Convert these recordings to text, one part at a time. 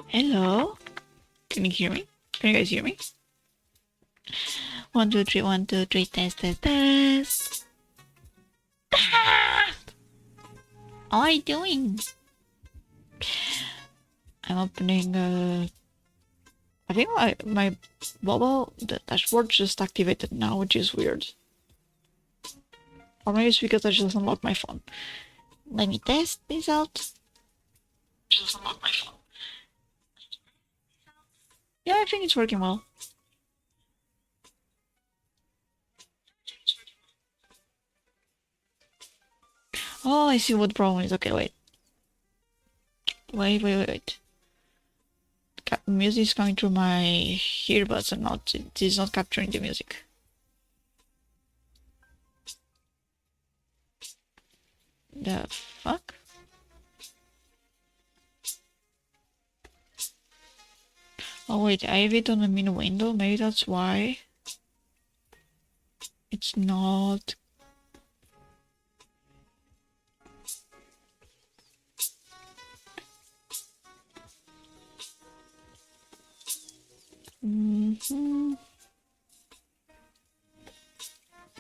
Hello? Can you hear me? Can you guys hear me? 1, 2, 3, 1, 2, 3, test, test, test. Ah! How are you doing? I'm opening, I think my bubble, the dashboard just activated now, which is weird. Or maybe it's because I just unlocked my phone. Let me test this out. Just unlocked my phone. Yeah, I think it's working well. Oh, I see what the problem is. Okay, wait. Wait. Music is coming through my earbuds and not, it is not capturing the music. The fuck? Oh wait, I have it on the mini window, maybe that's why it's not.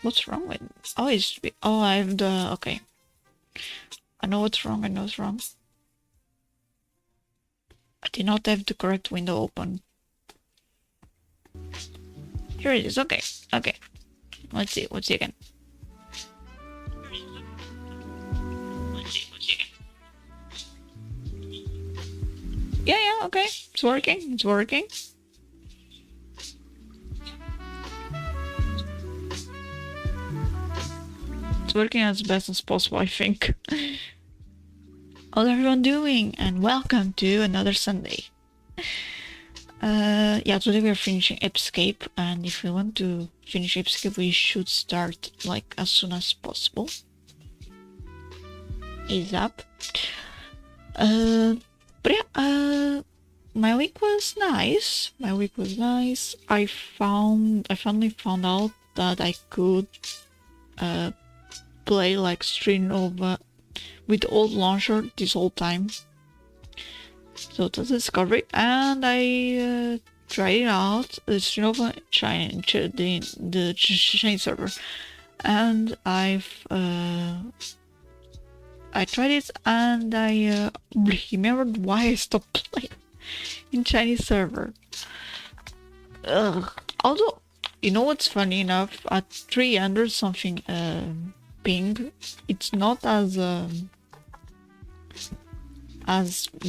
What's wrong with? Oh, I have the. Okay. I know what's wrong. I know what's wrong. I did not have the correct window open. Here it is. Okay. Let's see again. Yeah, okay. It's working. It's working as best as possible, I think. How's everyone doing? And welcome to another Sunday. Yeah, today we are finishing Ape Escape, and if we want to finish Ape Escape, we should start like as soon as possible. ASAP. But yeah, my week was nice. I finally found out that I could play like Street Nova with the old launcher this whole time. So that's a discovery, and I tried it out, the Street Nova the Chinese server, and I tried it, and I remembered why I stopped playing in Chinese server. Although, you know what's funny enough, at 300 something ping, it's not as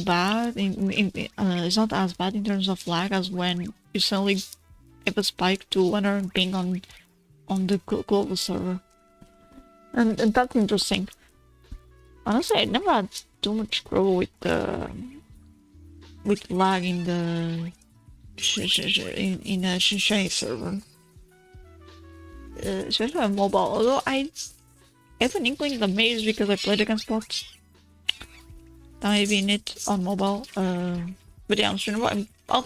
bad it's not as bad in terms of lag as when you suddenly have a spike to 100 ping on the global server, and that's interesting. Honestly, I never had too much trouble with lag in the in a Chinese server, especially on mobile. Although I have an inkling that maybe it's because I played against bots. That may be in it on mobile. But yeah, I'm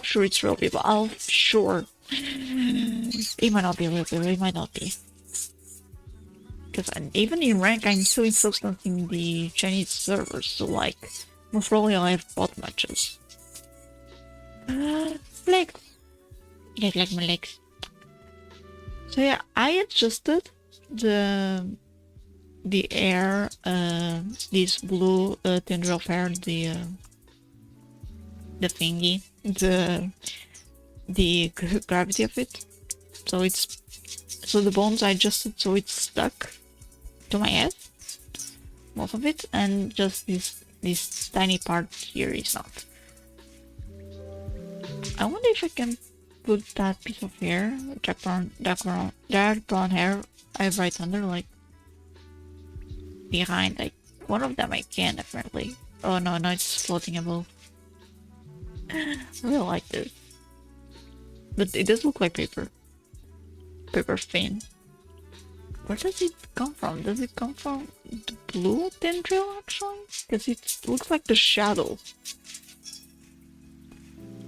sure it's real people. I'm sure. It might not be real people. It might not be. Because even in rank, I'm still in substance in the Chinese servers. So like, most probably I'll have bot matches. Legs. You guys like my legs. So yeah, I adjusted the air, this blue tendril of hair, the thingy, the gravity of it. So the bones I adjusted so it's stuck to my head, most of it, and just this tiny part here is not. I wonder if I can put that piece of hair, dark brown hair I have right under, like behind, like one of them I can apparently. Oh no, it's floating above. I really like this, but it does look like paper thin. Where does it come from? Does it come from the blue tendril actually? Because it looks like the shadow.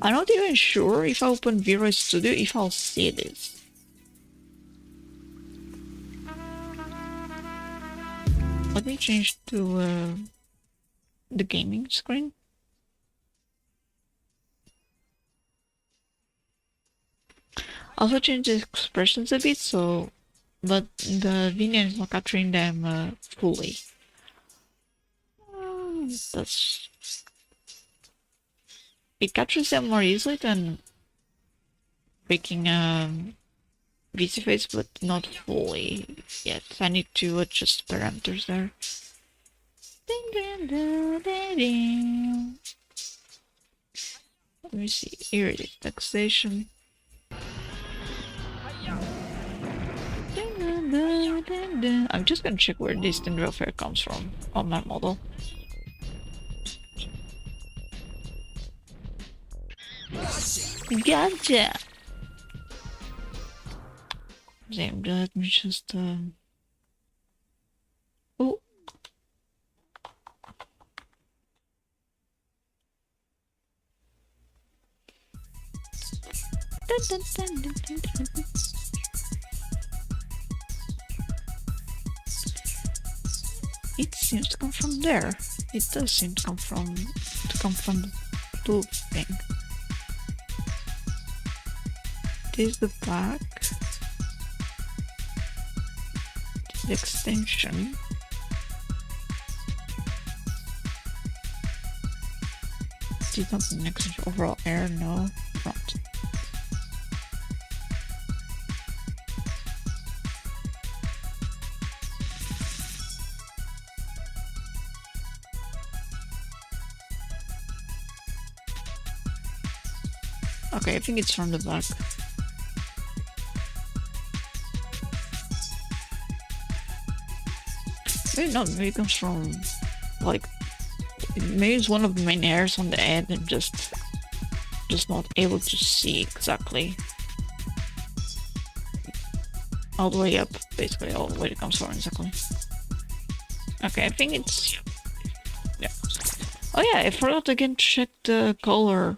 I'm not even sure if I open V-Ray Studio if I'll see this. Let me change to the gaming screen. Also change the expressions a bit, so but the Vinian is not capturing them fully. That's it captures them more easily than making VC face, but not fully yet. I need to adjust parameters there. Let me see. Here it is. Taxation. I'm just gonna check where this Tindrell fare comes from on my model. Gotcha! Damn, let me just oh. It seems to come from there. It does seem to come from the blue thing. This is the back. This is the extension. This is not an extension. Overall air, no. Not. Okay, I think it's from the back. Maybe not, maybe it comes from, like, maybe it's one of the main hairs on the head and just not able to see exactly all the way up, basically, all the way it comes from exactly. Okay, I think it's, yeah. Oh yeah, I forgot again to check the color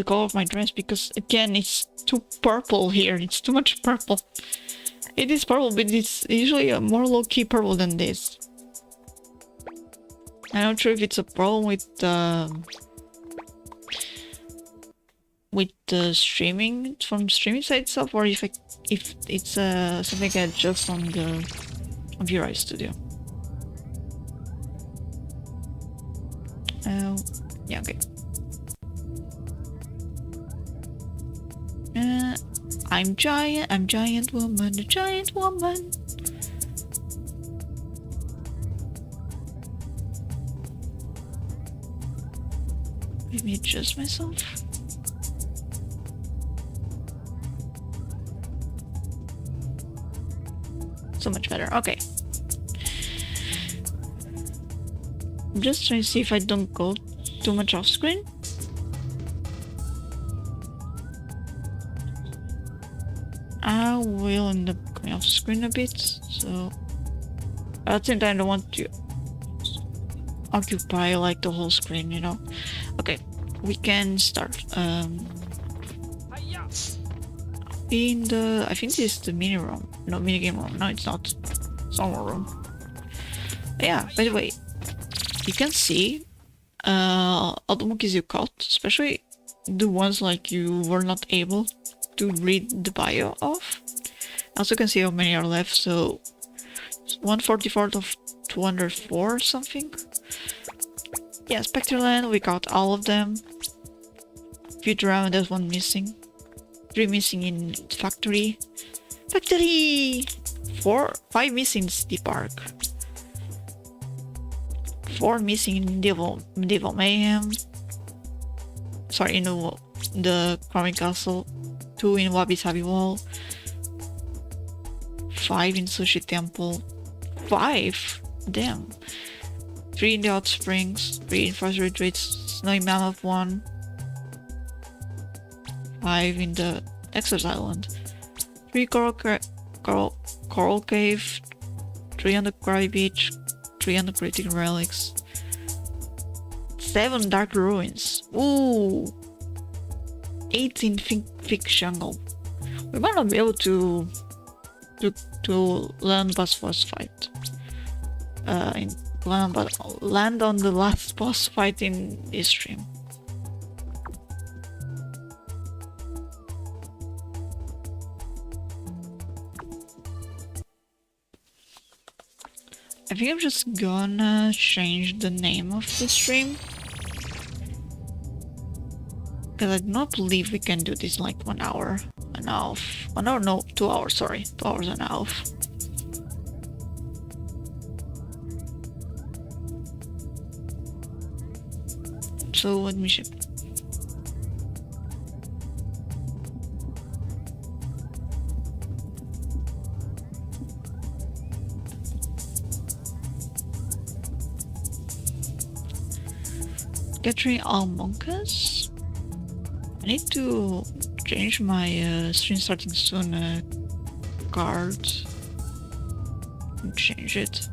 of my dress, because again it's too purple here. It's too much purple. It is purple, but it's usually a more low-key purple than this. I'm not sure if it's a problem with the streaming from the streaming side itself, or if it's something I adjust on the VRI Studio. Yeah, okay. I'm giant woman, a giant woman. Let me adjust myself. So much better, okay. I'm just trying to see if I don't go too much off screen. I will end up going off screen a bit, so at the same time I don't want to occupy like the whole screen, you know. Okay, we can start. In the, I think this is the mini room, no, mini game room. No, it's not. It's normal room. But yeah, by the way, you can see all the monkeys you caught, especially the ones like you were not able to read the bio of. Also can see how many are left, so 144 of 204 or something. Yeah, Spectreland, we got all of them. Futurama, there's one missing. 3 missing in Factory. 5 missing in City Park. 4 missing in Medieval Mayhem. Sorry, in the Crowing Castle. 2 in Wabi Sabi Wall. 5 in Sushi Temple. 5? Damn. 3 in the Hot Springs. 3 in Forest Retreats. Snowy Mammoth 1. 5 in the Exodus Island. 3 Coral Cave. 3 on the Quarry Beach. 3 on the Critic Relics. 7 Dark Ruins. Ooh! 8 in Thick Jungle. We might not be able to land boss fight. Land on the last boss fight in this stream. think I'm just gonna change the name of the stream. Because I do not believe we can do this in like 1 hour. An half. 1 hour, no, 2 hours, sorry. 2 hours and a half. So let me ship. Capturing all monkeys. I need to change my stream starting soon card. Change it.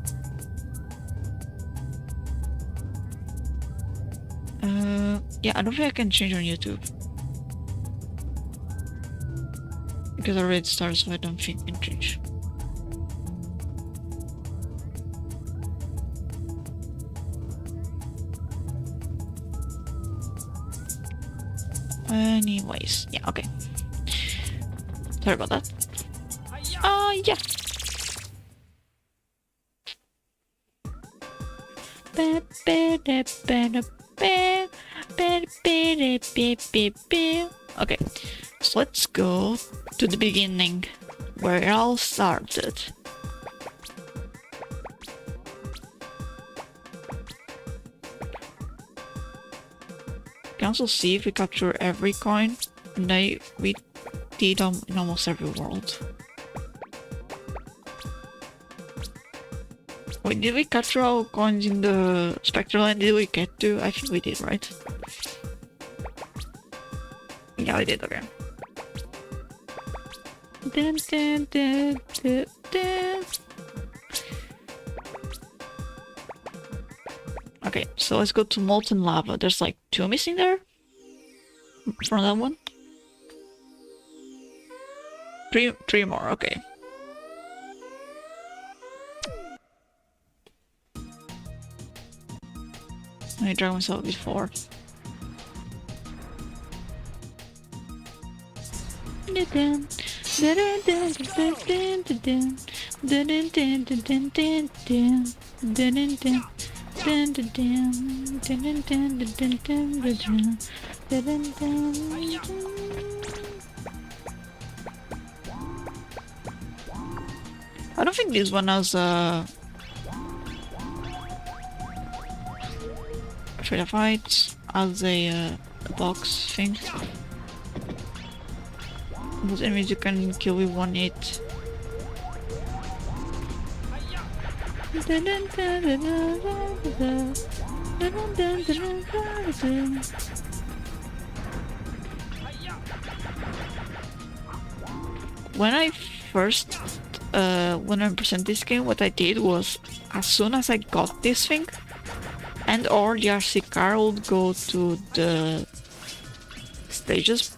Yeah, I don't think I can change on YouTube. Because I already started, so I don't think I can change. Anyways, yeah, okay. Sorry about that. Yeah. Okay, so let's go to the beginning, where it all started. You can also see if we capture every coin, and we did in almost every world. Wait, did we capture all coins in the Spectral Land? Did we get to? I think we did, right? Yeah, we did, okay. Okay, so let's go to Molten Lava. There's like 2 missing there? From that one? 3 more, okay. I dragged myself before. I don't think this one has Trade of Fights as a box thing. Those enemies you can kill with 1 hit. When I first 100% this game, what I did was, as soon as I got this thing, and or the RC car would go to the stages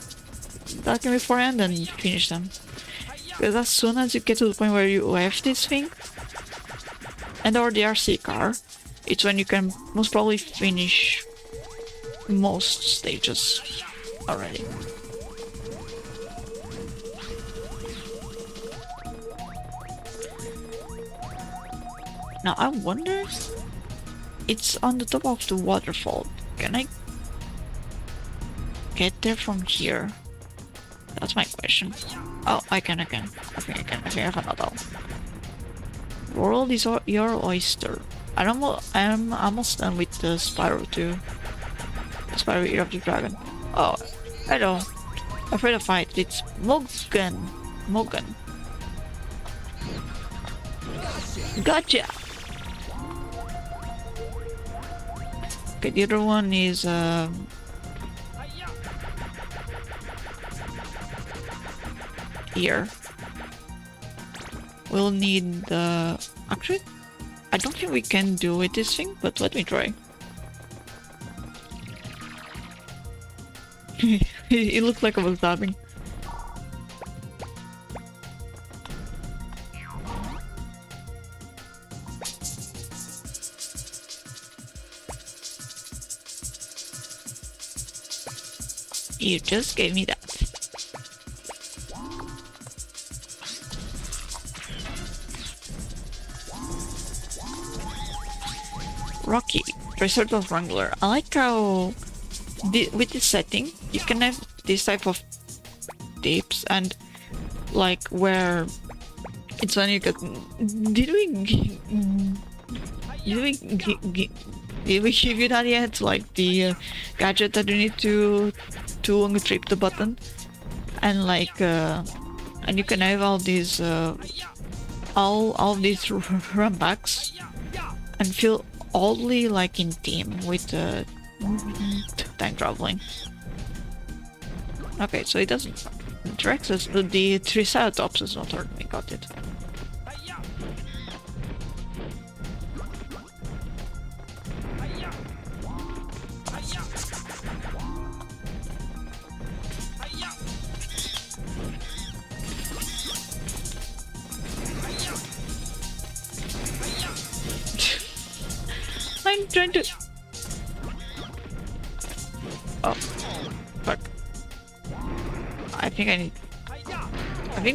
that came beforehand and finish them. Because as soon as you get to the point where you have this thing, and or the RC car, it's when you can most probably finish most stages already. Now I wonder, it's on the top of the waterfall. Can I get there from here? That's my question. Oh, I can. I think I found out. World is your oyster. I'm almost done with the Spyro too. The Spyro Ear of the Dragon. Oh, hello. Afraid of fight. It's Mogan. Gotcha. Okay, the other one is here. We'll need the... Actually, I don't think we can do with this thing, but let me try. It looked like I was dabbing. You just gave me that. Rocky, Triceratops Wrangler. I like how with this setting you can have this type of tips and like where it's when you get. Did we give you that yet? Like the gadget that you need to trip the button, and like and you can have all these run backs and feel oddly like in team with time traveling. Okay, so it doesn't. The Triceratops is not hurting me. Got it. I'm trying to. Oh, fuck. I think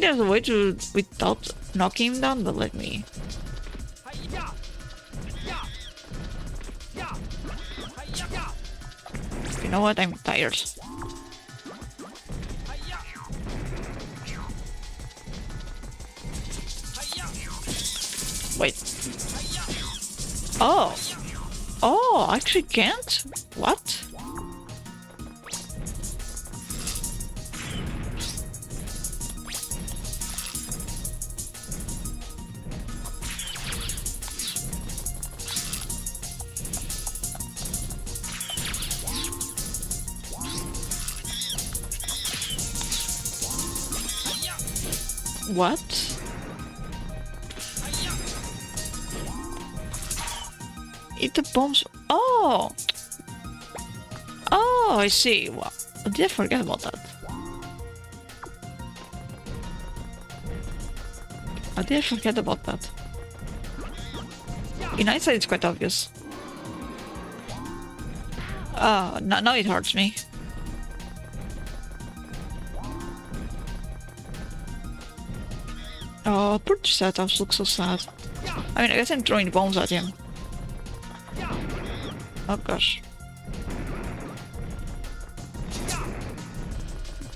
there's a way to without knocking him down, but let me. You know what? I'm tired. Wait. Oh. Oh, I actually can't? What? What? Eat the bombs. Oh! Oh, I see. Well, did I forget about that? I did forget about that. In hindsight, it's quite obvious. Now it hurts me. Oh, poor Triceratops looks so sad. I mean, I guess I'm throwing bombs at him. Oh gosh.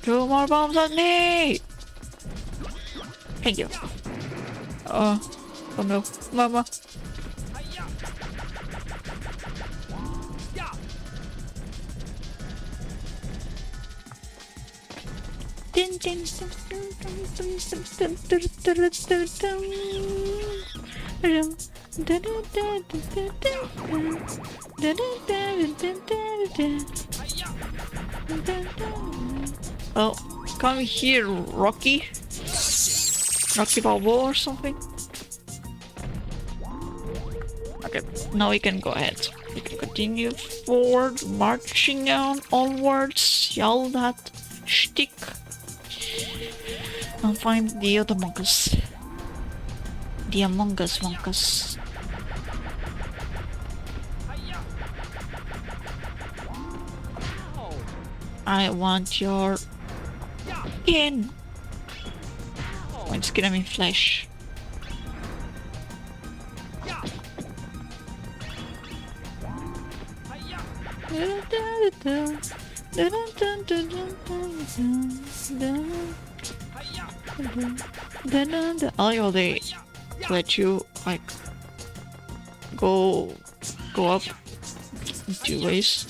2 more bombs at me! Thank you. Oh no, Mama. Oh, come here, Rocky. Rocky Balboa or something. Okay, now we can go ahead. We can continue forward, marching on onwards, yell that shtick, and find the other monkeys. The Among Us monkeys. I want your skin. When skin, I mean flesh. I like how they let you like go up in 2 ways.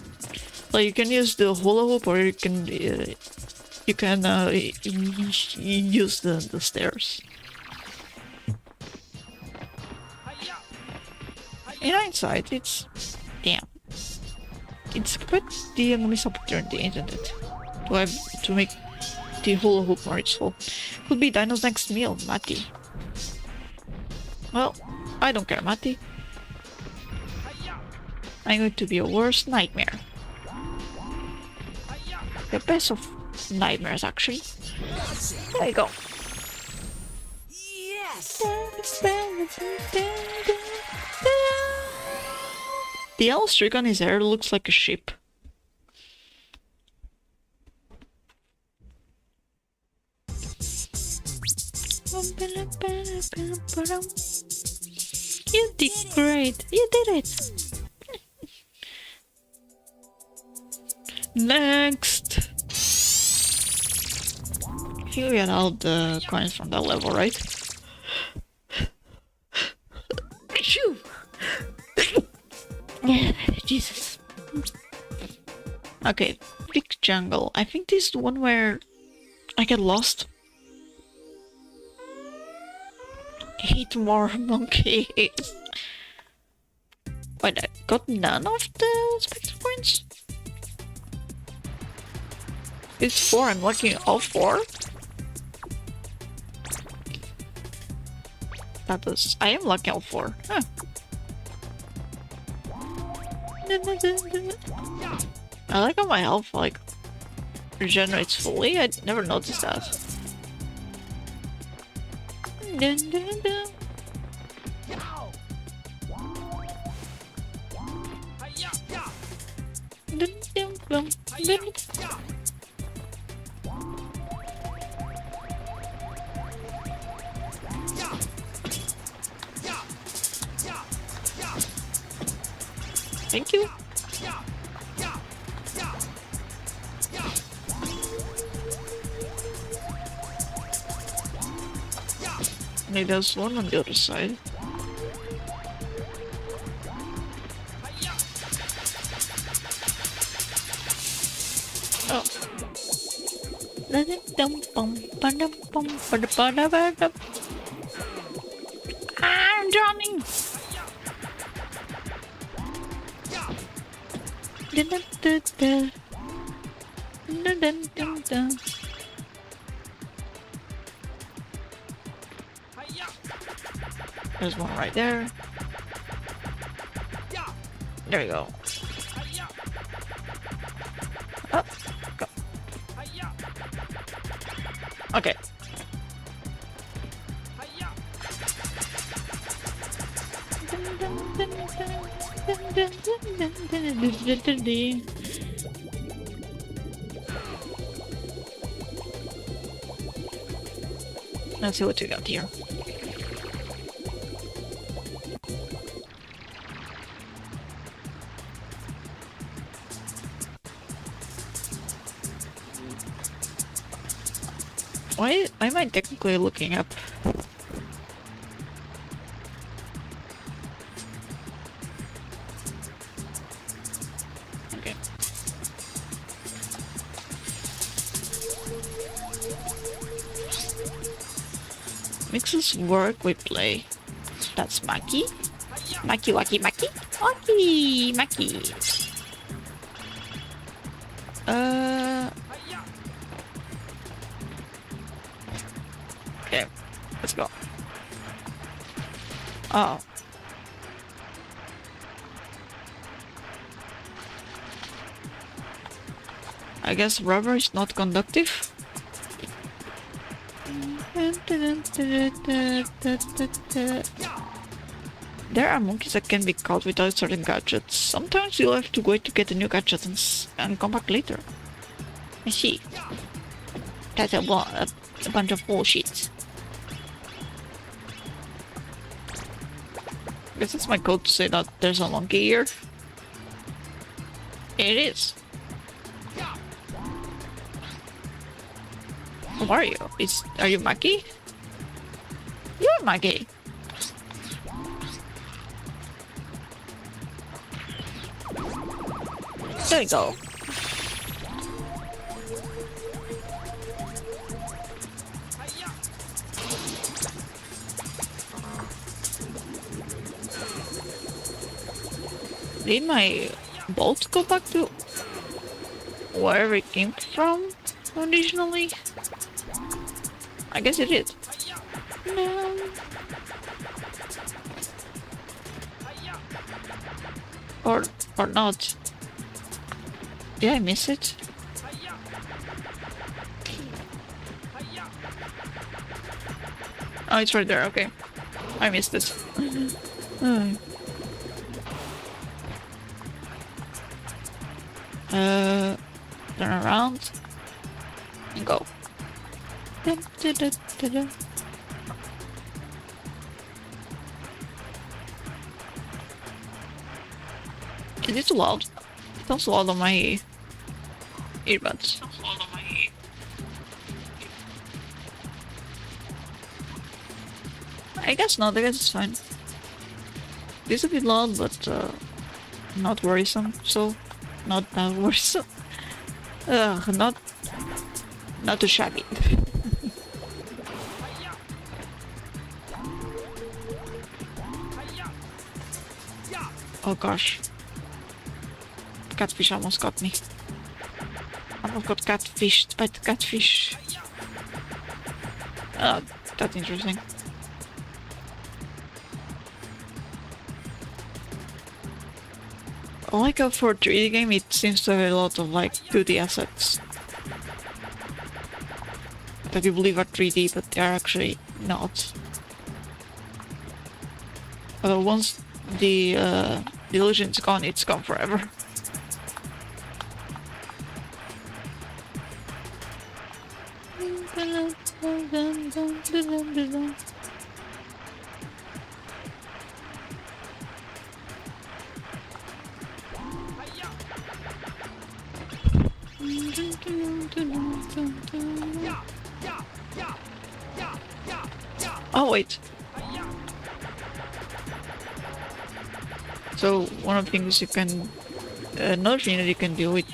Like you can use the hula hoop, or you can use the stairs. In hindsight, it's damn. It's quite the missed opportunity, isn't it? To make the hula hoop more useful. Could be Dino's next meal, Matty. Well, I don't care, Matty. I'm going to be your worst nightmare. The best of nightmares, actually. There you go. Yes. The yellow streak on his hair looks like a ship. You did great. You did it. Next! I think we got all the coins from that level, right? Shoo! Jesus. Okay, Brick Jungle. I think this is the one where I get lost. I hate more monkeys. Wait, I got none of the spectre points? It's 4, I'm lucky all 4? That is, I am lucky all 4. Huh. I like how my health like regenerates fully. I never noticed that. Thank you. Maybe there's one on the other side. Oh. I'm drowning! There's one right there. There you go. Up, go. Okay. Let's see what we got here. Why am I technically looking up? Okay. Mixes work with play. That's Maki. Maki, Waki, Maki. Waki, Maki. Okay, let's go. Oh. I guess rubber is not conductive. There are monkeys that can be caught without certain gadgets. Sometimes you'll have to wait to get a new gadget and come back later. I see. That's a bunch of bullshit. Guess it's my code to say that there's a monkey here. It is. Who are you? Are you Maki? You're Maki. There you go. Did my boat go back to wherever it came from originally? I guess it did. No. Or not. Did I miss it? Oh, it's right there, okay. I missed it. Turn around and go. Is it too loud? It sounds loud on my earbuds. I guess not, I guess it's fine. It's a bit loud, but not worrisome, so not that worrisome. Not too shabby. Oh gosh. Catfish almost got me. Almost got catfished by the catfish. That's interesting. Like for a 3D game, it seems to have a lot of like 2D assets that you believe are 3D, but they are actually not. But once the illusion is gone, it's gone forever. Oh wait. So one of the things you can, another thing that you can do with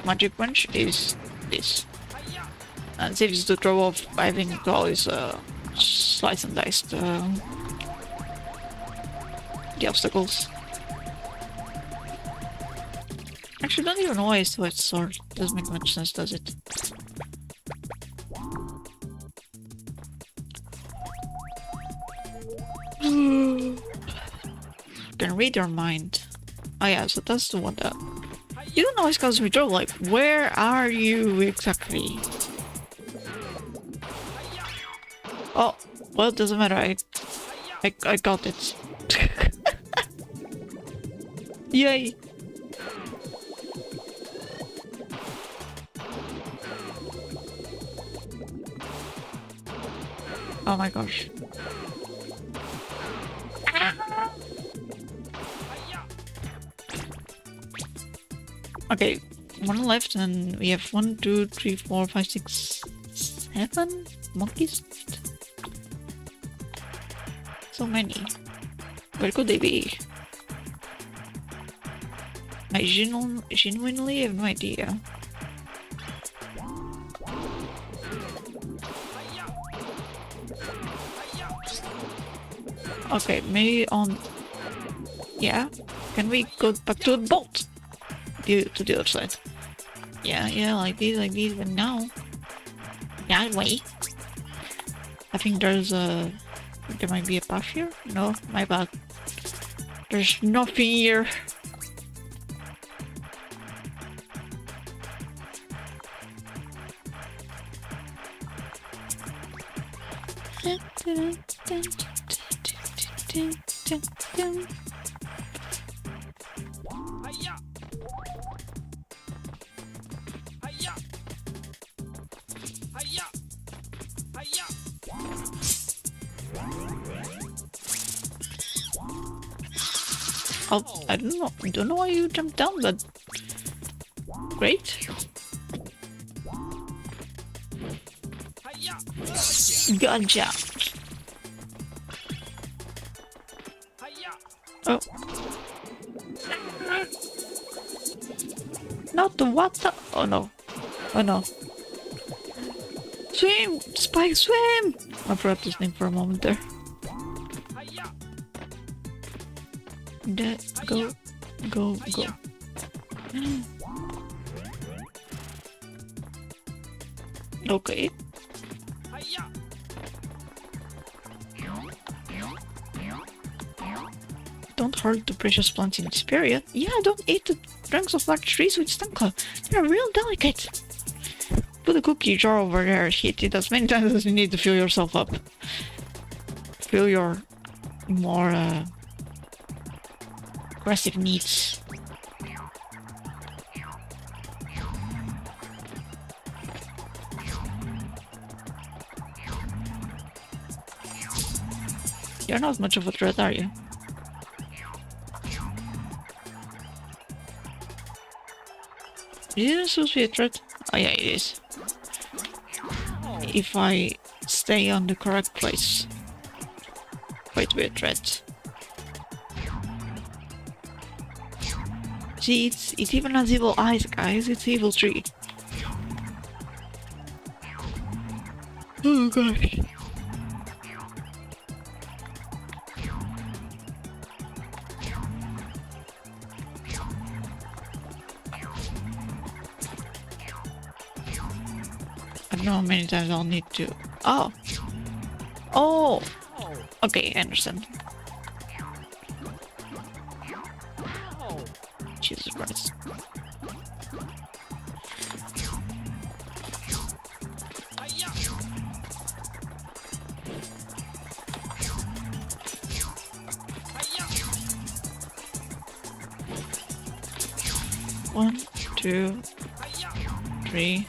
Magic Punch is this. And it saves to throw off, I think, always slice and dice the obstacles. Actually, don't even know why it's two-edged sword. Doesn't make much sense, does it? Can read your mind. Oh yeah, so that's the one that... You don't always cause me trouble, like, where are you exactly? Oh, well, it doesn't matter, I got it. Yay! Oh my gosh. Okay, one left, and we have 1, 2, 3, 4, 5, 6, 7 monkeys left. So many. Where could they be? I genuinely have no idea. Okay, maybe on... Yeah? Can we go back to the boat? To the other side. Yeah, like this, but now... Yeah, wait. I think there's a... There might be a path here? No, my bad. There's nothing here. Oh, I don't know why you jumped down, but great. Gotcha. Oh. Not the water. Oh no. Oh no. Swim! Spike, swim! I forgot his name for a moment there. Go. Okay. Don't hurt the precious plants in this period. Yeah, don't eat the trunks of large trees with stunka. They're real delicate. Put a cookie jar over there. Hit it as many times as you need to fill yourself up. Fill your more aggressive needs. You're not much of a threat, are you? Is it supposed to be a threat? Oh yeah, it is. If I stay on the correct place. Wait to be a threat. See, it even has evil eyes, guys. It's evil tree. Oh gosh. I don't know how many times I'll need to... Oh! Oh! Okay, I understand. Jesus Christ. One, two, three.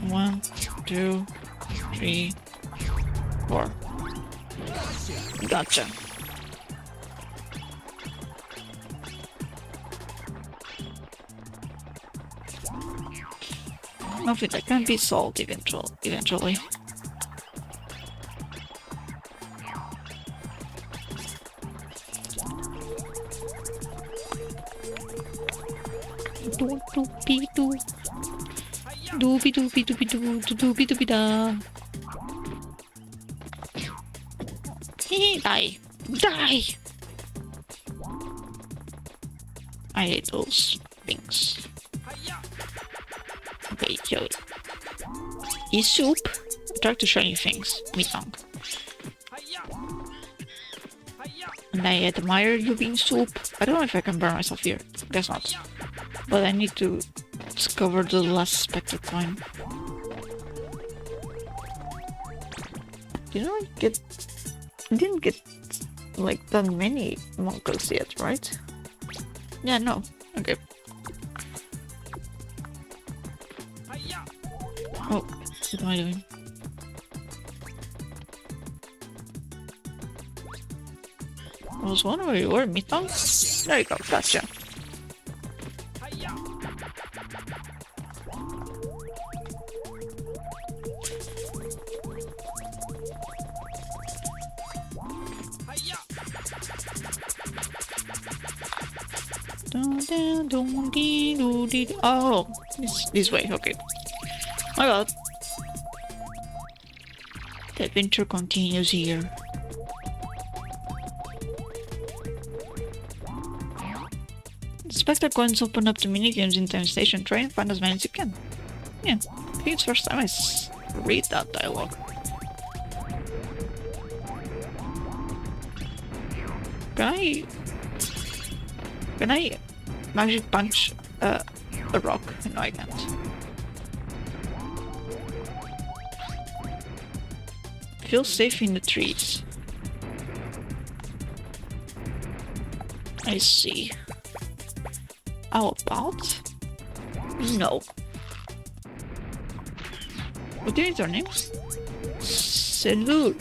1, 2, 3, 4. Gotcha. Hopefully that can be solved eventually. Doopy doopy doopy doo doopy doopy da. Die! Die! I hate those things. Okay, kill it. Eat soup. Attract to shiny things. Me tongue. And I admire you being soup. I don't know if I can burn myself here. Guess not. But I need to discover the last spectre coin. Didn't get like that many monkeys yet, right? Yeah, no. Okay. Oh, what am I doing? I was wondering where you were, Mitong? There you go, gotcha. Oh, this way, okay. My god. The adventure continues here. The Spectre coins open up the minigames in Time Station. Try and find as many as you can. Yeah, I think it's the first time I read that dialogue. Can I magic punch a rock? No, I can't. Feel safe in the trees. I see. How about? No. What is your name? Selul.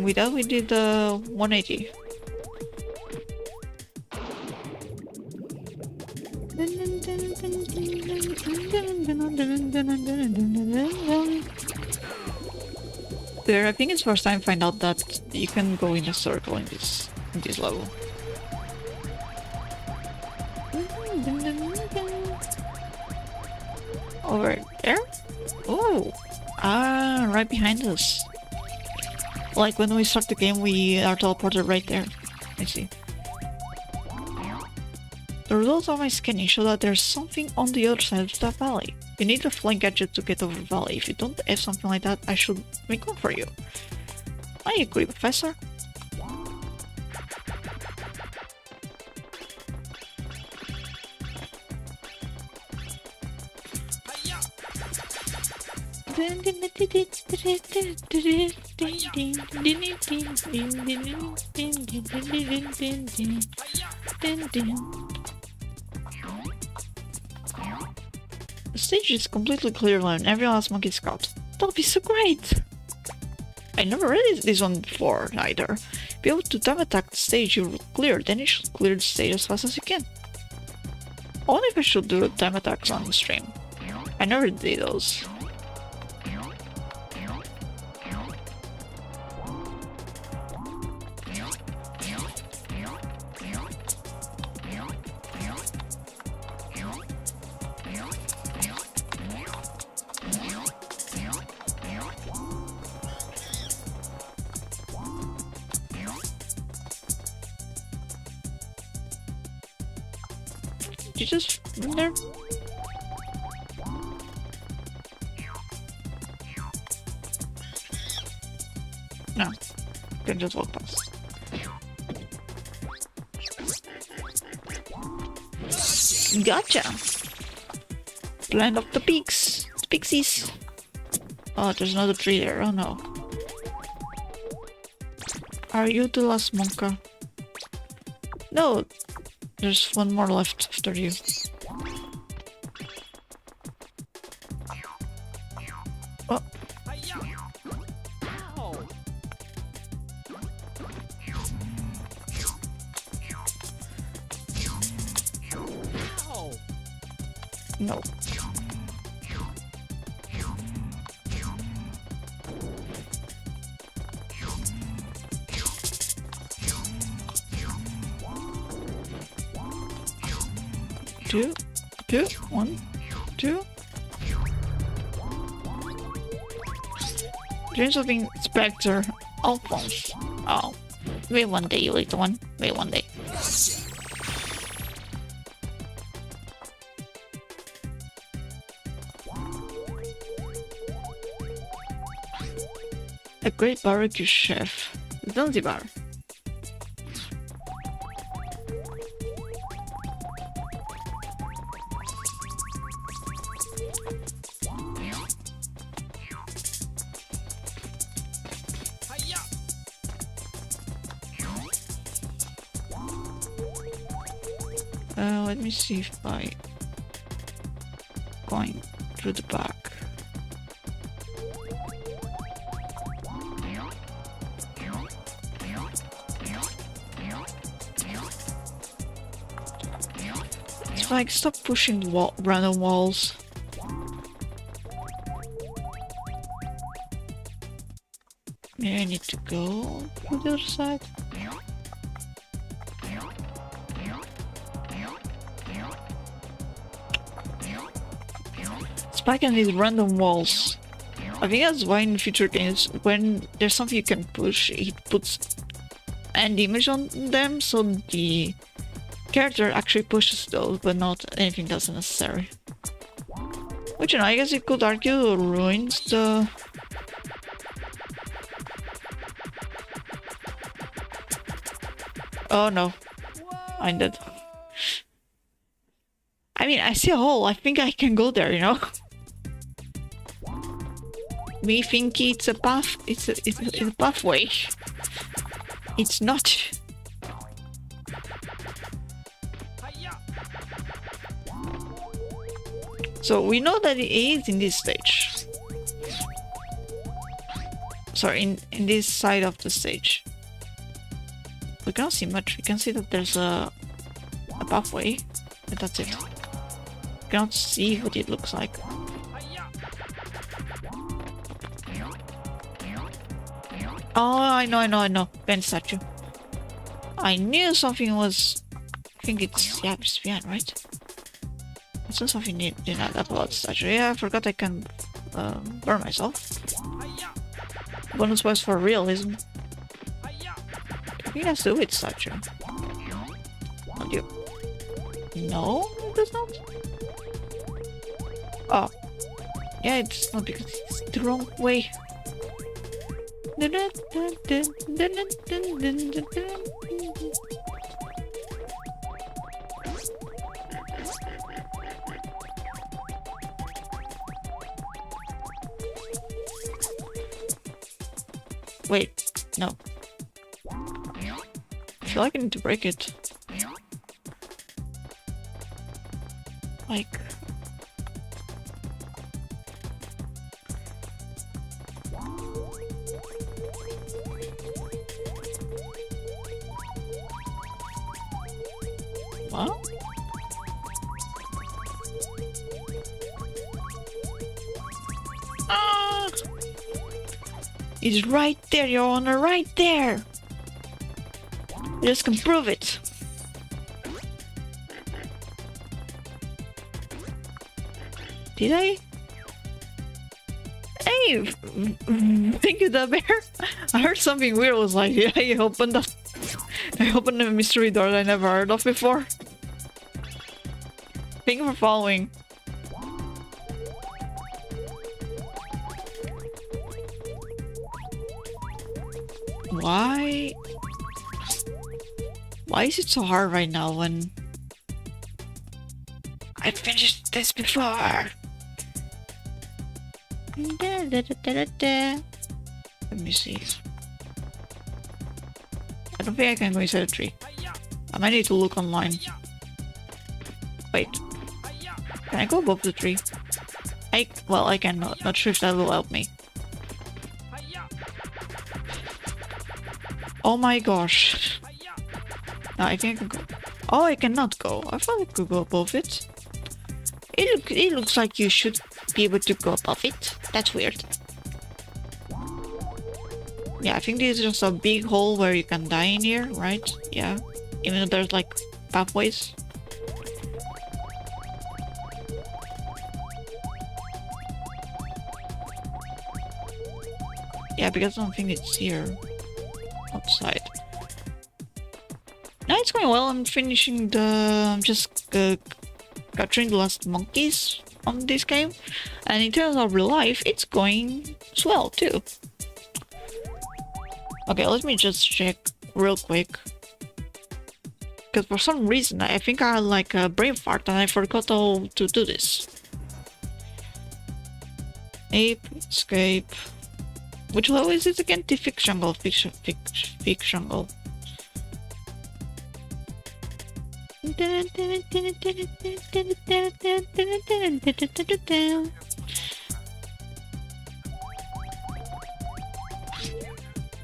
With that we did 180. There, I think it's first time I find out that you can go in a circle in this level. Over there? Oh! Ah, right behind us. Like when we start the game, we are teleported right there. I see. The results of my scanning show that there's something on the other side of that valley. You need a flying gadget to get over the valley. If you don't have something like that, I should make one for you. I agree, Professor. The stage is completely clear when everyone has Monkey Scout. That'll be so great! I never read this one before, either. Be able to time attack the stage you clear, then you should clear the stage as fast as you can. I wonder if I should do time attacks on the stream. I never did those. You just in there? No, you can just walk past. Gotcha! Land of the peaks! The pixies! Oh, there's another tree there, oh no. Are you the last monka? No! There's one more left after you. Oh. No. Two, 1, 2. Dreams of being Spectre, Alphonse. Oh, wait one day, you little one. Wait one day. A great barbecue chef, Zanzibar. Let me see if I going through the back. It's like stop pushing the random walls. Maybe I need to go to the other side. Spike on these random walls. I think that's why in future games, when there's something you can push, it puts an image on them, so the character actually pushes those, but not anything that's necessary. Which, you know, I guess you could argue ruins the... Oh no, I'm dead. I mean, I see a hole, I think I can go there, you know? We think it's a path, it's a pathway. It's not. So we know that it is in this stage. Sorry, in this side of the stage. We can't see much. We can see that there's a pathway, but that's it. We cannot see what it looks like. Oh, I know. Ben statue. I knew something was... I think it's... Yeah, it's behind, right? I saw something did not about the statue. Yeah, I forgot I can burn myself. Bonus points for realism. I think it has to do with statue. Not you. No, it does not. Oh. Yeah, it's not because it's the wrong way. Wait, no. I feel like I need to break it. Like... What? Ah! It's right there, Your Honor, right there! You just can prove it. Did I? Hey! Thank you, the bear! I heard something weird. Was like, yeah, you opened the... I opened a mystery door that I never heard of before. Thank you for following. Why? Why is it so hard right now when... I finished this before? Let me see. I don't think I can go inside a tree. I might need to look online. Wait. Can I go above the tree? Well, I can. Not sure if that will help me. Oh my gosh. No, I think I can go. Oh, I cannot go. I thought I could go above it. It looks like you should be able to go above it. That's weird. Yeah, I think this is just a big hole where you can die in here, right? Yeah. Even though there's like pathways. Yeah, because I don't think it's here. Outside. Now it's going well. I'm finishing the... I'm just capturing the last monkeys on this game. And in terms of real life, it's going swell too. Okay, let me just check real quick. Because for some reason, I think I had like a brain fart and I forgot how to do this. Ape Escape. Which level is it again? The fictional. Fictional.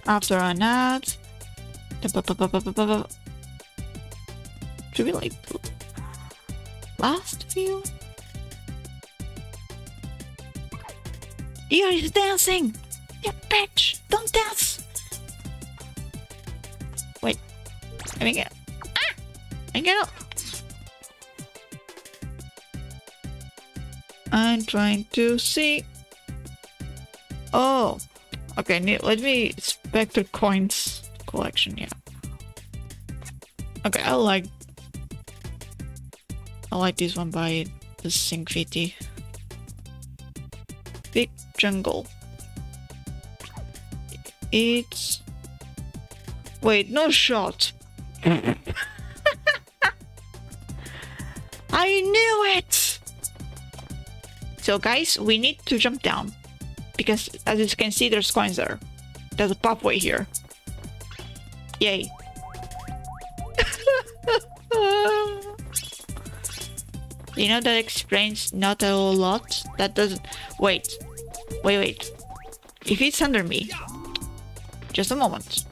After an ad. Should we like last view? You're dancing! You bitch! Don't dance! Wait. Let me get... Ah! Let me get up! I'm trying to see... Oh! Okay, let me inspect the coins collection, yeah. Okay, I like this one by the Singfiti. Big jungle. It's... Wait, no shot. I knew it! So guys, we need to jump down. Because as you can see, there's coins there. There's a pathway here. Yay. You know, that explains not a lot. That doesn't... Wait. Wait. If it's under me... Just a moment.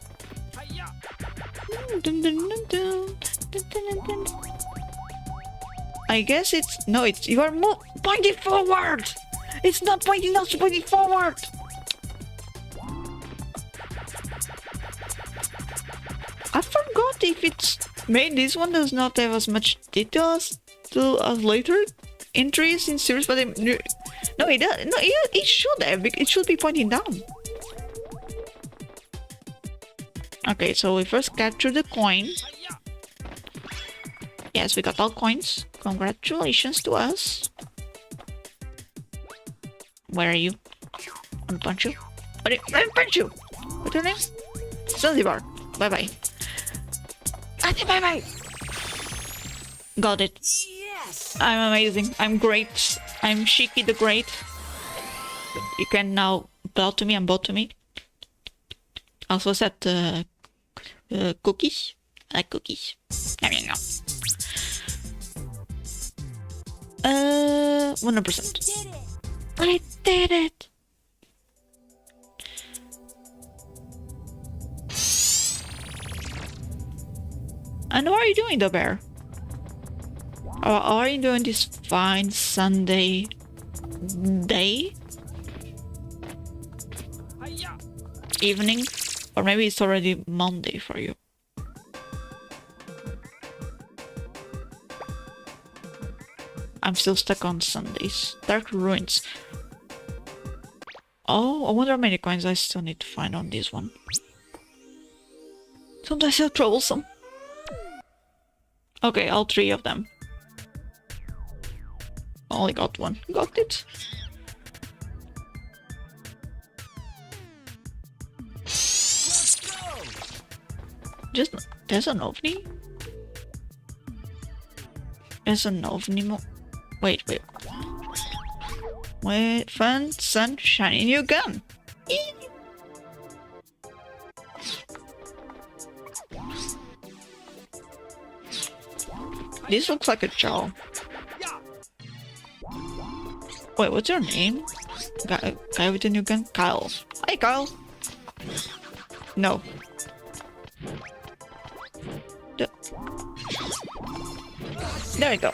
I guess it's... No, it's... You are pointing forward! It's not pointing out, it's pointing forward! I forgot if it's... Maybe this one does not have as much details as later entries in series, but no, it does. No, it should have. It should be pointing down. Okay, so we first capture the coin. Yes, we got all coins. Congratulations to us. Where are you? I'm gonna punch you. I'm gonna punch you. What's your name? Zanzibar. Bye bye. Bye bye. Got it. Yes. I'm amazing. I'm great. I'm Shiki the Great. You can now bow to me and bow to me. Also said cookies. I like cookies. Yum, yum, yum. 100%. I did it! And what are you doing, the bear? Are you doing this fine Sunday day? Evening? Or maybe it's already Monday for you. I'm still stuck on Sundays. Dark Ruins. Oh, I wonder how many coins I still need to find on this one. Sometimes so troublesome. Okay, all 3 of them. Only got one. Got it. Let's go. Just there's an ovni. There's an ovni. Wait. Wait, fun, sun, shiny new gun. This looks like a jaw. Wait, what's your name? Guy with a new gun? Kyle. Hi, Kyle. No. There we go.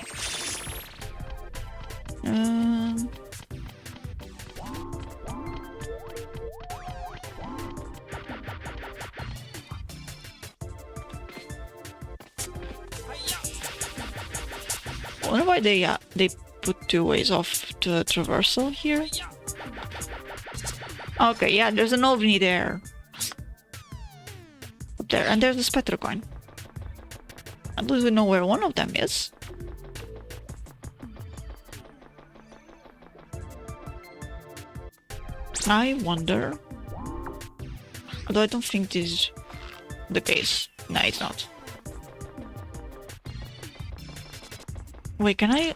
I wonder why they put 2 ways of the traversal here. Okay, yeah, there's an ovni there. Up there, and there's the spectre coin. I don't even know where one of them is. I wonder. Although I don't think this is the case. No, it's not. Wait, can I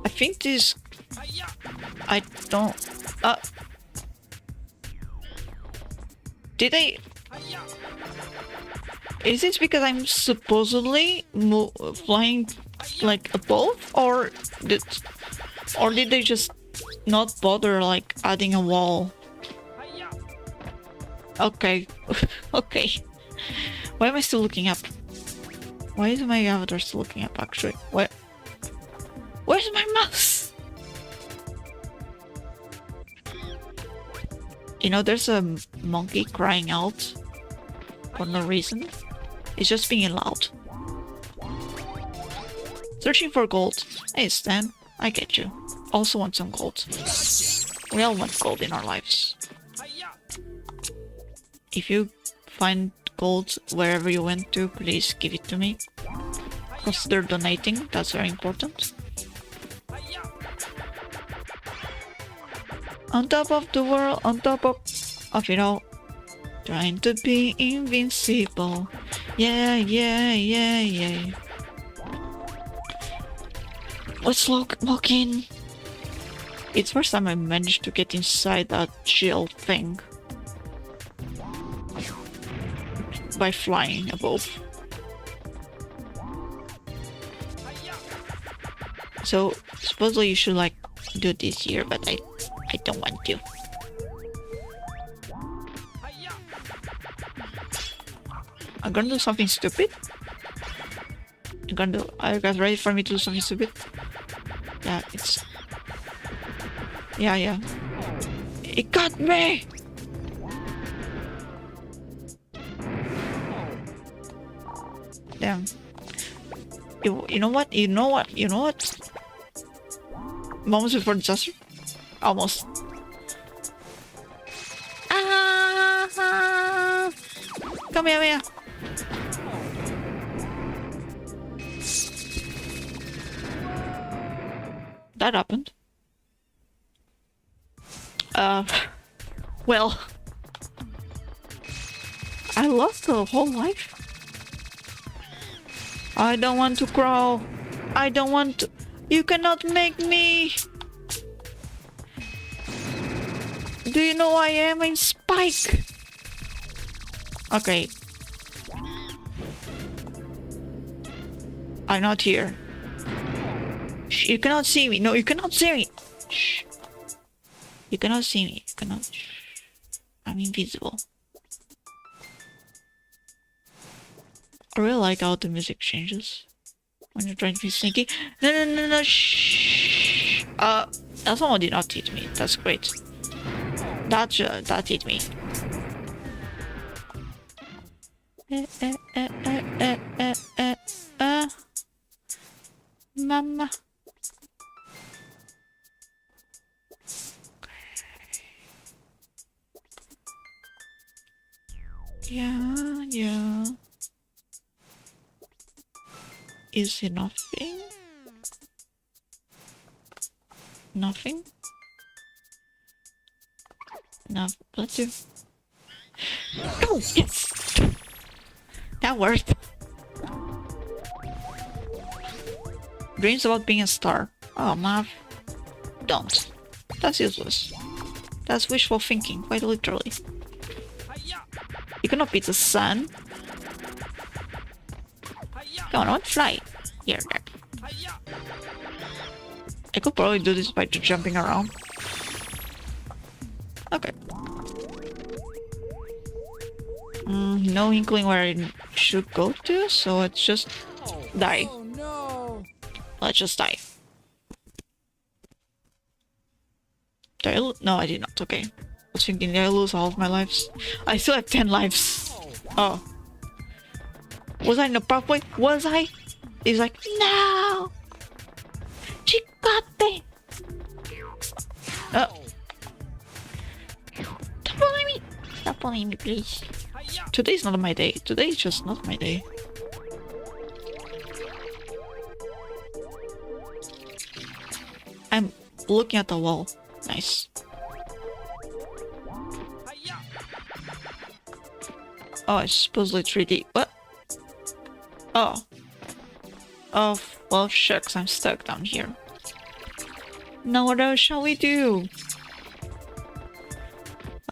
think this... I don't... Did I... Is it because I'm supposedly flying like above? Or did they just not bother like adding a wall? Okay. Okay. Why am I still looking up? Why is my avatar still looking up actually? Where's my mouse? You know, there's a monkey crying out for no reason. It's just being loud. Searching for gold. Hey Stan, I get you. Also want some gold. We all want gold in our lives. If you find gold wherever you went to, please give it to me. Consider donating, that's very important. On top of the world, on top of it all. Trying to be invincible. Yeah. Let's walk in. It's the first time I managed to get inside that shield thing. By flying above. So supposedly you should like do this here, but I don't want to. I'm gonna do something stupid. Are you guys ready for me to do something stupid? Yeah, it's... Yeah. It got me! Damn. You know what? Moments before disaster? Almost. Come here. That happened. Well, I lost a whole life. I don't want to crawl. I don't want to. You cannot make me. Do you know I am in Spike? Okay. I'm not here. Shh, you cannot see me. No, you cannot see me. Shh. You cannot see me. You cannot. Shh. I'm invisible. I really like how the music changes when you're trying to be sneaky. No, no, no, no. Shh. Someone did not hit me. That's great. That hit me. Mama. Yeah. Is it nothing? Nothing? No, let's do. Oh, yes! That worked. Dreams about being a star. Oh, Mav. Don't. That's useless. That's wishful thinking, quite literally. You cannot beat the sun. Come on, I want to fly. Here, there. I could probably do this by just jumping around. Okay. No inkling where I should go to, so let's just die. Oh no! Let's just die. Did I no, I did not. Okay. I was thinking, did I lose all of my lives? I still have 10 lives. Oh. Was I in the pathway? Was I? He's like, no! Chicate! Oh. Stop following me! Stop following me, please. Today's not my day. Today is just not my day. I'm looking at the wall. Nice. Oh, it's supposedly 3D. What? Oh. Oh, well, shucks, I'm stuck down here. Now what else shall we do?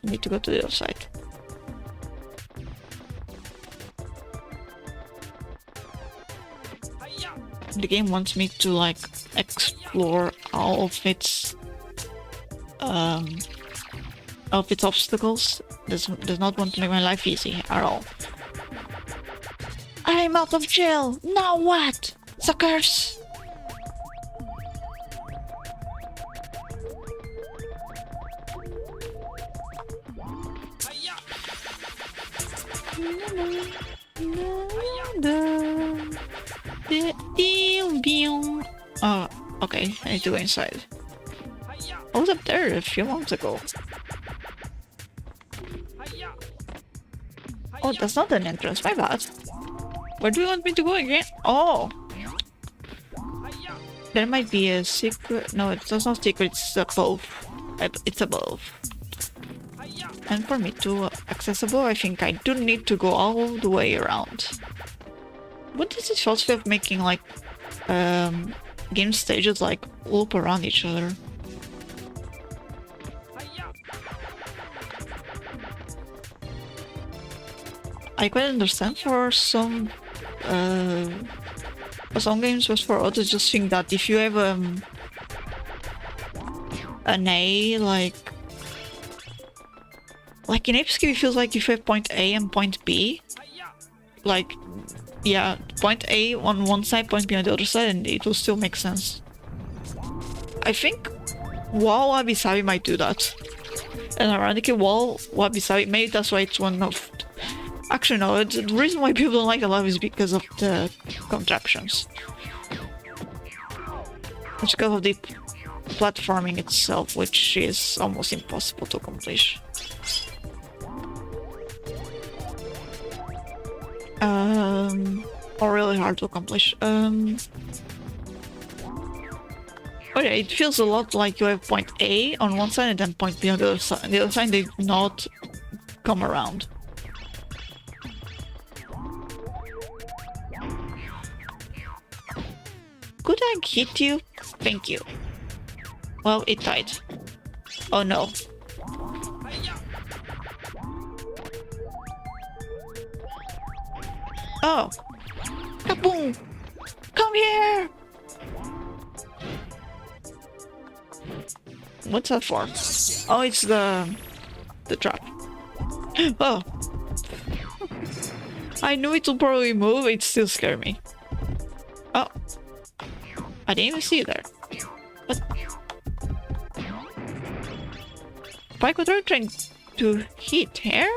I need to go to the other side. The game wants me to, like, explore all of its obstacles. Does not want to make my life easy at all. I'm out of jail! Now what? Suckers! Oh, okay, I need to go inside. I was up there a few months ago. Oh, that's not an entrance, my bad. Where do you want me to go again? Oh! There might be a secret. No, it's not secret, it's above. It's above. And for me to accessible, I think I do need to go all the way around. What is this philosophy of making, like, game stages, like, loop around each other? I quite understand for some games, but for others just think that if you have an A, like in Ape Escape, it feels like if you have point A and point B, like, yeah, point A on one side, point B on the other side, and it will still make sense. I think Wall Wabi Sabi might do that. And ironically, Wall Wabi Sabi, maybe that's why it's one of... Actually, no, the reason why people don't like it a lot is because of the contraptions. It's because of the platforming itself, which is almost impossible to accomplish. Or really hard to accomplish. Okay, it feels a lot like you have point A on one side and then point B on the other side. The other side, they do not come around. Could I hit you? Thank you. Well, it died. Oh no. Oh. Kaboom! Come here! What's that for? Oh, it's the trap. Oh. I knew it will probably move, it still scared me. Oh. I didn't even see it there. What? Spike, what are you trying to hit here?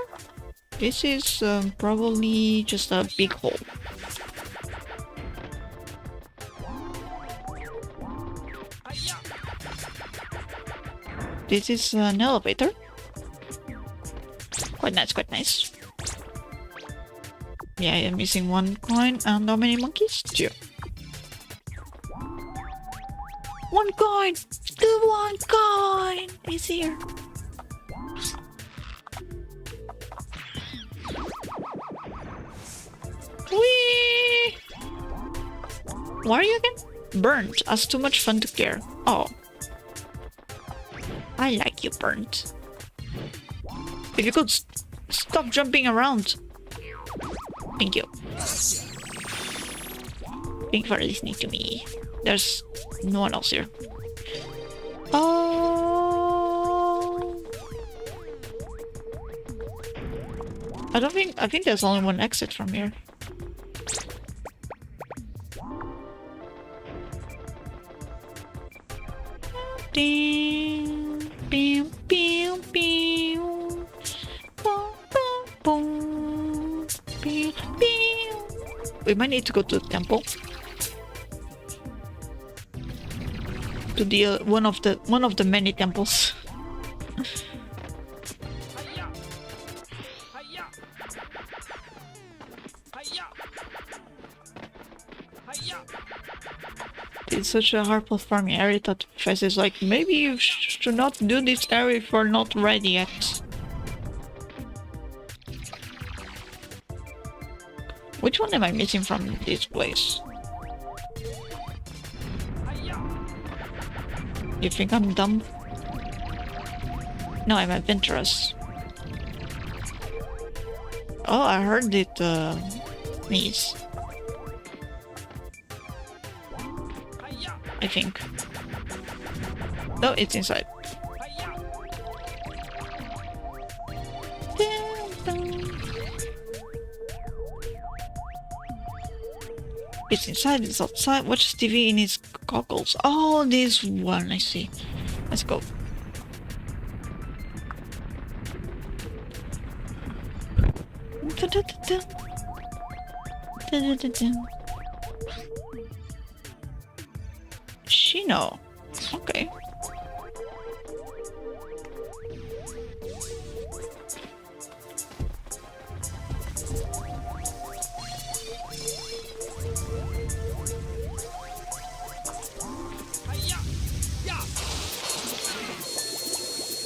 This is probably just a big hole. This is an elevator. Quite nice, quite nice. Yeah, I'm missing one coin. And how many monkeys? 2. 1 coin! The 1 coin is here. Whee! Why are you again? Burnt. Has too much fun to care. Oh. I like you, Burnt. If you could stop jumping around. Thank you. Thank you for listening to me. There's no one else here. Oh. I think there's only one exit from here. Ding, bing, bing, bing. Boom, boom, boom. Bing, bing. We might need to go to the temple. To the one of the many temples. It's such a hard platforming area that Fez is like, maybe you should not do this area if you're not ready yet. Which one am I missing from this place? You think I'm dumb? No, I'm adventurous. Oh, I heard it, knees. I think. No, it's inside. It's inside, it's outside. Watch TV in his goggles. Oh, this one, I see. Let's go. Shino. Okay.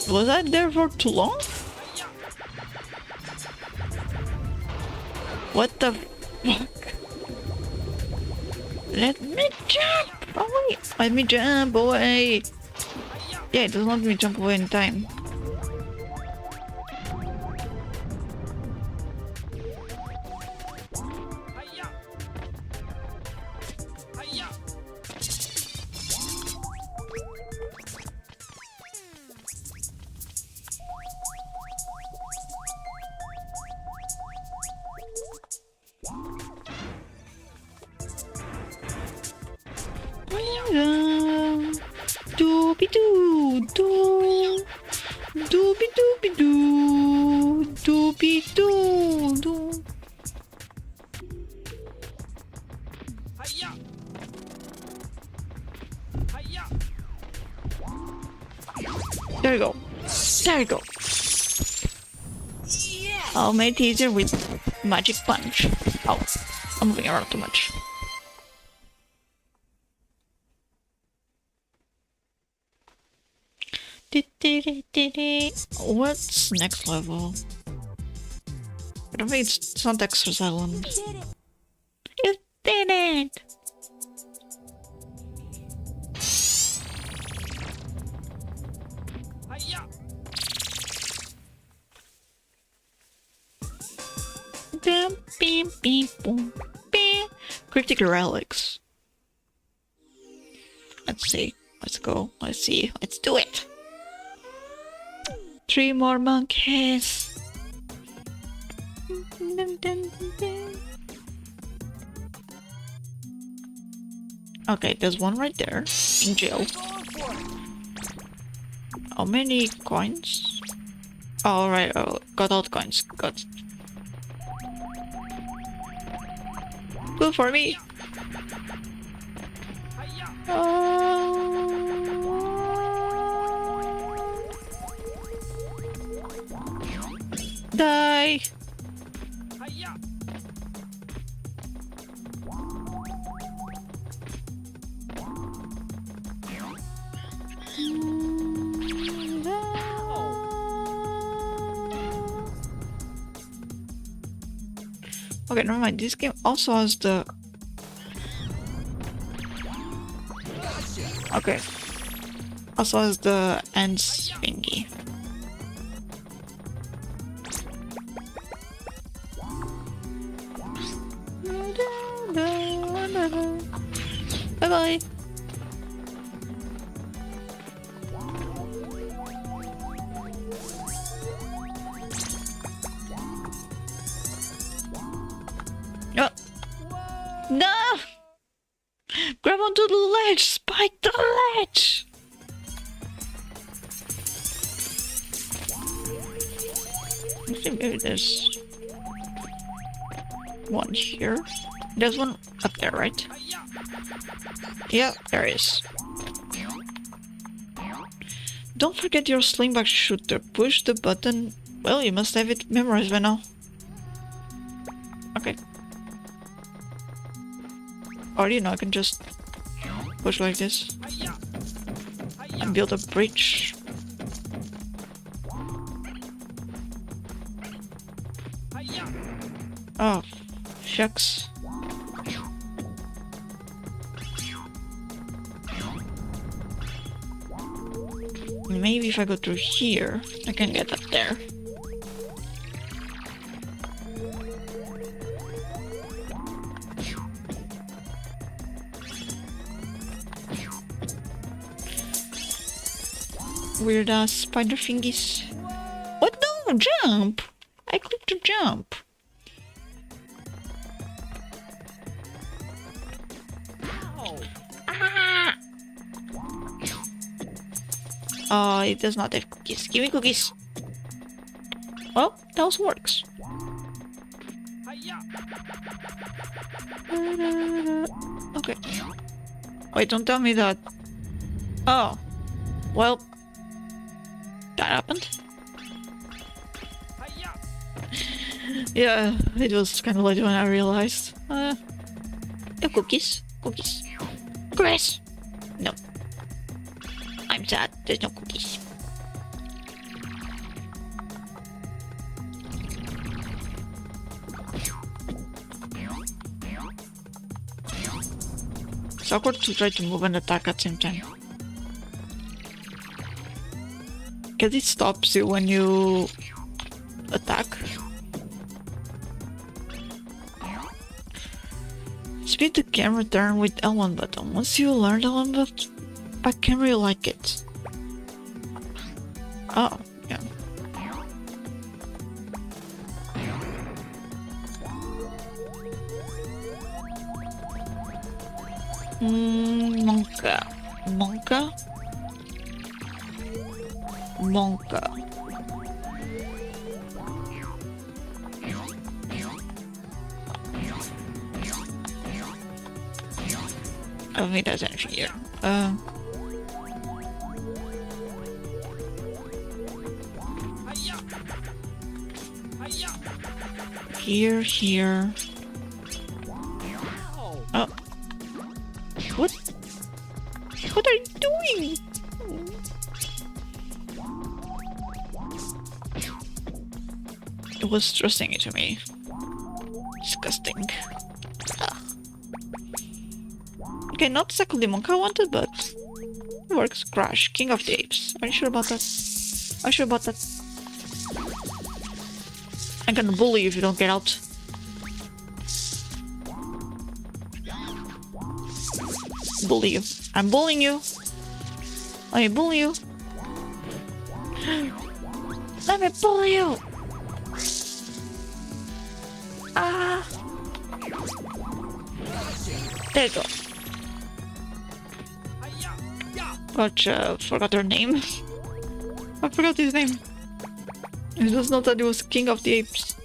Was I there for too long? What the fuck? Let me jump away! Let me jump away! Yeah, it doesn't let me jump away in time. Doobie-doo, doo. Doobie-doobie-doo. Doobie-doo, doo. There you go. There you go. I'll make it easier with magic punch. Oh, I'm moving around too much. What's next level? I don't think it's not Dexter's Island. You did it! Beep, beep, beep, boom, beep. Cryptic relics. Let's see. Let's go. Let's see. Let's do it. 3 more monkeys. Okay, there's one right there in jail. How many coins? Oh, right. Oh, got all the coins. Got. Good for me. Die. Okay, never mind. This game also has the... Okay. Also has the ants thingy. Bye-bye. Oh. No! Grab onto the ledge! Spike the ledge! I think maybe there's one here. There's one up there, right? Yeah, there is. Don't forget your slingback shooter. Push the button. Well, you must have it memorized by now. Okay. Or you know, I can just push like this and build a bridge. Oh, shucks. Maybe if I go through here, I can get up there. Weird ass spider thingies. What? No, jump! I clicked to jump. Ah! It does not have cookies. Give me cookies. Well, that also works. Okay. Wait, don't tell me that. Oh. Well. That happened. Yeah, it was kind of late when I realized. No cookies. Cookies. Grass. No. I'm sad. There's no cookies. It's awkward to try to move and attack at the same time. Because it stops you when you attack. Speed the camera turn with L1 button. Once you learn L1 button, back camera you like it. Oh, yeah. Monka. Monka? Monka. I don't think there's anything here. Here. Oh. What? What are you doing? It was thrusting it to me. Disgusting. Ah. Okay, not exactly the monk I wanted, but it works. Crash, King of the Apes. Are you sure about that? Are you sure about that? I'm gonna bully you if you don't get out. Bully you. I'm bullying you. Let me bully you. Let me bully you. Ah. There you go. Gotcha. Forgot her name. I forgot his name. It was not that he was king of the apes.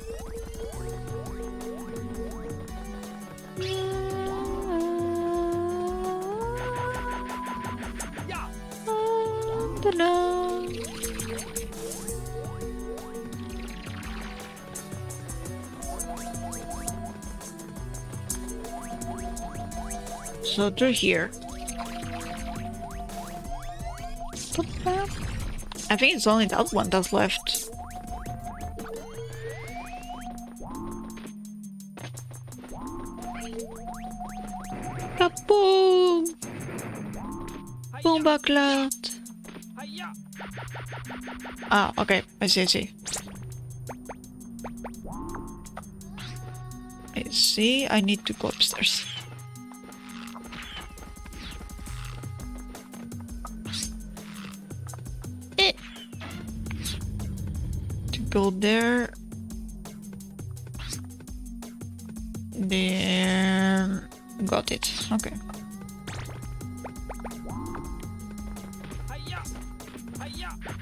So through here. I think it's only that one that's left. Kaboom! Bomba cloud! Ah, okay. I see, I see. I see. I need to go upstairs. Go there. There. Got it. Okay.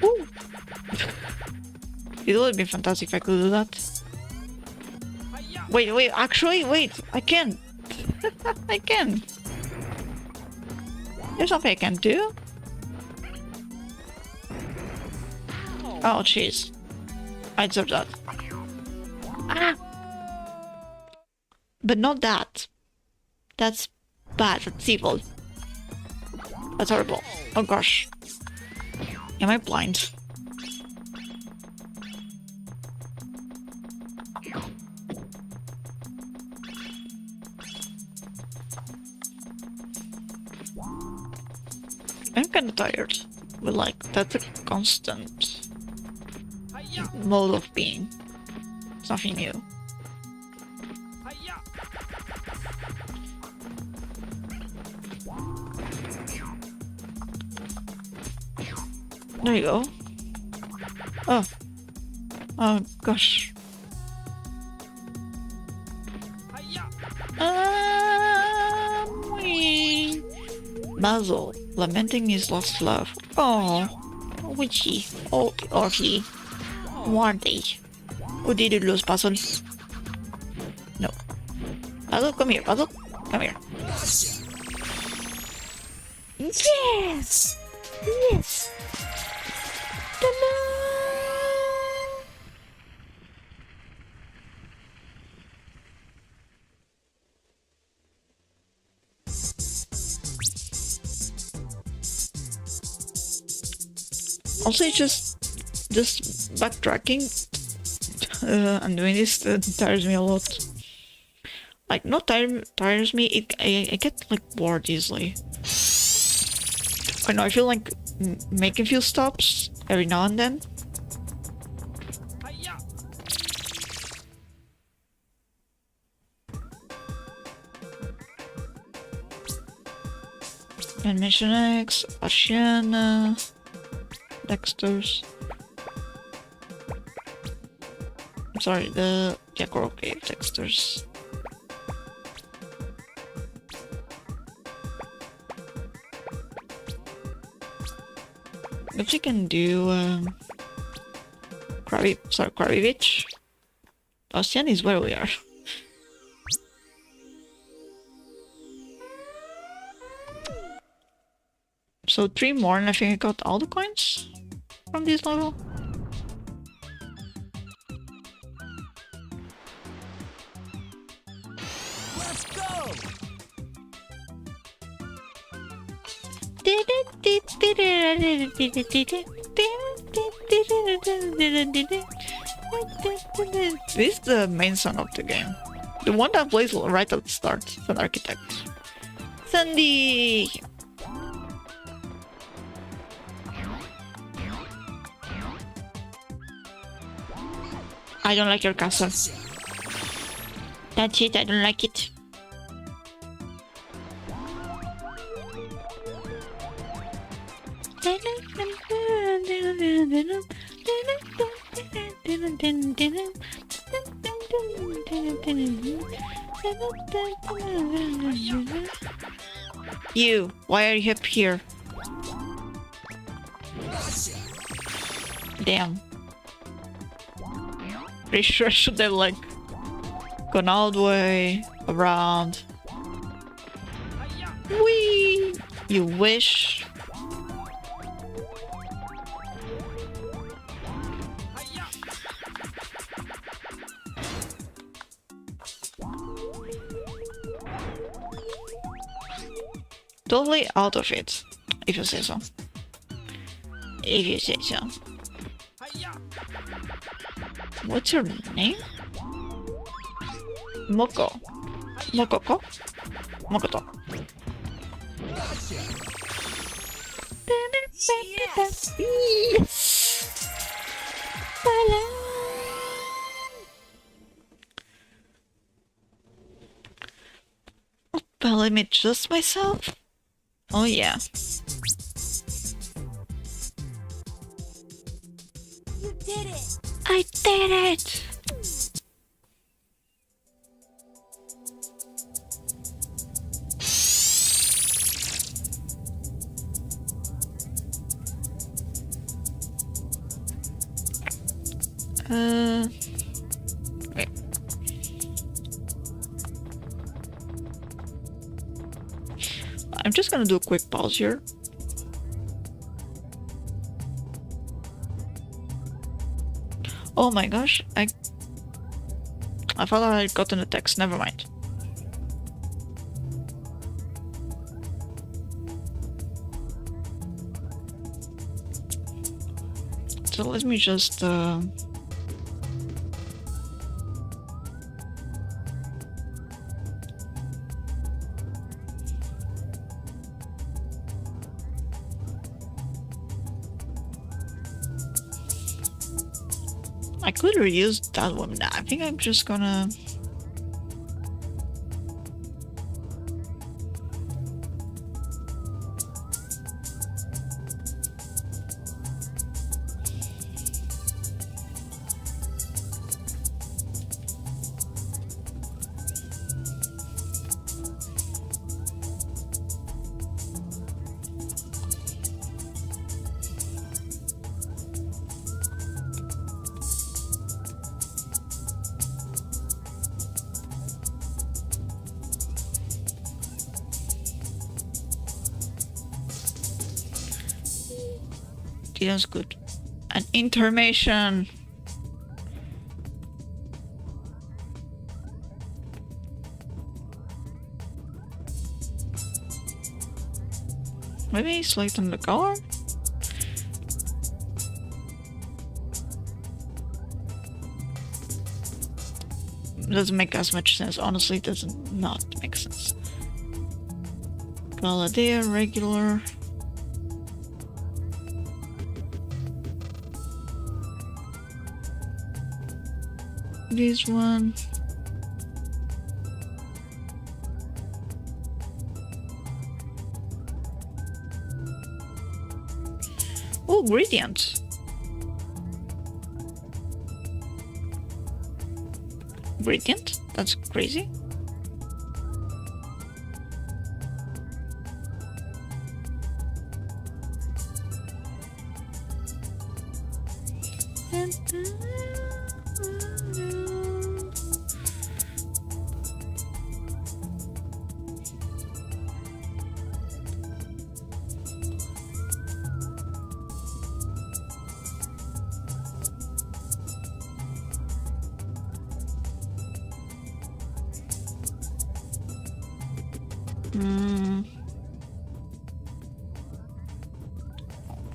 Ooh. It would be fantastic if I could do that. Wait, actually, wait, I can. I can. There's something I can do. Oh, jeez. I deserve that. Ah! But not that. That's bad. That's evil. That's horrible. Oh gosh. Am I blind? I'm kinda tired. But like, that's a constant mode of being. It's nothing new. There you go. Oh. Oh gosh. Basil, lamenting his lost love. Oh, witchy. Oh, or he. One day. Who did you lose, Basil? No. Basil, come here, Basil. Come here. Yes! Yes! Ta-da! Also, it's just backtracking and doing this tires me a lot. Like, not tires me, I get like bored easily. I know, I feel like making few stops every now and then. And Mission X, Ashiana, Dexter's. I'm sorry, the Jakoro Cave Dexter's. If you can do Krabby Beach. Ocean is where we are. So 3 more and I think I got all the coins from this level. Let's go! This is the main song of the game. The one that plays right at the start, for the architect. Sandy! I don't like your castle. That's it, I don't like it. You, why are you up here? Gotcha. Damn. Pretty sure I should have like gone all the way around. Whee! You wish. Totally out of it, if you say so. If you say so. What's your name? Moko. Mokoko? Mokoto. Gotcha. Yes! But let me adjust myself. Oh yeah. You did it. I did it! Wait. I'm just gonna do a quick pause here. Oh my gosh, I thought I had gotten a text, never mind. So let me just I could reuse that one. Nah, I think I'm just gonna That's good. An intermission. Maybe select on the car? Doesn't make as much sense. Honestly, it does not make sense. Galadia, regular. This one. Oh, gradient. Gradient? That's crazy.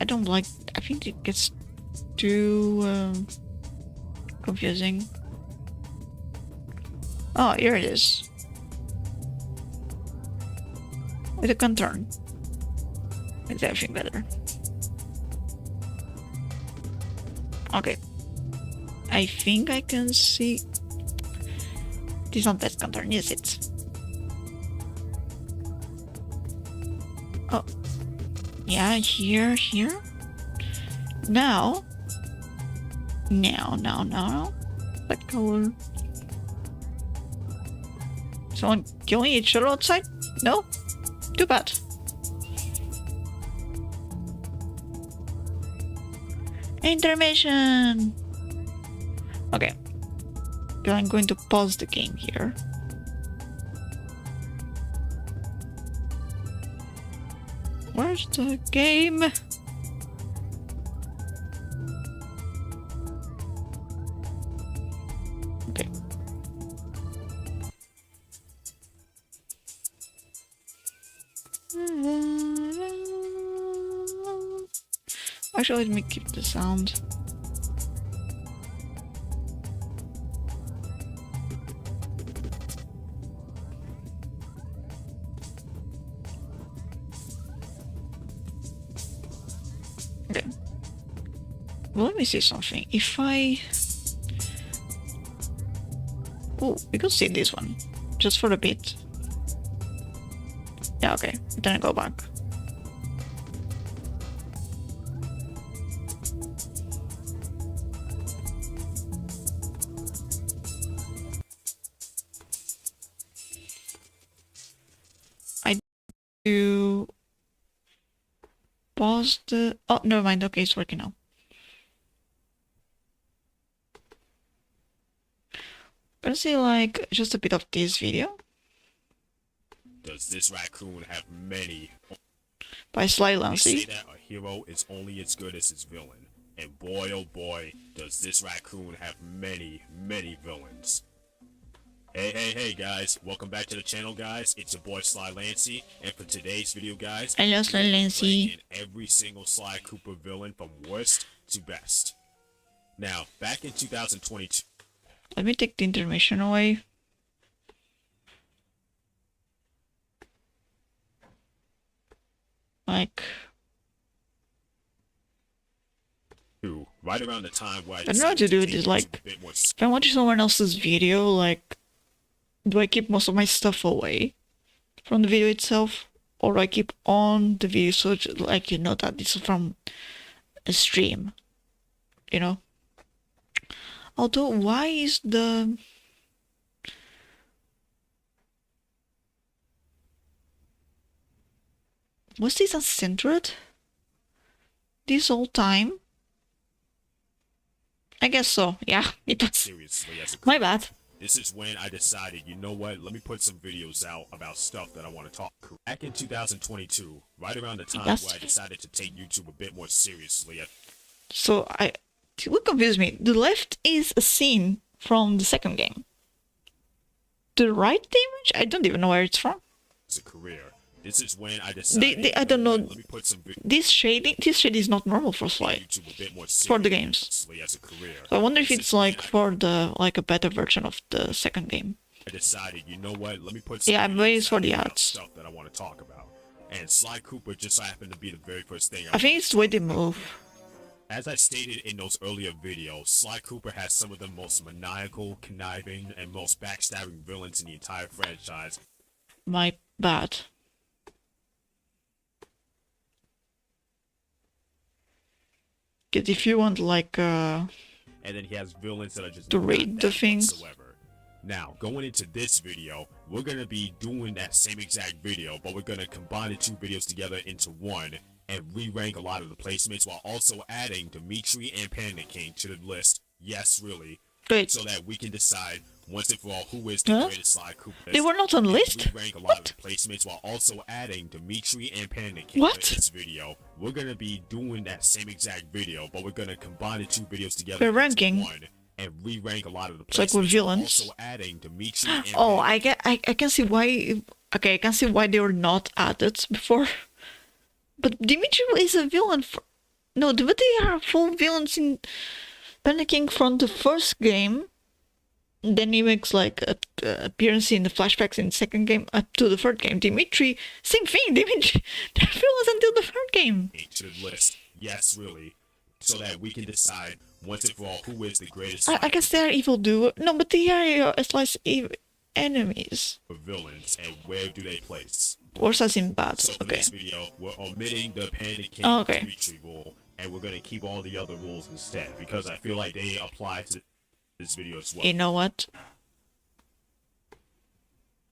I don't like. I think it gets too confusing. Oh, here it is. With a contour. Makes everything better. Okay. I think I can see. This is not that contour, is it? Oh. Yeah, here. Now. That color. Someone killing each other outside? No? Too bad. Intermission! Okay. Okay, I'm going to pause the game here. Where's the game? Okay. Actually, let me keep the sound. Okay. Well, let me see something. If I... Oh, we could see this one. Just for a bit. Yeah, okay. Then I go back. I do pause the... Oh, never mind. Okay, it's working now. Gonna see like just a bit of this video. Does this raccoon have many? By Sly They Lancy. say that a hero is only as good as his villain. And boy oh boy, does this raccoon have many villains. Hey guys, welcome back to the channel guys. It's your boy Sly Lancy, and for today's video guys, Hello, Sly Lancy. ranking every single Sly Cooper villain from worst to best. Now, back in 2022, Let me take the intermission away. Like, right around the time where I don't know what to do with this, like, if I'm watching someone else's video, like, do I keep most of my stuff away from the video itself? Or do I keep on the video so, like, you know that this is from a stream? You know? Although, why is the... Was this uncentered? This whole time? I guess so, yeah, it was. seriously as a My bad. This is when I decided, you know what, let me put some videos out about stuff that I want to talk. Back in 2022, right around the time Yes. where I decided to take YouTube a bit more seriously. So, what confused me? The left is a scene from the second game. The right image? I don't even know where it's from. As a career, this is when I decided, I don't know. let me put some videos This shade is not normal for Sly. YouTube a bit more For the games. seriously as a career. So I wonder if This it's is when like for the, like a better version of the second game. I decided, you know what, let me put some Yeah, I'm videos waiting for out the about ads. stuff that I want to talk about. And Sly Cooper just so happened to be the very first thing I think it's the way they move. As I stated in those earlier videos, Sly Cooper has some of the most maniacal, conniving, and most backstabbing villains in the entire franchise. My bad. Because if you want like And then he has villains that are just to not read the bad things. whatsoever. Now, going into this video, we're going to be doing that same exact video, but we're going to combine the two videos together into one and re-rank a lot of the placements while also adding Dimitri and Panda King to the list. Yes, really. Wait, So that we can decide once and for all who is the Huh? greatest Sly Cooper. they were not on the list? We rank a lot of the placements while also adding Dimitri and Panda King What? to this video. We're gonna be doing that same exact video, but we're gonna combine the two videos together We're into ranking. one and re-rank a lot of the It's like placements we're while villains. also adding Dimitri and Oh, Panda. I can see why. Okay, I can see why they were not added before. But Dimitri is a villain for. No, but they are full villains in Panda King from the first game. Then he makes like a appearance in the flashbacks in the second game up to the third game. Dimitri, same thing. Dimitri, they're villains until the third game. To the list. Yes, really. So that we can decide once and for all who is the greatest I guess they are evil duo. No, but they are it's like enemies. villains and where do they place. Worse as in bad. So for Okay. this video, we're omitting the Panda King Oh, okay. retrieval, and we're gonna keep all the other rules instead because I feel like they apply to this video as well. You know what?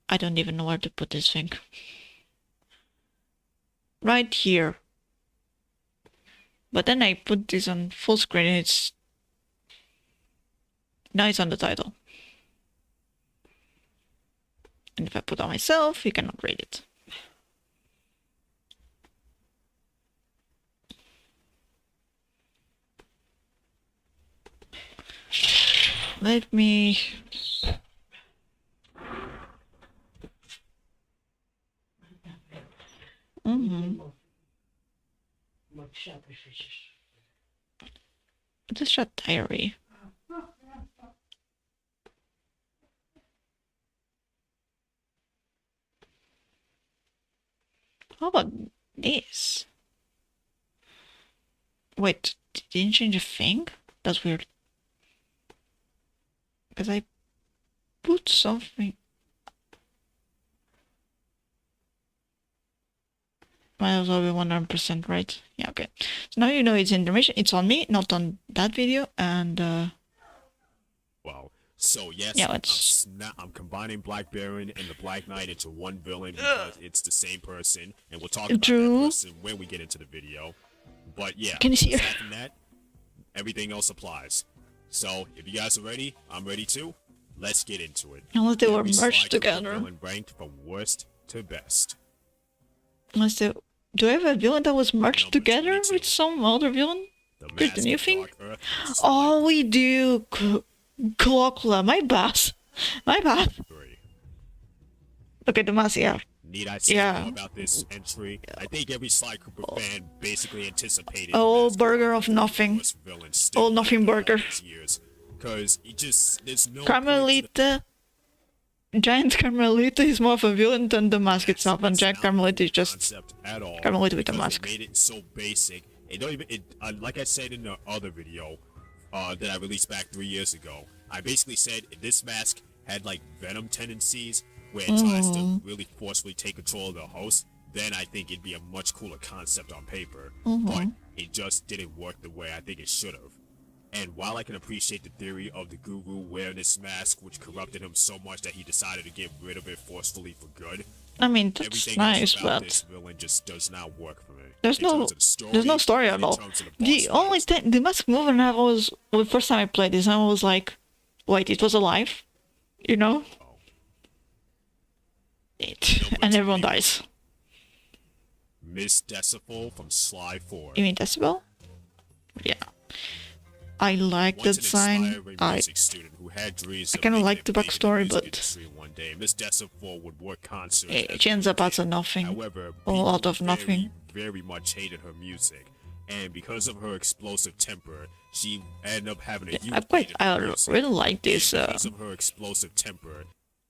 I don't even know where to put this thing. Right here. But then I put this on full screen and it's... Now it's on the title. And if I put on myself, you cannot read it. Let me... What is that diary? How about this? Wait, didn't change a thing? That's weird. Because I put something... Might as well be 100% right. Yeah, okay. So now you know it's information. It's on me, not on that video. And Wow. So yes, yeah, I'm combining Black Baron and the Black Knight into one villain because it's the same person, and we'll talk about that person when we get into the video. But yeah, can you see? Aside from that, everything else applies. So if you guys are ready, I'm ready too. Let's get into it. Unless they were Every merged slide together. villain ranked from worst to best. Unless they... Do I have a villain that was merged Number together 22. with some other villain? The Wait, the Mask new of thing? Dark Earth Oh, we do. Colloquia. My bad. My bad. 3. Okay, the mask, yeah. Need I say Yeah. more about this entry? I think every Sly Cooper fan basically anticipated. Oh, burger of nothing. Oh, nothing burger. Because he just there's no Carmelita. Giant Carmelita is more of a villain than the mask itself, and Giant Carmelita is just concept at all. Carmelita with a because mask. It made it so basic. It don't even. Like I said in the other video that I released back 3 years ago. I basically said if this mask had like Venom tendencies, where it tries to really forcefully take control of the host, then I think it'd be a much cooler concept on paper. But it just didn't work the way I think it should have. And while I can appreciate the theory of the Guru wearing this mask, which corrupted him so much that he decided to get rid of it forcefully for good, I mean, that's everything nice, else about but this villain just does not work for me. there's In no terms of the there's no story and at in all. terms of The boss only fights. thing, the mask movement I was, well, the first time I played this, I was like, wait, it was alive, you know? And everyone dies. Miss Decibel from Sly 4. You mean Decibel? Yeah. I like the Once an design. inspiring music student who had dreams I of kinda making like it the big in backstory, music but- industry one day, Miss Decibel would work concerts. She ends up as a nothing. However, A lot of people nothing. very much hated her music, and because of her explosive temper, she ended up having a huge hate in her music. really like this, And because of her explosive temper,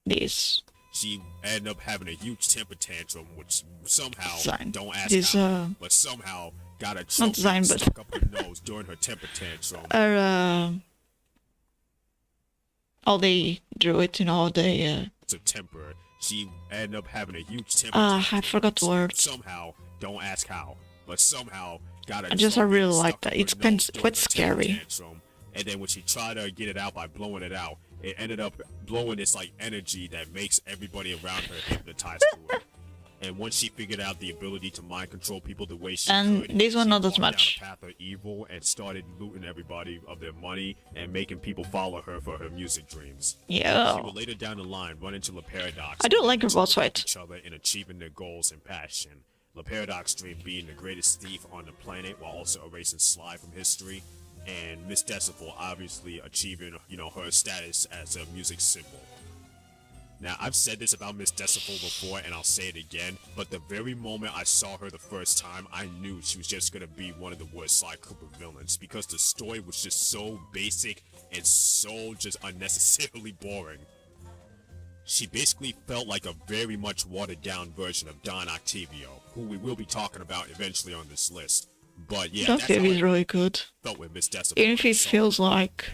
this she ended up having a huge temper tantrum, which somehow, Design. don't ask This, how, but somehow got a trophy design, but- stuck up her nose during her temper tantrum. how they drew it, you know, they, Of temper, she ended up having a huge temper I tantrum, forgot the which word. Somehow, don't ask how, but somehow got a I trophy really stuck like up that. her It's nose kind of during quite her temper scary. tantrum. And then when she tried to get it out by blowing it out, it ended up blowing this like energy that makes everybody around her hypnotized to it. And once she figured out the ability to mind control people the way she And could, this one she not as walked much. down a path of evil and started looting everybody of their money and making people follow her for her music dreams. She yeah. will later down the line run into La Paradox. I do and like her to boss help fight. each other in achieving their goals and passion. La Paradox dream being the greatest thief on the planet while also erasing Sly from history, and Miss Decibel obviously achieving, you know, her status as a music symbol. Now, I've said this about Miss Decibel before, and I'll say it again, but the very moment I saw her the first time, I knew she was just gonna be one of the worst Sly Cooper villains, because the story was just so basic and so just unnecessarily boring. She basically felt like a very much watered down version of Don Octavio, who we will be talking about eventually on this list. But yeah, That that's how game is I really good. felt with Miss Decibel. Even if when I it saw her. feels like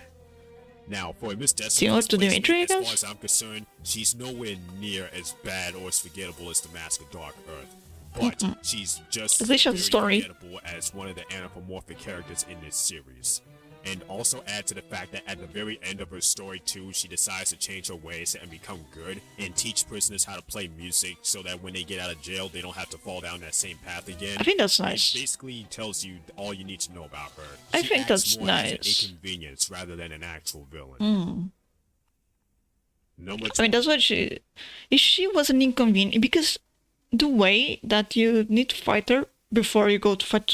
Now, for Miss Similar Destiny's to Dimitri, I placement, as guess? far as I'm concerned, she's nowhere near as bad or as forgettable as the Mask of Dark Earth. But she's just At least she has a very story. forgettable as one of the anthropomorphic characters in this series. And also add to the fact that at the very end of her story too, she decides to change her ways and become good and teach prisoners how to play music so that when they get out of jail, they don't have to fall down that same path again. I think that's It nice. basically tells you all you need to know about her. I She think acts that's more as nice. an inconvenience rather than an actual villain. Number I mean, that's what she... If she was an inconvenience, because the way that you need to fight her before you go to fight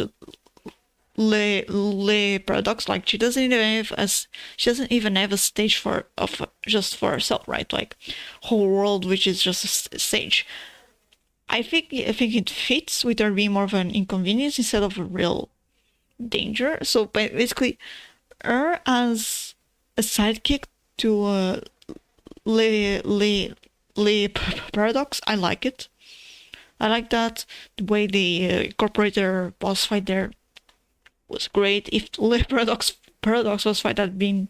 Le Paradox, like she doesn't even have a stage for herself, right? Like whole world, which is just a stage. I think it fits with her being more of an inconvenience instead of a real danger. So basically, her as a sidekick to Le Paradox, I like it. I like that the way they incorporate their boss fight there was great. If Le Paradox boss fight had been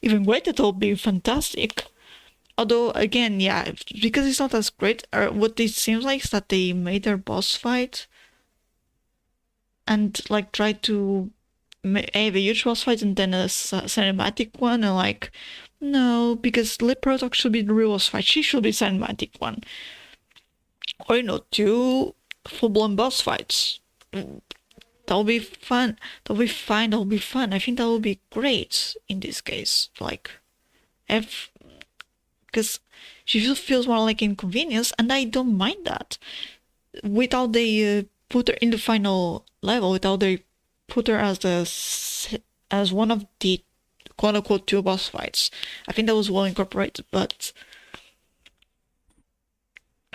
even greater, it would be fantastic. Although again, yeah, because it's not as great. What it seems like is that they made their boss fight and like tried to have a huge boss fight and then a cinematic one, and like no, because Le Paradox should be the real boss fight. She should be cinematic one. Or, you know, 2 full-blown boss fights. That'll be fun. That'll be fine. That'll be fun. I think that will be great in this case. Like, because she feels more like inconvenience, and I don't mind that. Without they put her in the final level, without they put her as one of the quote-unquote 2 boss fights, I think that was well incorporated, but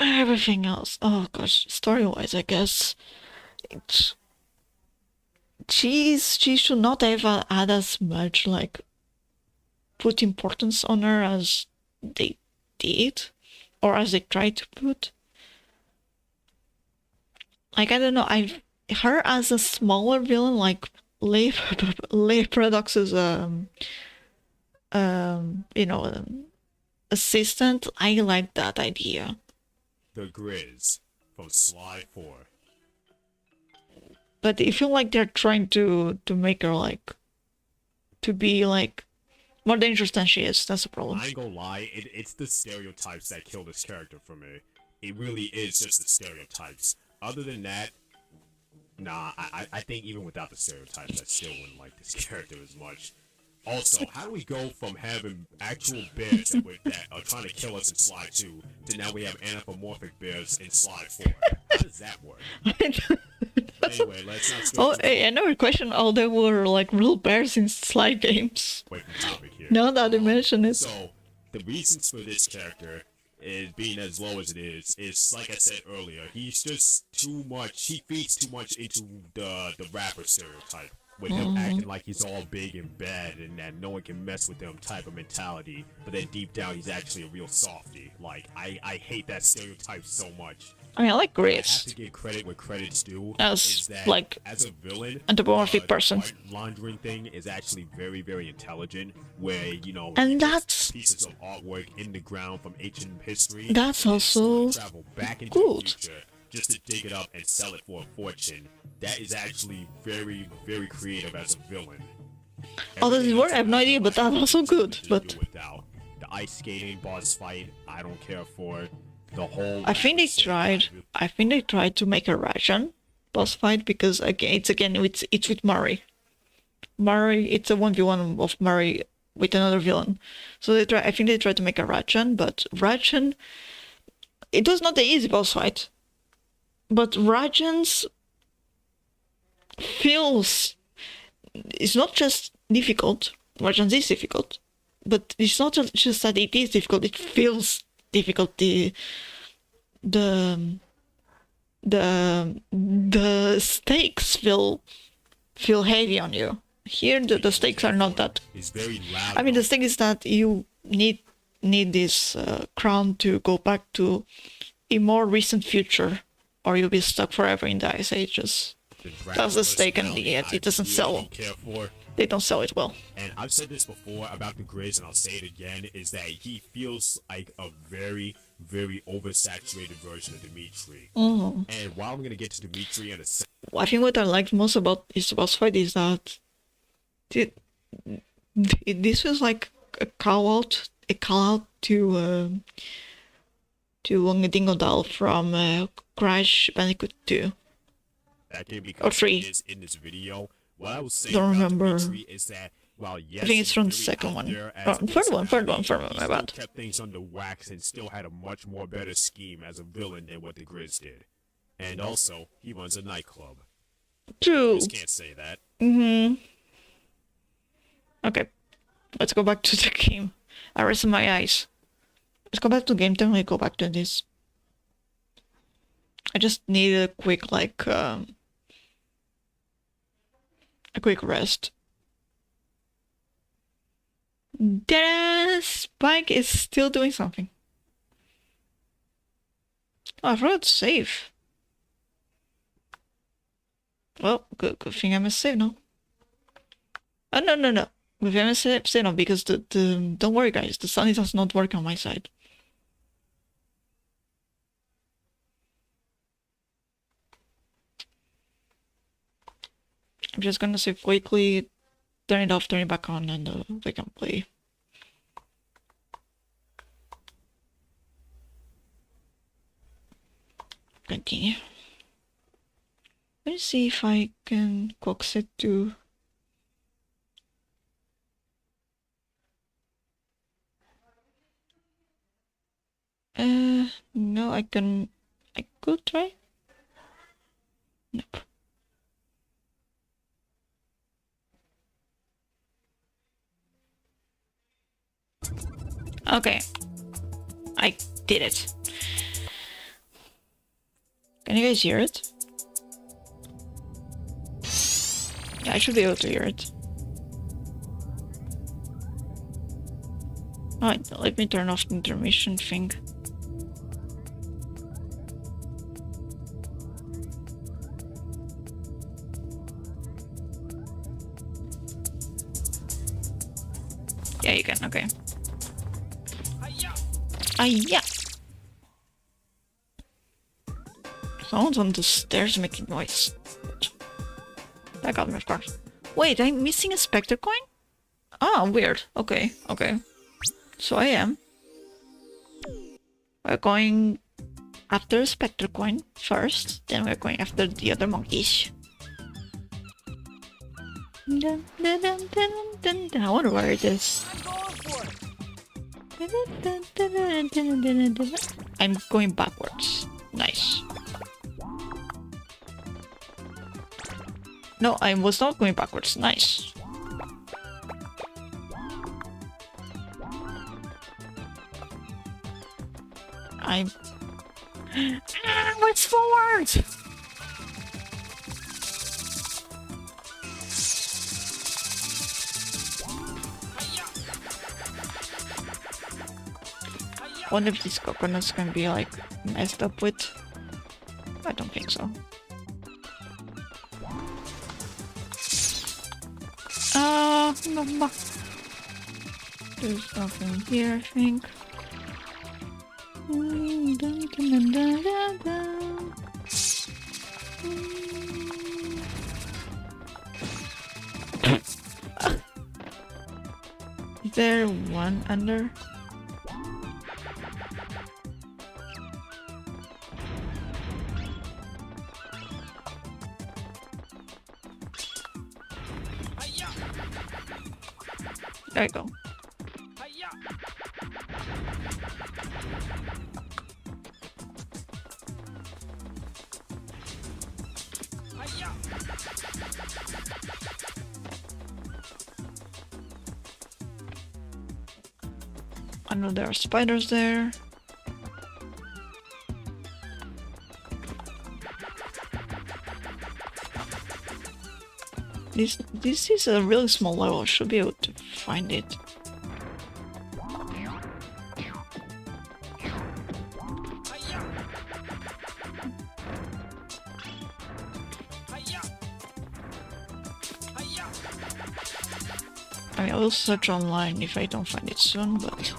everything else, oh gosh, story-wise, I guess she should not have had as much like put importance on her as they did, or as they tried to put. Like, I don't know, her as a smaller villain, like Le Paradox's assistant, I like that idea. The Grizz from Sly 4. But I feel like they're trying to make her like to be like more dangerous than she is. That's the problem. I ain't gonna lie, it's the stereotypes that kill this character for me. It really is just the stereotypes. Other than that, nah, I think even without the stereotypes, I still wouldn't like this character as much. Also, how do we go from having actual bears that are trying to kill us in Sly 2 to now we have anthropomorphic bears in Sly 4? How does that work? Anyway, let's not Oh, hey, another question. Oh, there were like real bears in Sly games. away from topic here. Now that I mention it. So, the reasons for this character is being as low as it is like I said earlier, he's just too much, he feeds too much into the rapper stereotype. With him acting like he's all big and bad and that no one can mess with him type of mentality, but then deep down he's actually a real softie. Like, I hate that stereotype so much. I mean, I like I have Grace to give credit where credit's due. as Is that like as a villain, anthropomorphic the person. art laundering thing is actually very, very intelligent. Where And you get that's- pieces of artwork in the ground from ancient history. That's and it's also gonna travel back into good. the future just to dig it up and sell it for a fortune. That is actually very, very creative as a villain. Oh, does it Everything work? else I have no about idea, it but that's I also could good, just but- do without. The ice skating boss fight, I don't care for. The whole. I think they tried to make a Rajan boss fight because again it's with Murray. Murray, it's a 1v1 of Murray with another villain. So I think they tried to make a Rajan, but Rajan, it was not the easy boss fight. But Rajans feels, it's not just difficult. Rajans is difficult, but it's not just that it is difficult. It feels difficult. The stakes feel heavy on you. Here the stakes are not that. Is very loud. I mean, the thing is that you need this crown to go back to a more recent future, or you'll be stuck forever in the Ice Ages. That's the stake, and yet it doesn't sell. they don't sell it well. And I've said this before about the grids, and I'll say it again, is that he feels like a very, very oversaturated version of Dimitri. And while I'm gonna get to Dimitri in a second, I think what I liked most about his boss fight is that this was like a call out to Dingodal from Crash Bandicoot 2. that can be Or 3. is in this video. What I will say Don't about remember. Dimitri is that while yes, I think it's from the he's second out one. there Oh, as a third one, personality, my he bad. still kept things under wax and still had a much more better scheme as a villain than what the Grids did. And also, he runs a nightclub. True. Just can't say that. Okay, let's go back to the game. I rested my eyes. Let's go back to game time. We go back to this. I just need a quick a quick rest. Spike is still doing something. Oh, I forgot to save. Well, good thing I'm a save now. Oh, no. With MSF, no, because the don't worry, guys, the sun does not work on my side. I'm just gonna save quickly, turn it off, turn it back on, and we can play. Continue. Let me see if I can coax it to. No, I could try. Nope. Okay. I did it. Can you guys hear it? Yeah, I should be able to hear it. Alright, let me turn off the intermission thing. Yeah, you can, okay. Yeah. Someone's on the stairs making noise. That got me off guard. Wait, I'm missing a Spectre coin? Oh, weird. Okay. So I am. We're going after Spectre coin first, then we're going after the other monkeys. Dun, dun, dun, dun, dun, dun. I wonder where it is. I'm going backwards. Nice. No, I was not going backwards. Nice. What's forward? Wonder if these coconuts can be like messed up with. I don't think so. No. There's nothing here, I think. Is there one under? There you go. I know there are spiders there. This is a really small level. I should be able to find it. I mean, I will search online if I don't find it soon, but...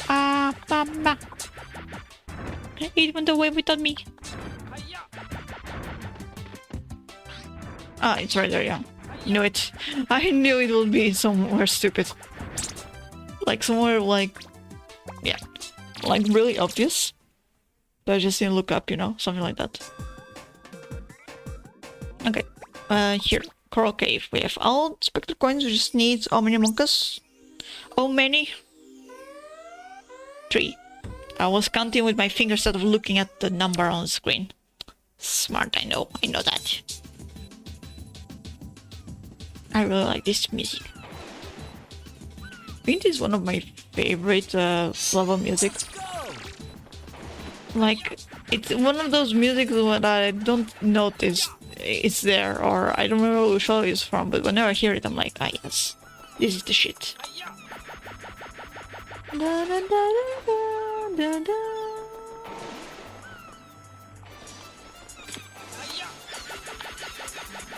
Ah, mama! It went away without me. Ah, it's right there, yeah. Knew it. I knew it would be somewhere stupid. Like somewhere like... Yeah. Like really obvious. But I just didn't look up, you know? Something like that. Okay. Here. Coral Cave. We have all spectre coins. We just need how many monkas? How many? 3. I was counting with my fingers instead of looking at the number on the screen. Smart, I know that. I really like this music. I think this is one of my favorite level music. Like, it's one of those music that I don't notice it's there, or I don't remember which show it's from, but whenever I hear it, I'm like, ah yes, this is the shit. Da, da, da, da, da, da.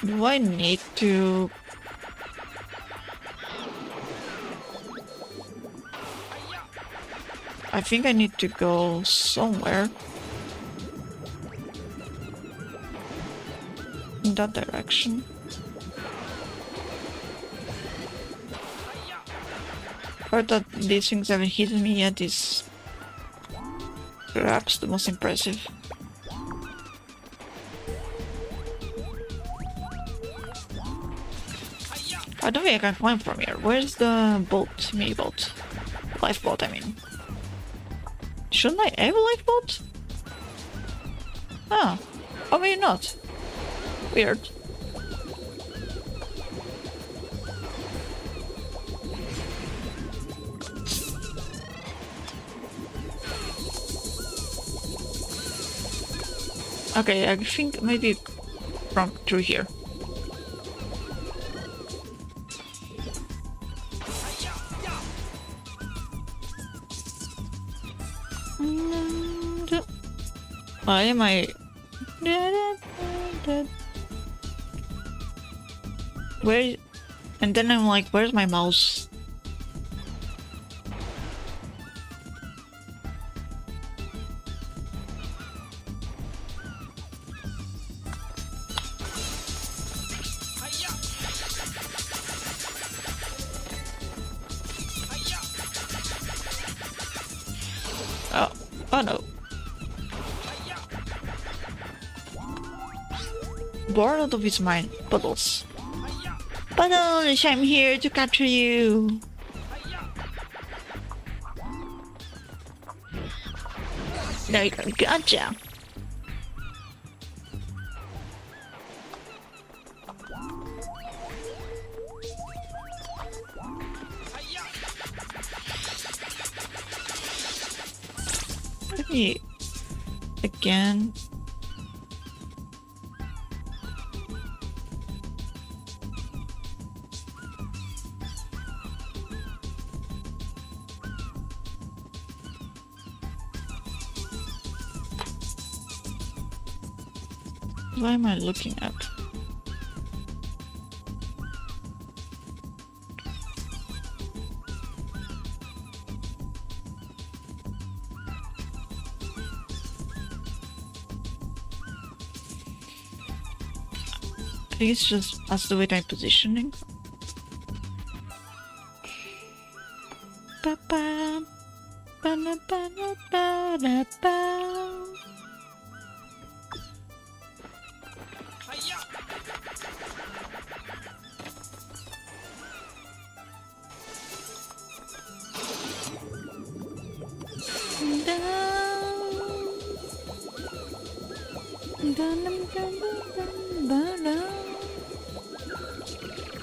Do I need to... I think I need to go somewhere. In that direction. Heard that these things haven't hit me yet is perhaps the most impressive. I don't think I can climb from here. Where's the boat? Mini boat. Lifeboat, I mean. Shouldn't I have a lifeboat? Ah. Oh, maybe not. Weird. Okay, I think maybe from through here. Why am I... Where... And then I'm like, where's my mouse? Oh, oh no. Bored out of his mind, Puddles. Puddles, I'm here to capture you. No, you don't. Gotcha. Maybe again. What am I looking at? I think it's just as the way I'm positioning. Ba-ba, ba-ba-ba-ba-ba-ba.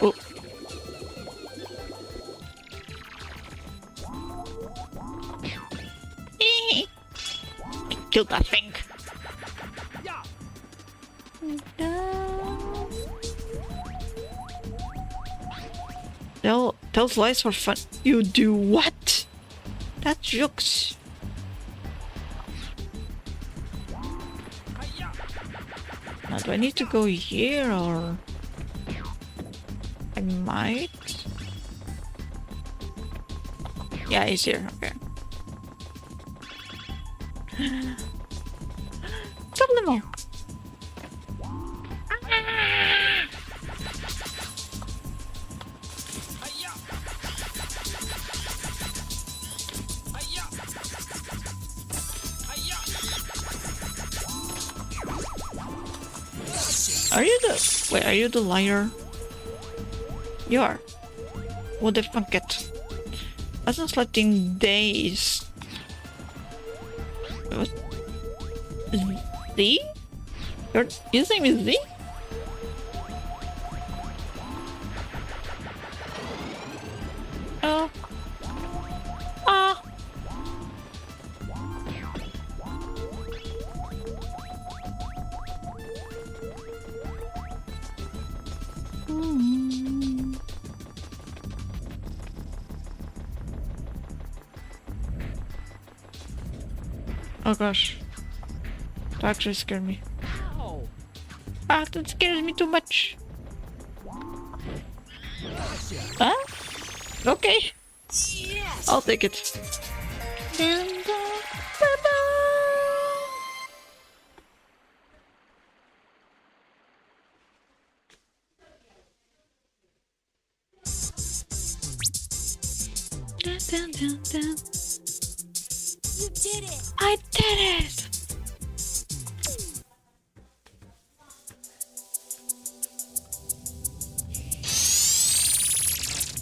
Oh. Killed that thing. Tell lies for fun. You do what? That jokes. Now, do I need to go here or... I might... Yeah, he's here, okay. Stop them all! Are you the... Wait, are you the liar? You are. What the fuck it? I hasn't slept in days. What? Z? His name is Z? Oh. Ah. Oh gosh. That actually scared me. Ow. Ah, that scares me too much. Gotcha. Huh? Okay. Yes. I'll take it. And, dun, dun, dun, dun. You did it. I did it!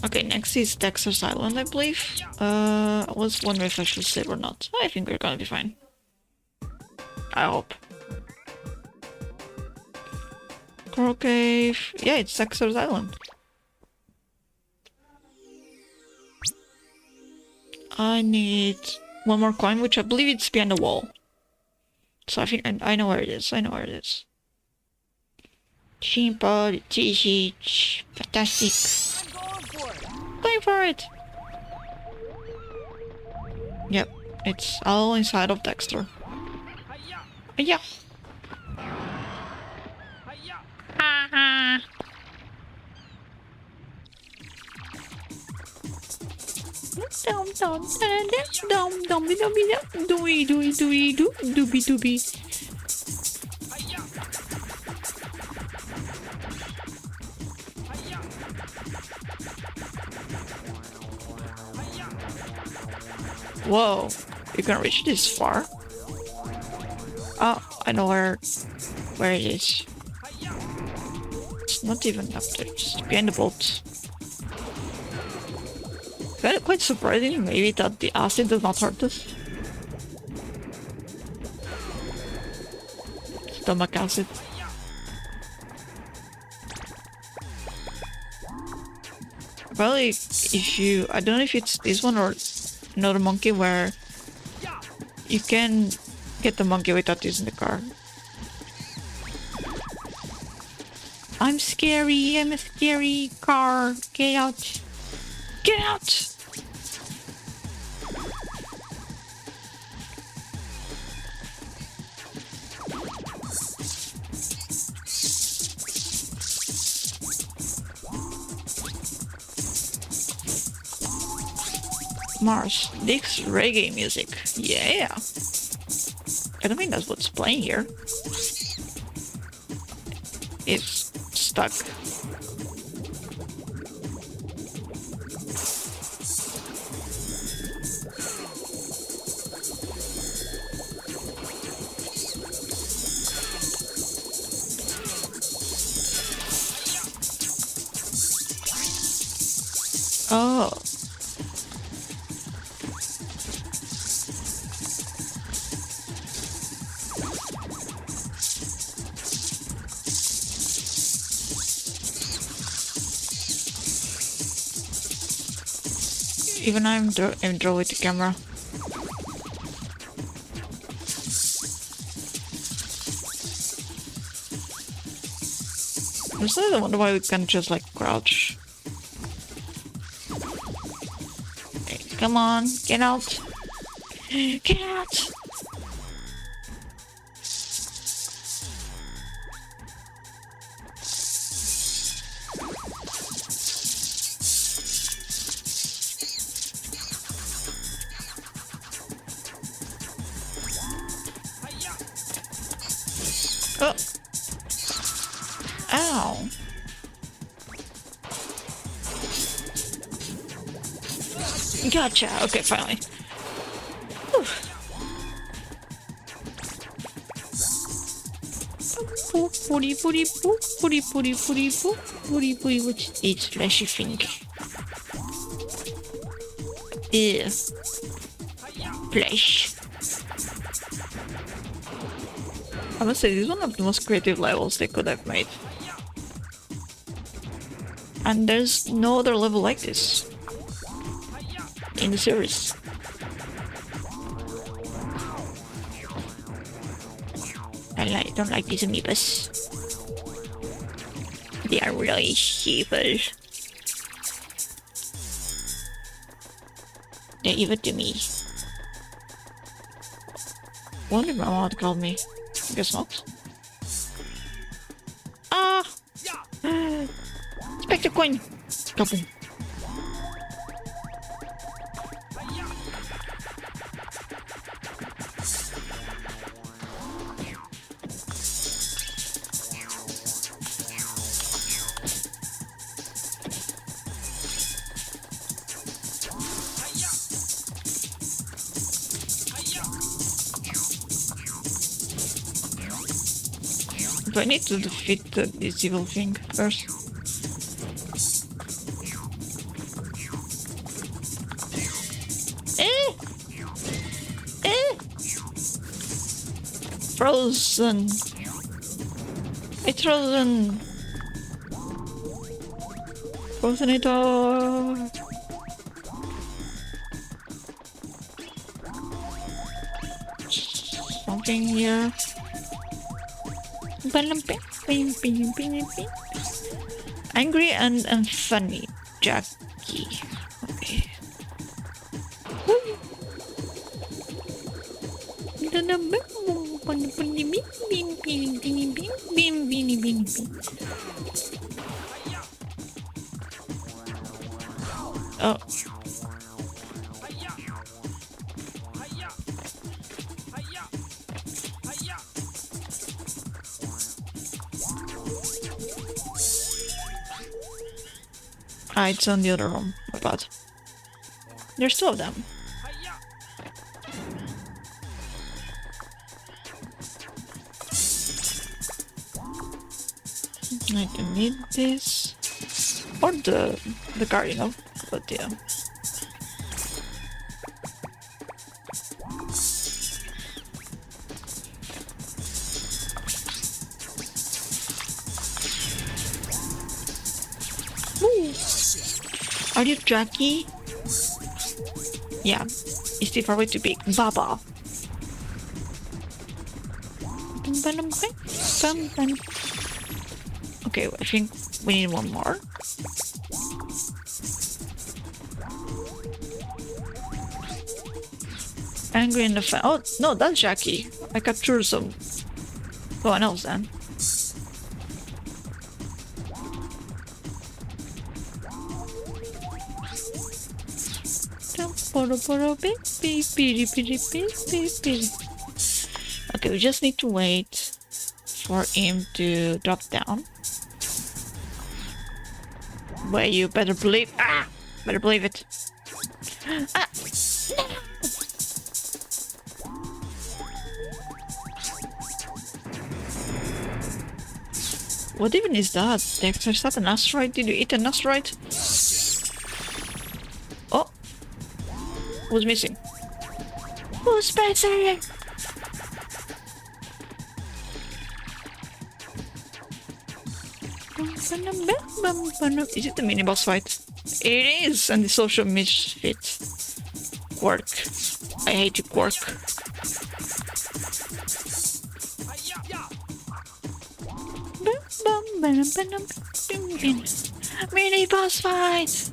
Okay, next is Dexter's Island, I believe. I was wondering if I should save or not. I think we're gonna be fine. I hope. Coral Cave. Yeah, it's Dexter's Island. I need one more coin, which I believe it's behind the wall. So I think I know where it is. I know where it is. Simple, it's easy, it's fantastic. I'm going for it. Going for it! Yep, it's all inside of Dexter. Yeah. Haha. Dum dum dum dum dum dum dum dooey dooey dooey doo doobie doobie. Whoa, you can reach this far? Oh, I know where it is. It's not even up there, it's behind the boat. Quite surprising, maybe, that the acid does not hurt us. Stomach acid. Probably, if you... I don't know if it's this one or another monkey where you can get the monkey without using the car. I'm scary, I'm a scary car. Get out. Get out! Mars, Dick's reggae music. Yeah! I don't think that's what's playing here. It's stuck. Oh. Even I'm draw with the camera. I still wonder why we can't just like crouch. Okay, come on, get out! Get out! Oh. Ow. Gotcha. Okay, finally. Whew. Pooty pooty poo, pooty pooty pooty poo, pooty pooty. What's this fleshy thing? Ew. Flesh. I must say, this is one of the most creative levels they could have made. And there's no other level like this in the series. I don't like these amoebas. They are really evil. They're evil to me. What did my mom call me? I guess not. Ah! Spectre coin! Kaboom. Do I need to defeat this evil thing first? Frozen. It's frozen. Frozen it all. Something here. Angry and funny, Jackie. Okay. Oh. Ah, it's on the other room. My bad. There's two of them. I don't need this. Or the cardinal, but yeah. Ooh. Are you Jackie? Yeah, it's too far away to be Baba. Okay, I think we need one more. Angry in the fan. Oh, no, that's Jackie. I captured someone else then. Okay, we just need to wait for him to drop down. Well, you better believe. Ah! Better believe it. Ah! No! What even is that? Dexter, is that an asteroid? Did you eat an asteroid? Oh! Who's missing? Who's missing? Is it the mini boss fight? It is, and the social misfit. Quark. I hate you, Quark. Mini boss fight!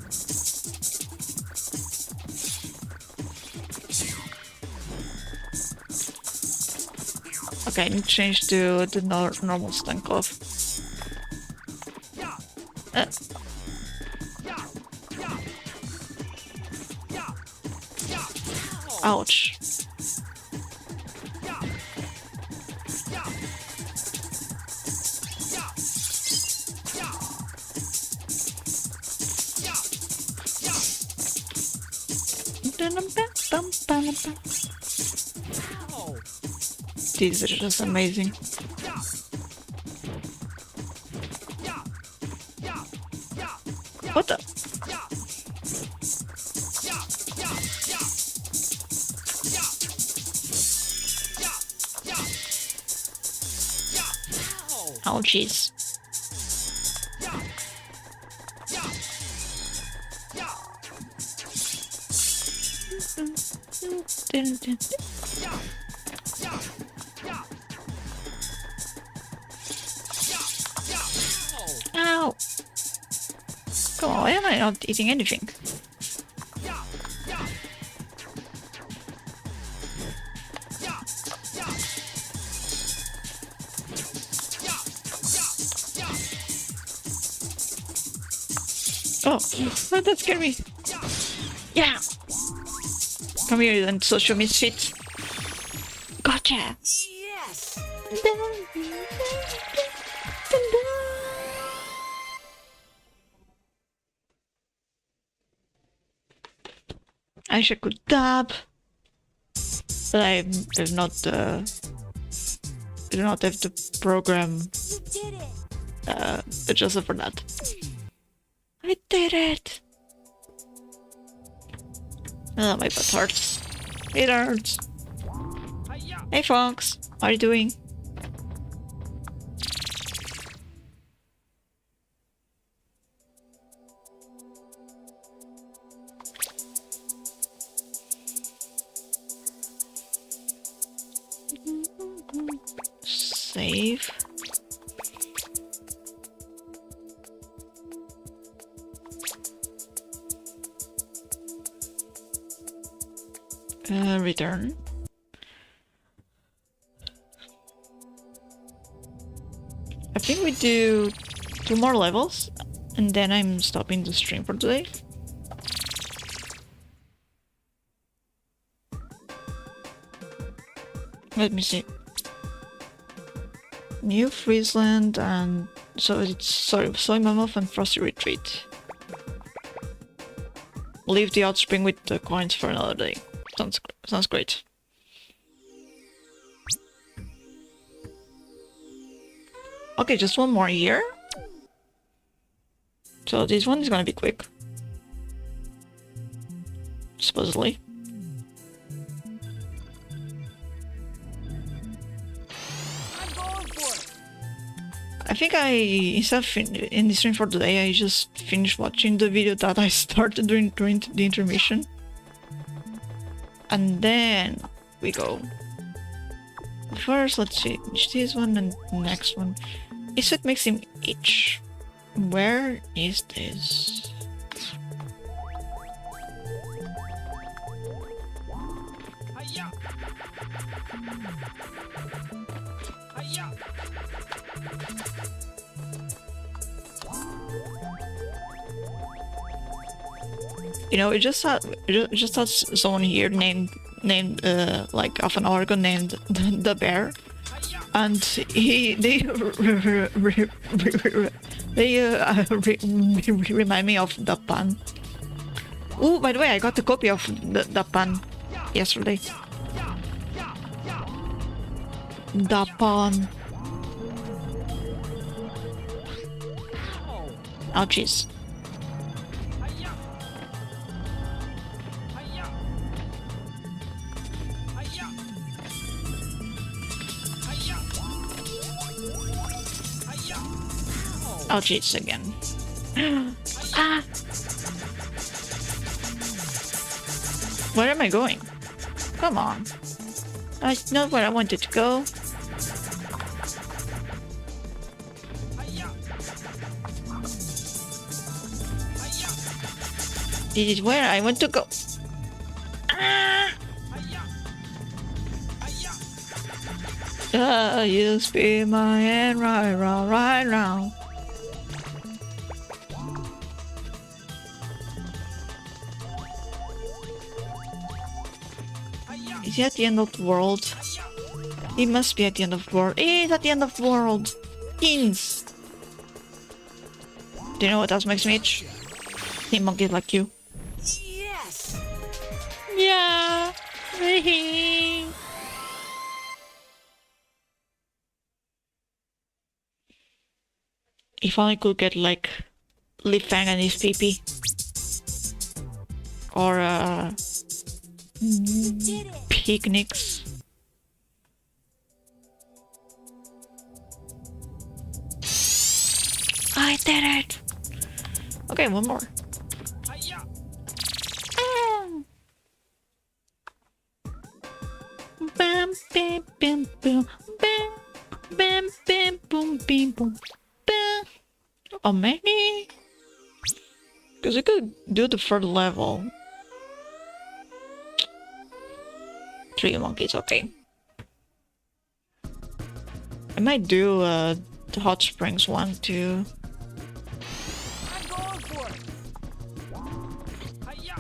Okay, I need to change to the normal stun off. Ouch. These are just amazing. What the? Oh, jeez. Ow! Come on, why am I not eating anything? Oh, that scared me. Yeah! Come here then, social misfit. Gotcha! Yes. I wish I could dab, but I have not do not have the program You did it. adjusted for that. I did it! Oh, my butt hurts. It hurts. Hey Fox, how are you doing? Save. Return. I think we do 2 more levels and then I'm stopping the stream for today. Let me see. New Friesland and so it's Soy Mammoth and Frosty Retreat. Leave the outspring with the coins for another day. Sounds great. Okay, just 1 more year. So this one is gonna be quick. Supposedly. I'm going for it. I think instead of in the stream for today, I just finished watching the video that I started during the intermission. And then we go. First, let's see, this one and next one. Is it makes him itch? Where is this? Hiya. Hiya. You know, it just had someone here named like half an hour ago named the bear, and they remind me of the pan. Oh, by the way, I got a copy of the pan yesterday. The pan. Oh jeez. Oh jeez, again. Ah! Where am I going? Come on. That's not where I wanted to go. This is where I want to go. Ah! You spin my hand right round, right round. Is he at the end of the world? He must be at the end of the world. He's at the end of the world. Teens. Do you know what else makes me itch? Team monkeys like you. Yes. Yes! Yeah. If only could get like Li Fang and his PP. Or You did it! picnics. I did it! Okay, one more. Hiya! Bam, bam, bam, boom, bam, bam, bam, boom, bam, boom, bam. Oh, many? Because I could do the third level. 3 monkeys, okay. I might do the hot springs one too. I'm going for it! Hiya!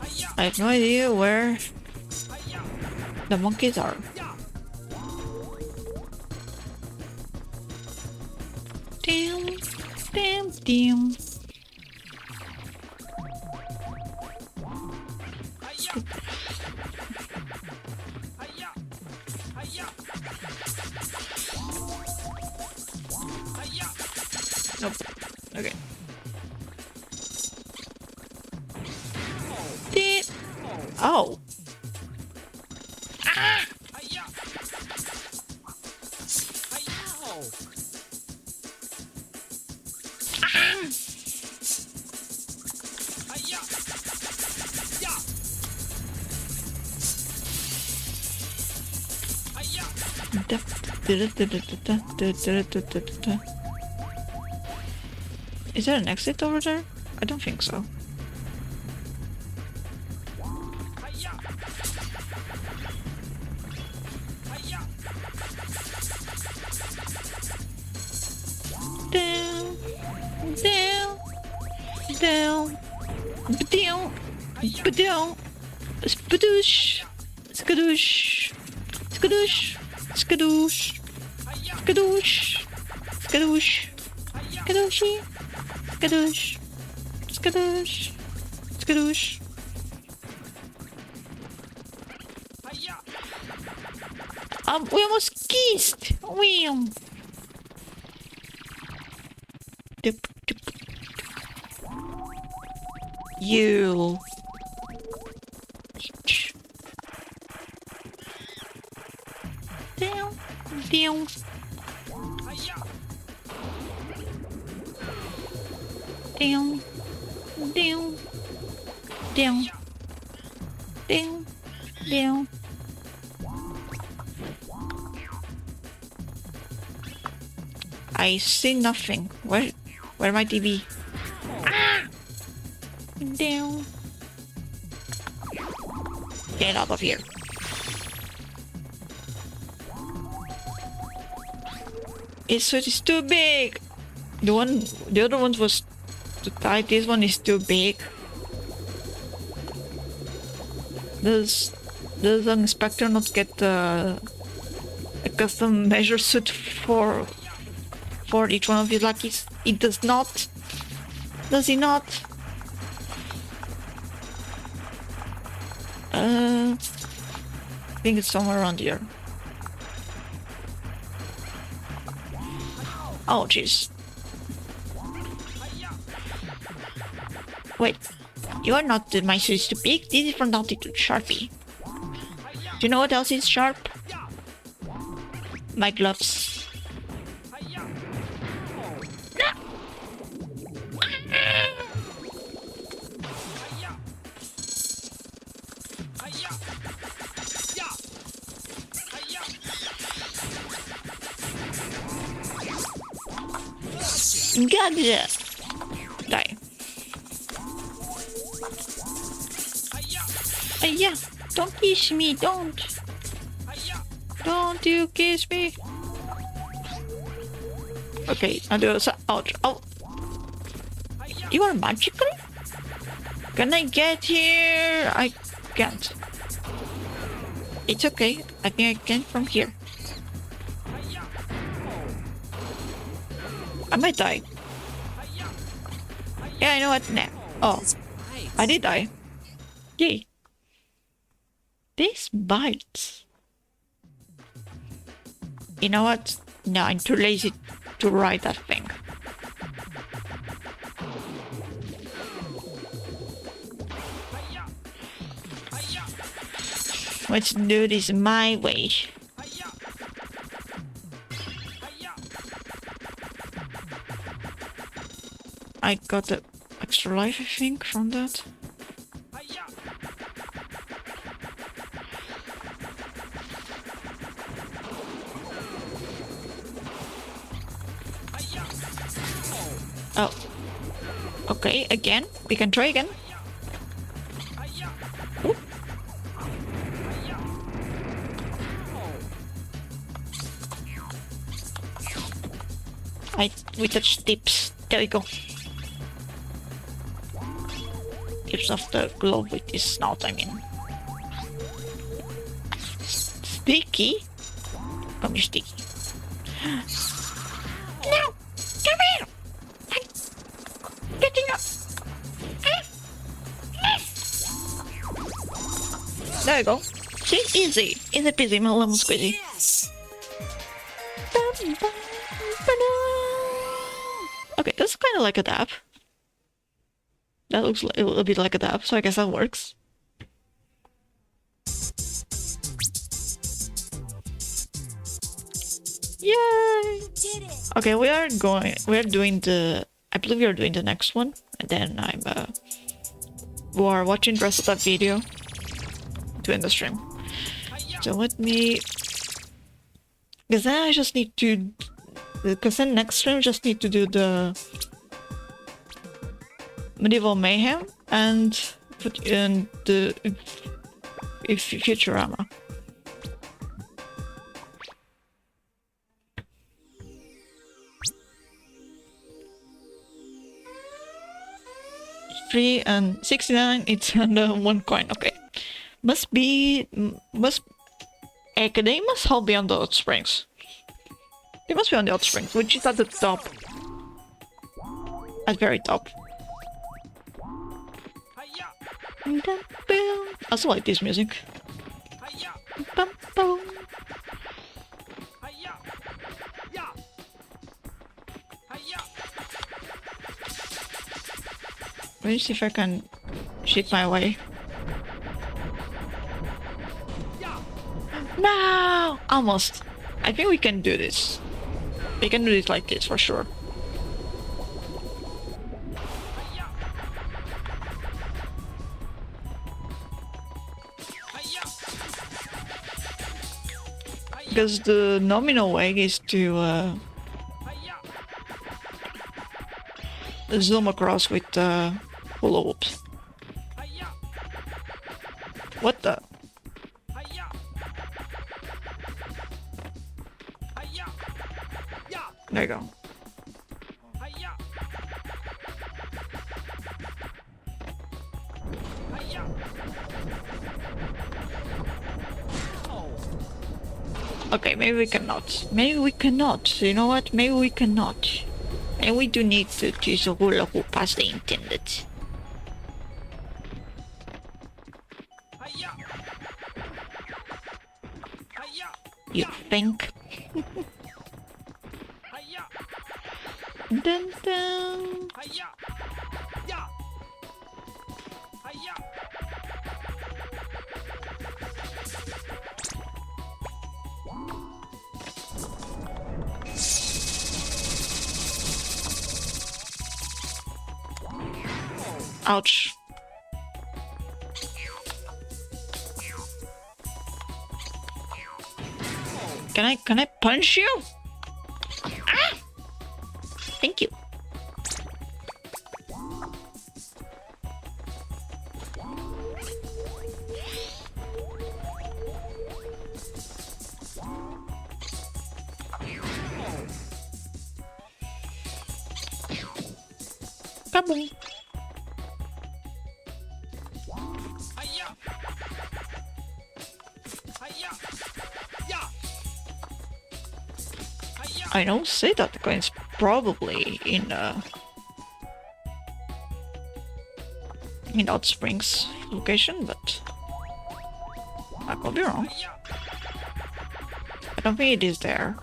Hiya! I have no idea where Hiya! the monkeys are. Yeah! Damn, damn, damn. Hiya! Hiya! Hiya! Hiya! Nope. Okay. Oh. Hiya! Hiya! Hiya! Yeah! Hiya! Is there an exit over there? I don't think so. Hiya! Hiya! Down, down, down, down, down, skadoosh, skadoosh, skadoosh, skadoosh, skadoosh, skadoosh, skadooshy, skadoosh, skadoosh, skadoosh. Hiya! We almost kissed. Wham. Dip, dip. You. Down, down. Hiya! Down, down, down, down, down. I see nothing. Where might he be? Ah! Down. Get out of here. It's too big. The other one was too tight. This one is too big. Does an inspector not get a custom measure suit for each one of his luckies? He does not. Does he not? I think it's somewhere around here. Oh, jeez. Wait, you are not my suit's too big. This is from Altitude Sharpie. Do you know what else is sharp? My gloves. Hiya! Hiya! Hiya! Yeah! Hiya! Gotcha! Die. Hiya! Yeah, don't kiss me, don't. Hiya! Don't you kiss me. Okay, now do so. Ouch. Oh, Hiya! you are magical? Can I get here? I can't. It's okay. I think I can from here. Hiya! I might die. Yeah, I know what now. Oh, I did die. Yay. This bites. You know what? No, I'm too lazy to ride that thing. Let's do this my way. I got the extra life, I think, from that. Oh. Okay, again. We can try again. Oop. We touch tips. There we go. Tips of the glove with this snout, I mean. Sticky? Come here, Sticky. No! Come here! I'm getting up! There you go. See? Easy. Easy peasy, my lemon squeezy. Okay, that's kind of like a dab. That looks a little bit like a dab, so I guess that works. Yay! Okay, we are doing the, I believe we are doing the next one, and then we are watching the rest of that video to end the stream. So let me, because then I just need to, because then next stream I just need to do the Medieval Mayhem and put in the Futurama. $3 and 69, it's under 1 coin. Okay, they must all be on the hot springs. They must be on the hot springs, which is at the top, at very top. I also like this music. Let me see if I can shoot my way. No! Almost. I think we can do this. We can do this like this for sure. Because the nominal way is to zoom across with hula hoops. What the? There you go. Okay, maybe we cannot. Maybe we cannot. You know what? Maybe we cannot. And we do need to use a hula hoop as they intended. You think? Dun dun. Ouch. Can I punch you? Ah! Thank you. Kaboom. I don't say that the coin's probably in Hot Springs location, but I could be wrong. Hiya! I don't think it is there.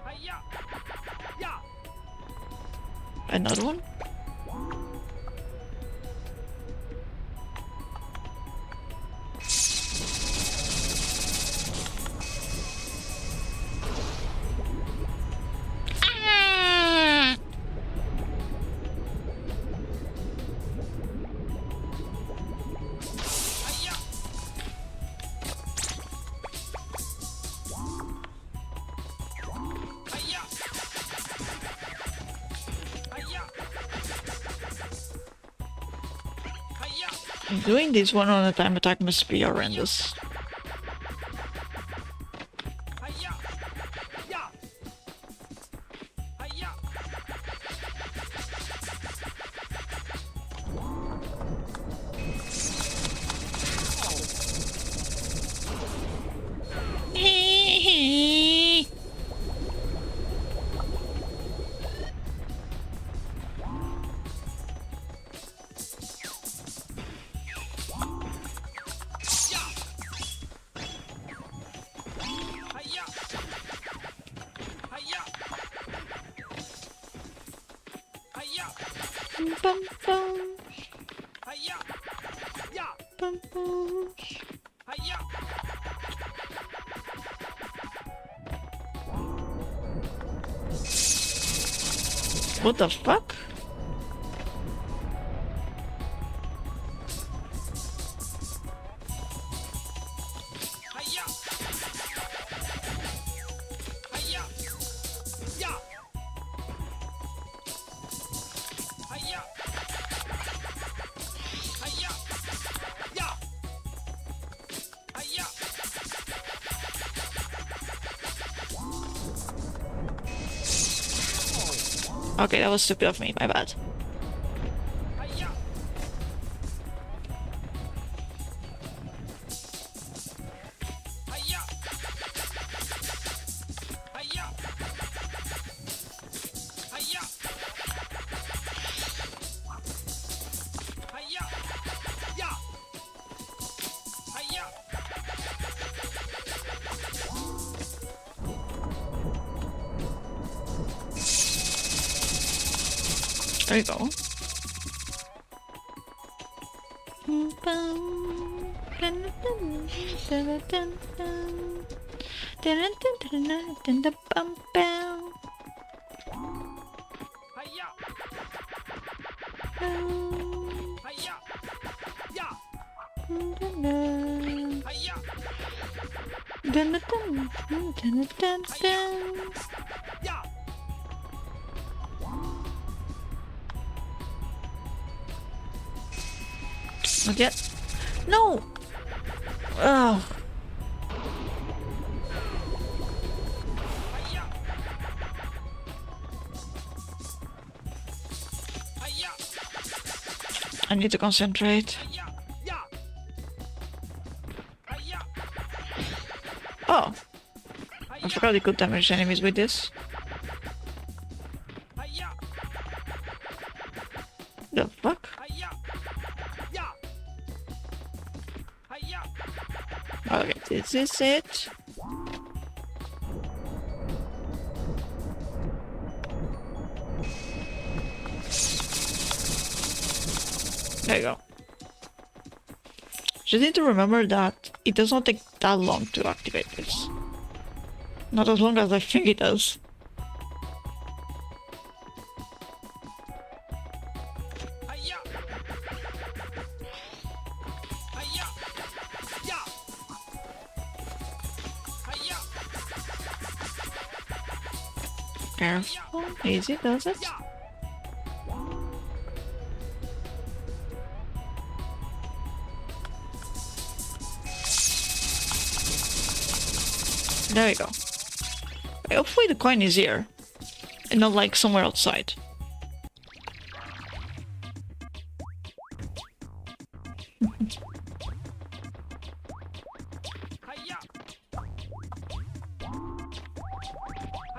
Hiya! Yeah! Another one? Hiya! Hiya! Hiya! Hiya! Doing this one on a time attack must be horrendous. Hiya! Yeah! Hiya! Yeah! Hiya! Hiya! Hiya! Bum, bum, Hiya! Yeah! bum, bum. Hiya! What the fuck? Hiya! Hiya! Yeah! Hiya! Hiya! Yeah! Hiya! Okay, that was stupid of me, my bad. Hiya! Hiya! Hiya! Hiya! Hiya! Yeah! Hiya! There you go. Hiya! Hiya! Yeah! Hiya! Yeah! Not yet. No! Oh, Hiya! Hiya! I need to concentrate. Hiya! Yeah! Hiya! Oh, I Hiya! forgot you could damage enemies with this. Hiya! The fuck? Hiya! Yeah! Hiya! Okay, this is it. There you go. Just need to remember that it does not take that long to activate this. Not as long as I think it does. Hiya! Hiya! Yeah! Hiya! Careful, easy does it. Yeah! There we go. Hopefully the coin is here, and not like somewhere outside. Hiya!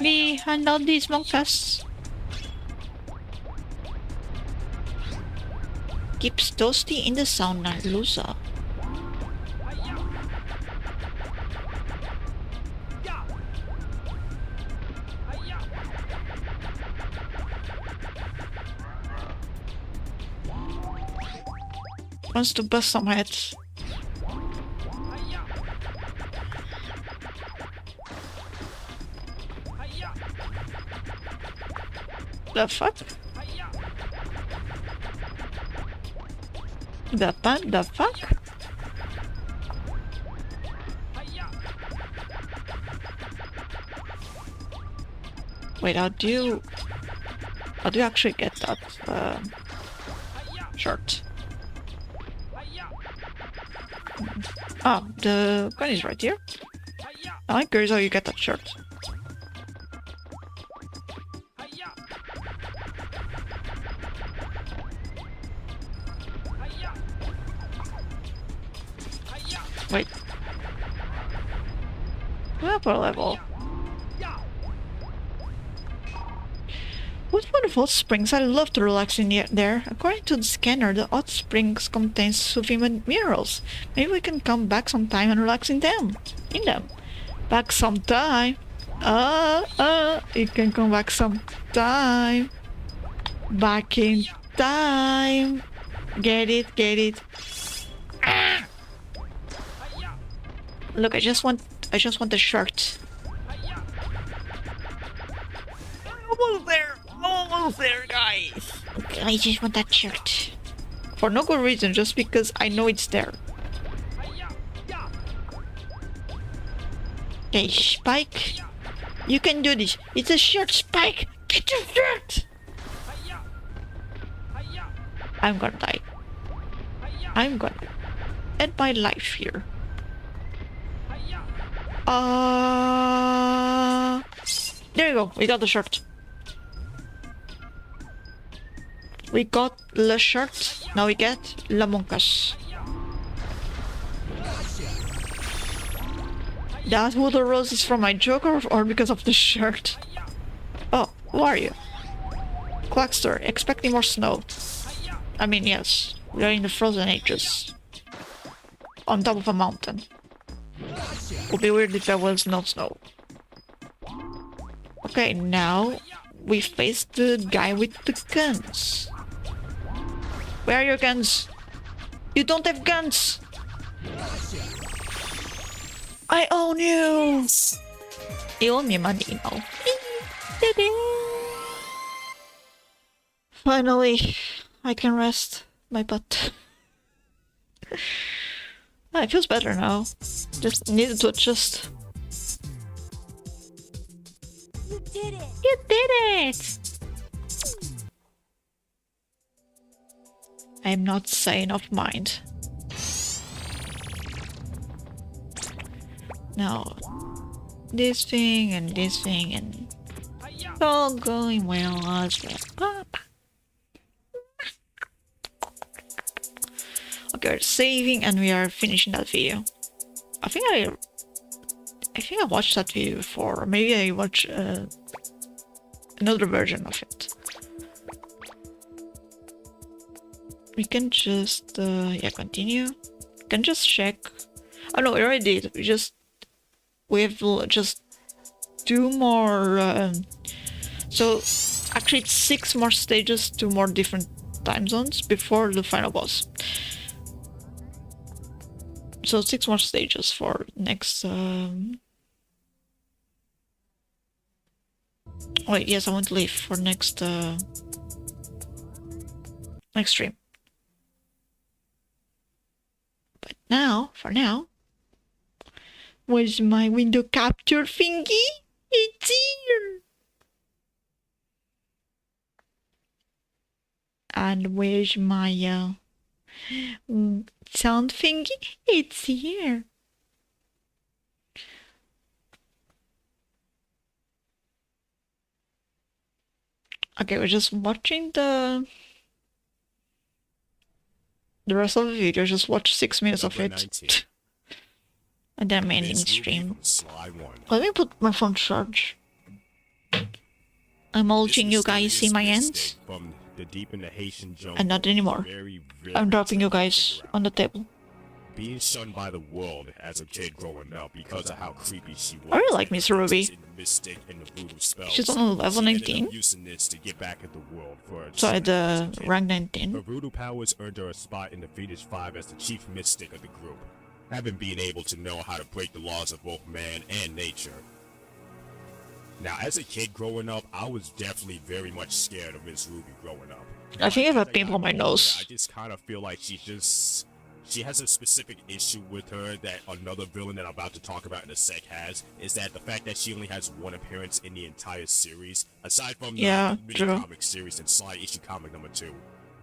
Me handle these monkas. Keeps Toasty in the sauna, loser. Wants to bust some heads. The fuck? The fuck? Wait, how do you actually get that shirt? Ah, the gun is right here. I'm curious how you get that shirt. Wait. Upper level. What wonderful springs! I love to relax in there. According to the scanner, the hot springs contain soothing minerals. Maybe we can come back sometime and relax in them. Back sometime. You can come back sometime. Back in time. Get it. Ah! Look, I just want the shirt. Almost there, guys. Okay, I just want that shirt. For no good reason, just because I know it's there. Okay, Spike. You can do this. It's a shirt, Spike. Get your shirt. I'm gonna die. I'm gonna end my life here. There you go. We got the shirt. We got the shirt. Now we get La Monkas. That who the rose is from my joke or because of the shirt? Oh, who are you? Quackster, expecting more snow. I mean, yes, we are in the frozen ages. On top of a mountain. Would be weird if there was no snow. Okay, now we face the guy with the guns. Where are your guns? You don't have guns! I own you! You owe me money now. Finally, I can rest my butt. It feels better now. Just needed to adjust. You did it! You did it! I'm not sane of mind. Now, this thing and it's all going well as well. Okay, we're saving and we are finishing that video. I think I watched that video before, or maybe I watched another version of it. We can just continue. Can just check. Oh no, we already did. We have just 2 more. So actually, it's 6 more stages, 2 more different time zones before the final boss. So 6 more stages for next. Wait, yes, I want to leave for next stream. But now, for now, where's my window capture thingy? It's here. And where's my sound thingy? It's here. Okay, we're just watching the rest of the video. Just watch 6 minutes of it. And then I'm ending the stream. Let me put my phone to charge. I'm This mulching you guys, see mysterious my mystic ends? from the deep in the Haitian jungle And not anymore. is very, I'm dropping you tricky to guys figure out. on the table. Being shunned by the world as a kid growing up because of how creepy she was. I really like Miss Ruby. In the mystic and the voodoo spells. She's on level She ended 19. up using this to get back at the world for her So at the kid. rank Her 19. voodoo powers earned her a spot in the Phoenix Five as the chief mystic of the group, having been able to know how to break the laws of both man and nature. Now, as a kid growing up, I was definitely very much scared of Miss Ruby growing up. I think I have a As pimple on my got older, nose. I just kind of feel like she has a specific issue with her that another villain that I'm about to talk about in a sec has, is that the fact that she only has one appearance in the entire series, aside from the mini true. comic series and Sly issue comic number 2.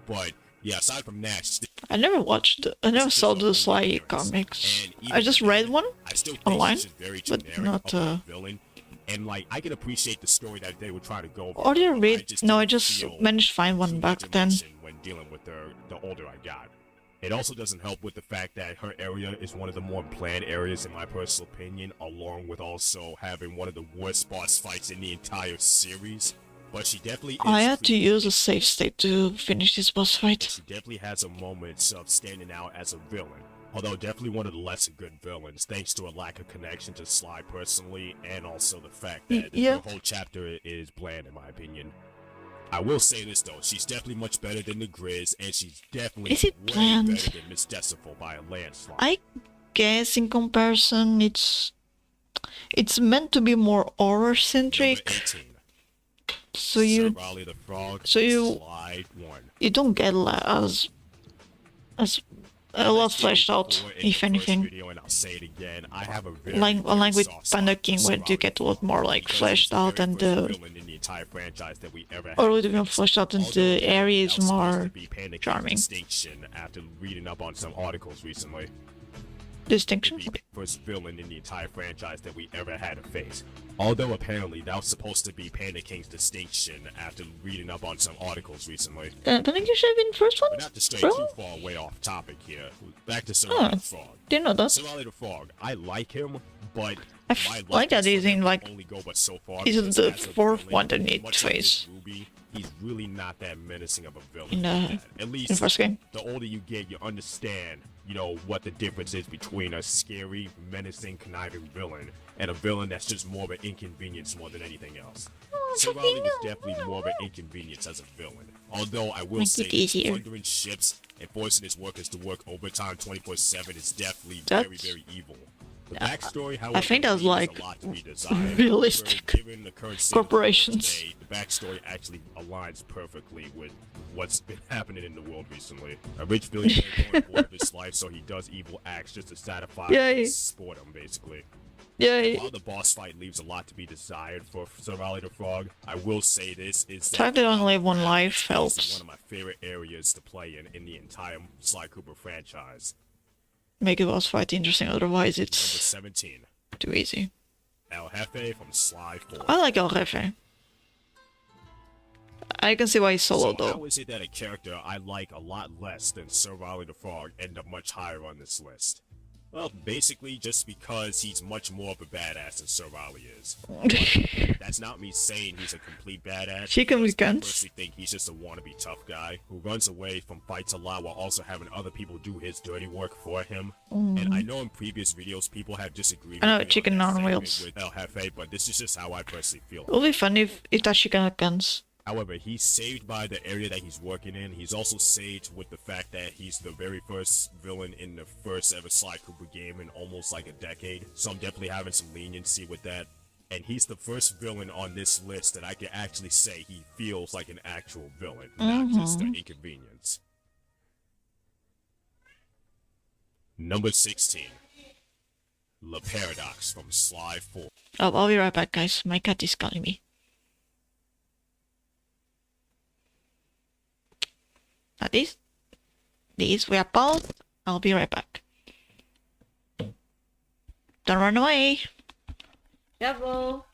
But yeah, aside from that, I never saw the Sly comics. I just read one I still think online, she's very but generic not, of a villain. And like, I can appreciate the story that they would try to go. Or did I read? No, I didn't just feel managed to find one too back much then. emotion when dealing with her, the older I got. It also doesn't help with the fact that her area is one of the more bland areas in my personal opinion, along with also having one of the worst boss fights in the entire series. But she definitely is I had to use a save state to finish this boss fight. she definitely has a moments of standing out as a villain. Although definitely one of the lesser good villains, thanks to a lack of connection to Sly personally, and also the fact that Yeah. the whole chapter is bland in my opinion. I will say this though, she's definitely much better than the Grizz, and she's definitely Is it way bland? better than Miss Decibel by a landslide. I guess in comparison, it's meant to be more horror Number centric. 18. So Sir you Raleigh the Frog, so you- Slide 1. don't get as a lot fleshed out, Before in if the first anything. Video, and I'll say it again, I have a very, Unlike with soft Panda spot King, for where Sir you get a lot more like because fleshed he's the out, very and first the villain in the entire franchise that we ever had. or even fleshed out, and Although the area is that was supposed more to be Panda King's charming. distinction after reading up on some articles recently. distinction. Be the first villain in the entire franchise that we ever had to face. Although apparently that was supposed to be Panda King's distinction after reading up on some articles recently. Panda King should have been the first one. But not to stray Really? too far away off topic here. Back to Sir Oh. Raleigh the Frog. Didn't know that. Sir Raleigh the Frog, I like him, but I my like that he's in, like, only go but so far he's because the as a fourth villain, one that need much like face. his Ruby, he's really not that menacing of a villain. In the- like that. At least in the first game. the older you get, you understand, you know, what the difference is between a scary, menacing, conniving villain and a villain that's just more of an inconvenience more than anything else. Sir Raleigh was definitely more of an inconvenience as a villain. Although I will Make say, it easier. plundering ships and forcing his workers to work overtime 24/7 is definitely That's- very, very evil. The backstory, however, think that was, leaves like, a lot to be desired. realistic However, given the current state of corporations. today, the backstory actually aligns perfectly with what's been happening in the world recently. A rich billionaire going bored of his life, so he does evil acts just to satisfy Yay. his boredom, basically. Yay. While the boss fight leaves a lot to be desired for Sir Raleigh the Frog, I will say this is The fact that I only have one life is helps. one of my favorite areas to play in the entire Sly Cooper franchise. Make a boss fight interesting, otherwise Number it's 17, too easy. El Jefe from Sly 4. I like El Jefe. I can see why he's solo So though. how is it that a character I like a lot less than Sir Raleigh the Frog end up much higher on this list? Well, basically just because he's much more of a badass than Sir Raleigh is. That's not me saying he's a complete badass. Chicken with because I guns. personally think he's just a wannabe tough guy who runs away from fights a lot while also having other people do his dirty work for him. And I know in previous videos people have disagreed I know, with me chicken that on segment wheels. with El Jefe, but this is just how I personally feel. It would be fun if that chicken had guns. However, he's saved by the area that he's working in. He's also saved with the fact that he's the very first villain in the first ever Sly Cooper game in almost like a decade. So I'm definitely having some leniency with that. And he's the first villain on this list that I can actually say he feels like an actual villain, not just an inconvenience. Number 16. Le Paradox from Sly 4. Oh, I'll be right back, guys. My cat is calling me. Now these we are both. I'll be right back. Don't run away. Careful.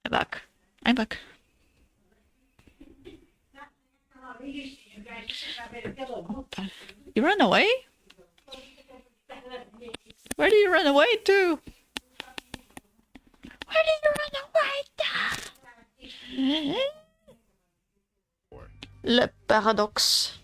I'm back. I'm back. You ran away? Where did you run away to? Where did you run away to? Le paradoxe.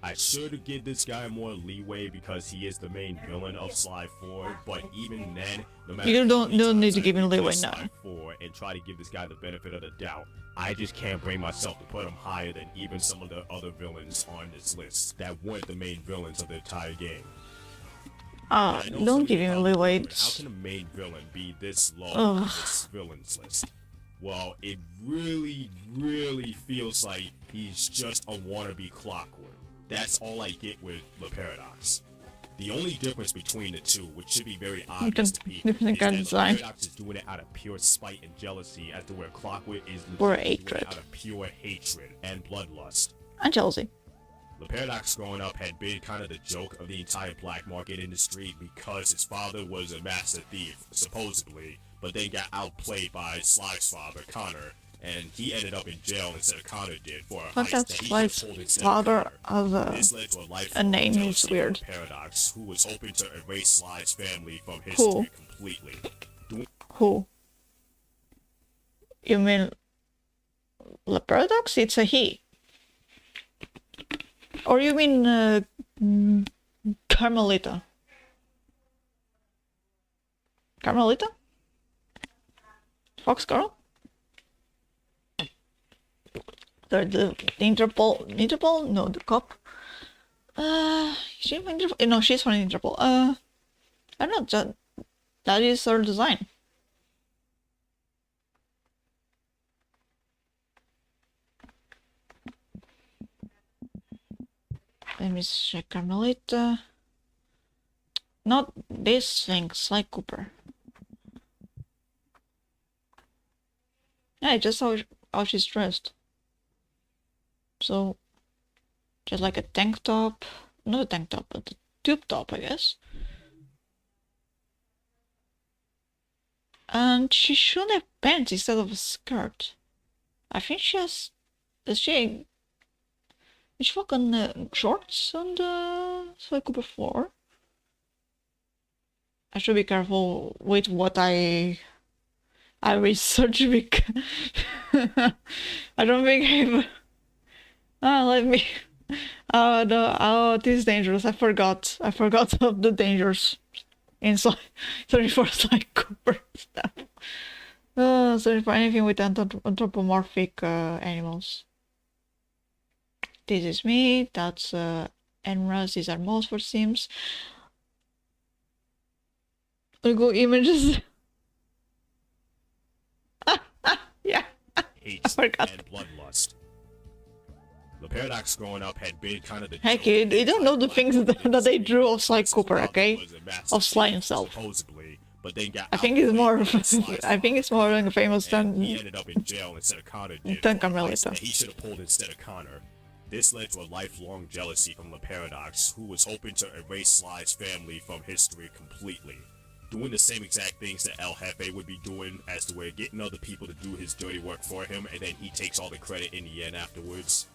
I should give this guy more leeway because he is the main villain of Sly 4, but even then, no matter You how don't many need times to I give him replay leeway Sly now. 4 and try to give this guy the benefit of the doubt, I just can't bring myself to put him higher than even some of the other villains on this list that weren't the main villains of the entire game. Ah, And I know some don't of give you him probably leeway. wondering, how can a main villain be this low on this villains list? Well, it really feels like he's just a wannabe Clockwork. That's all I get with the Paradox. The only difference between the two, which should be very obvious to people, different is kind that of design. Paradox is doing it out of pure spite and jealousy, as to where Clockwork is Or legitimately doing hatred. it out of pure hatred and bloodlust. And jealousy. The Paradox growing up had been kind of the joke of the entire black market industry because his father was a master thief, supposedly, but then got outplayed by Sly's father, Connor, and he ended up in jail instead of Connor did for a But heist that's that he Sly's should have pulled instead father of Connor. as This led to a life a name is jealousy from weird. the Paradox, who was hoping to erase Sly's family from history Who? completely. Who? You mean the Paradox? It's a he. Or you mean Carmelita? Carmelita? Fox girl? The Interpol? No, the cop. Is she from Interpol? No, she's from Interpol. I don't know. That is her design. Let me check Carmelita. Not this thing, Sly Cooper. Yeah, just how she's dressed. So, just like a tank top. Not a tank top, but a tube top, I guess. And she should have pants instead of a skirt. I think she has... Is she fucking shorts on the Sly Cooper 4? I should be careful with what I research because I don't think I've... let me... this is dangerous. I forgot of the dangers in sorry for Sly Cooper stuff. Sorry for anything with anthropomorphic animals. This is me, that's Enras, these are most for Sims. Google images. Yeah, Hate I forgot. and bloodlust. The Paradox growing up had been kind of the Hey joke kid, you don't know the black things market that they industry drew of Sly because his Cooper, father okay? was a master Of Sly thief, himself. supposedly, but then got I think it's more outplayed by Sly's I think it's more famous and he than ended up in jail instead of Connor did Than for a heist Carmelita. that he should have pulled instead of Connor. This led to a lifelong jealousy from the Paradox, who was hoping to erase Sly's family from history completely. Doing the same exact things that El Jefe would be doing, as to where getting other people to do his dirty work for him, and then he takes all the credit in the end afterwards.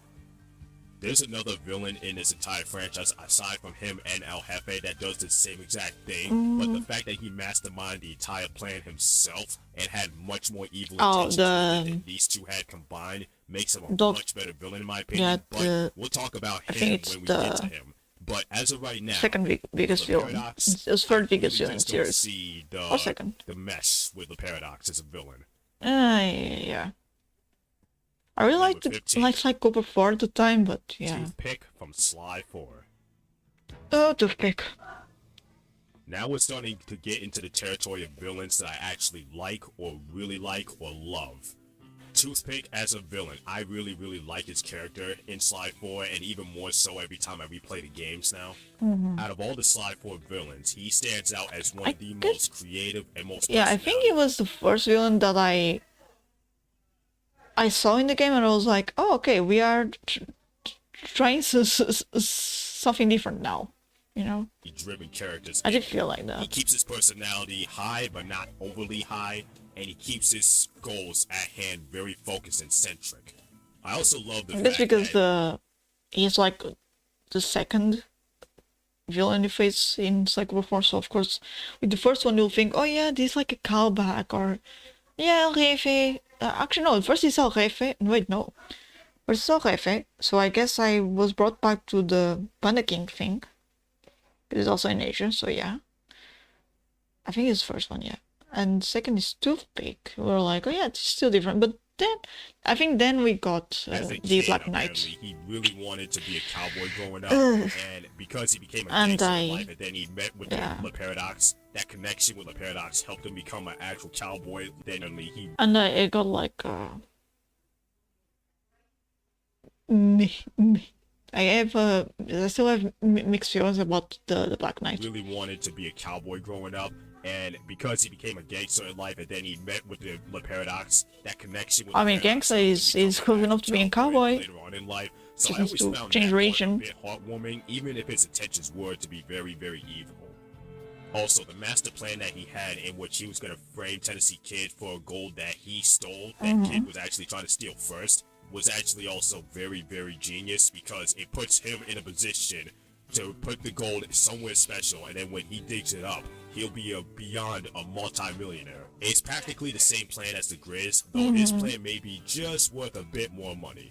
There's another villain in this entire franchise aside from him and El Jefe that does the same exact thing, but the fact that he masterminded the entire plan himself and had much more evil intentions than these two had combined makes him a much better villain in my opinion. But we'll talk about I think him it's when we the get to him. But as of right now, second biggest the villain. Paradox, It's the third biggest really villain just series. don't see Or second. the mess with the Paradox as a villain. Yeah. I really liked Number it, 15. like Sly Cooper 4 at the time, but yeah. Toothpick from Sly 4. Oh, toothpick. Now we're starting to get into the territory of villains that I actually like or really like or love. Toothpick as a villain, I really like his character in Sly 4, and even more so every time I replay the games now. Out of all the Sly 4 villains, he stands out as one of the most creative and most Yeah, I think it was the first villain that I saw in the game, and I was like, oh, okay, we are trying something different now, you know? driven characters. I did feel like He that. keeps his personality high, but not overly high, and he keeps his goals at hand very focused and centric. I also love the That's fact because that he's like the second villain you face in Sly Cooper 4, so of course, with the first one you'll think, oh yeah, this is like a callback, or yeah, El Jefe. Actually, no, first is El Jefe. Wait, no. First is El Jefe. So I guess I was brought back to the Panda King thing. It's also in Asia, so yeah. I think it's the first one, yeah. And second is Toothpick. We were like, oh yeah, it's still different. But then I think then we got As a the kid, Black apparently, Knight. he really wanted to be a cowboy growing up, and because he became a And gangster I- in life, and then he met with yeah. the Paradox, that connection with the Paradox helped him become an actual cowboy. Then only he And I got like I have I still have mixed feelings about the Black Knight. really wanted to be a cowboy growing up, and because he became a gangster in life, and then he met with the Paradox, that connection with I the mean, Paradox gangster helped him is become close an enough to actual being cowboy. later on in life. So Just I needs always to found change that part region. a bit heartwarming, even if its intentions were to be very, very evil. Also, the master plan that he had in which he was going to frame Tennessee Kid for gold that he stole, that Kid was actually trying to steal first, was actually also very, very genius, because it puts him in a position to put the gold somewhere special, and then when he digs it up, he'll be beyond a multi-millionaire. It's practically the same plan as the Grizz, though his plan may be just worth a bit more money.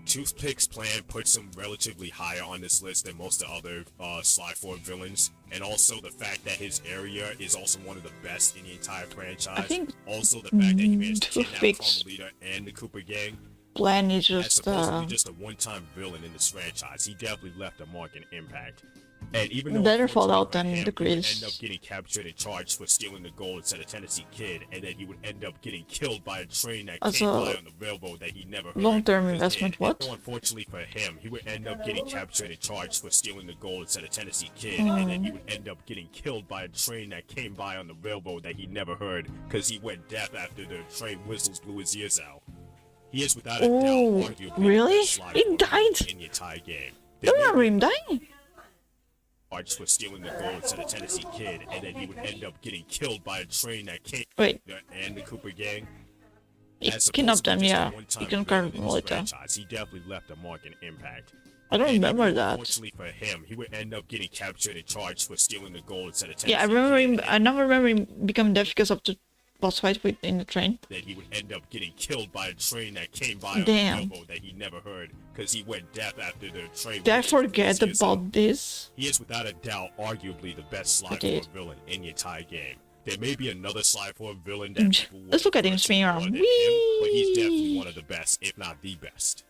Toothpick's plan puts him relatively higher on this list than most of the other Sly 4 villains, and also the fact that his area is also one of the best in the entire franchise. I think also the fact that he managed to kidnap Toothpick's Carmelita and the Cooper gang. Plan is As just supposedly just a one-time villain in this franchise, he definitely left a mark and impact. And even though Better unfortunately Fallout for than him, the he would Grizz. end up getting captured and charged for stealing the gold instead of Tennessee Kid, and then he would end up getting killed by a train that As came a by on the railroad that he never heard. long-term 'Cause investment, what? though unfortunately for him, he would end up getting captured and charged for stealing the gold instead of Tennessee Kid, and then he would end up getting killed by a train that came by on the railroad that he never heard, because he went deaf after the train whistles blew his ears out. He is without a doubt Oh, arguably really? the best Sly He 4 died? in the entire game. I don't remember him dying. Charged for stealing the gold instead of Tennessee Kid, and then he would end up getting killed by a train that came Wait, and the Cooper gang. he As kidnapped them, supposedly just a yeah. one-time He can villain carve in this later. franchise, he definitely left a mark and impact. I don't And remember even though, that. Unfortunately for him, he would end up getting captured and charged for stealing the gold instead of Tennessee Yeah, I remember Kid, him. I never remember him becoming deaf because of the boss fight with in the train. that he would end up getting killed by a train that came by on Damn. the railroad that he never heard, because he went deaf after the train. Did I whistled blew forget his ears out. about this? He is without a doubt arguably the best Sly 4 did. villain in the entire game. There may be another Sly 4 villain Mm, that people will let's look at him refer to spinning more around. than him, but he's definitely Whee! one of the best, if not the best.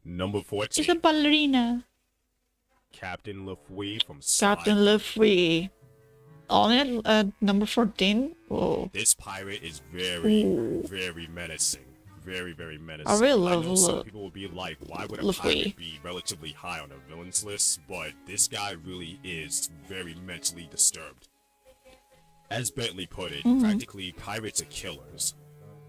Number 14, She's a ballerina. Captain LaFouille from Sly. Captain Luffy. On at number 14. Whoa. This pirate is very, Ooh. very menacing. Very, very menacing. I really love know some people will be like, why would a LaFouille. pirate be relatively high on a villains list? But this guy really is very mentally disturbed. As Bentley put it, practically pirates are killers.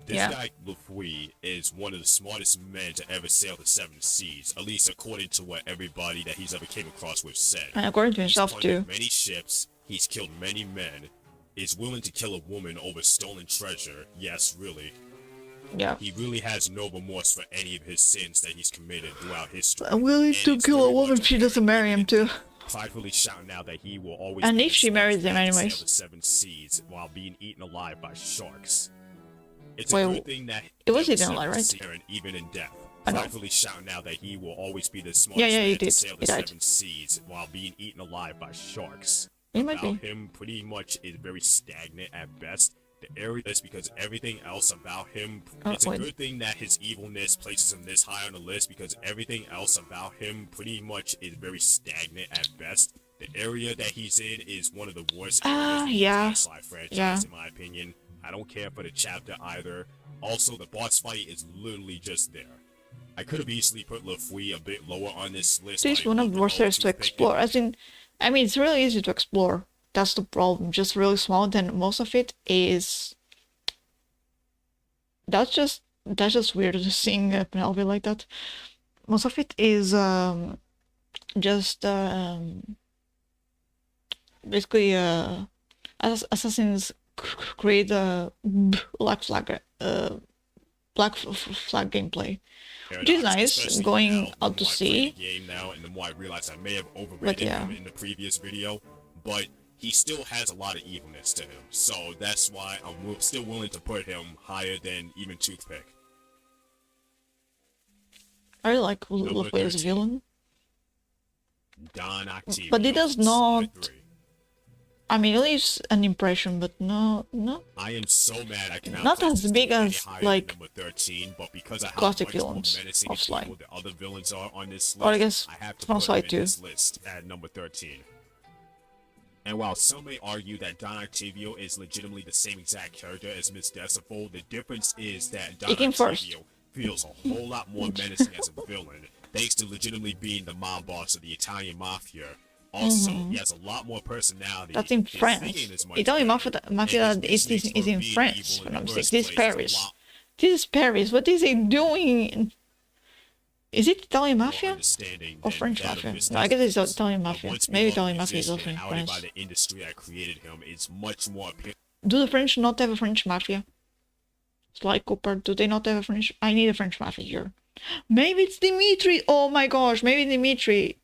This Yeah. guy, LaFouille, is one of the smartest men to ever sail the seven seas, at least according to what everybody that he's ever came across with said. And according to He's himself plundered too. many ships, he's killed many men, is willing to kill a woman over stolen treasure. Yes, really. Yeah. He really has no remorse for any of his sins that he's committed throughout history. I'm willing And to it's kill a very woman much if she doesn't marry him too. Pridefully shouting out that he will always And be if the she marries smartest him man to sail anyways. the seven seas while being eaten alive by sharks. It's Wait, a good thing that it was that eaten seven alive, right? seas, and even in death. I know. Pridefully shouting out that he will always be the smartest yeah, he man to did. sail the He died. seven seas while being eaten alive by sharks. He might About be. him pretty much is very stagnant at best. The area is because everything else about him, it's a wait. good thing that his evilness places him this high on the list, because everything else about him pretty much is very stagnant at best. The area that he's in is one of the worst areas in the yeah. entire Sly franchise, Yeah. in my opinion. I don't care for the chapter either. Also, the boss fight is literally just there. I could have easily put LaFouille a bit lower on this list. This is but I one of put the the worst areas to toothpick in. explore. As in, I mean, it's really easy to explore. That's the problem. Just really small. Then most of it is. That's just weird to seeing Penelope like that. Most of it is just basically Assassin's Creed Black Flag Flag gameplay. Which is nice, Especially going now, the out to more I play sea. the game now, and the more I realize I may have overrated But yeah. him in the previous video, but he still has a lot of evilness to him. So that's why I'm still willing to put him higher than even Toothpick. I really like Number Luffy as a 13. villain. Don Octavio. But he does from Sly not- 3. I mean, it leaves an impression, but no, I am so mad I cannot not place as this big dude any as, higher than like, number 13, but because of how classic much more villains menacing of and Slime. evil the other villains are on this list, Or I guess I have to from put Slime him in too. this list at number 13. And while some may argue that Don Octavio is legitimately the same exact character as Miss Decibel, the difference is that Don He came first. Octavio feels a whole lot more menacing as a villain, thanks to legitimately being the mob boss of the Italian mafia. Also, he has a lot more personality. That's in his France. thinking is much Italian better, mafia and his is instincts for in being France, evil if in I'm not the mistaken. first This is place a Paris. lot This is Paris. What is he doing? Is it Italian more mafia? understanding Or than French that of mafia? Miss No, I guess it's Decibel's. Italian A mafia. once Maybe beloved Italian mafia is musician also in outed by France. the industry that created him is much more appealing. Do the French not have a French mafia? Sly Cooper, do they not have a French? I need a French mafia here. Maybe it's Dimitri. Oh my gosh, maybe Dimitri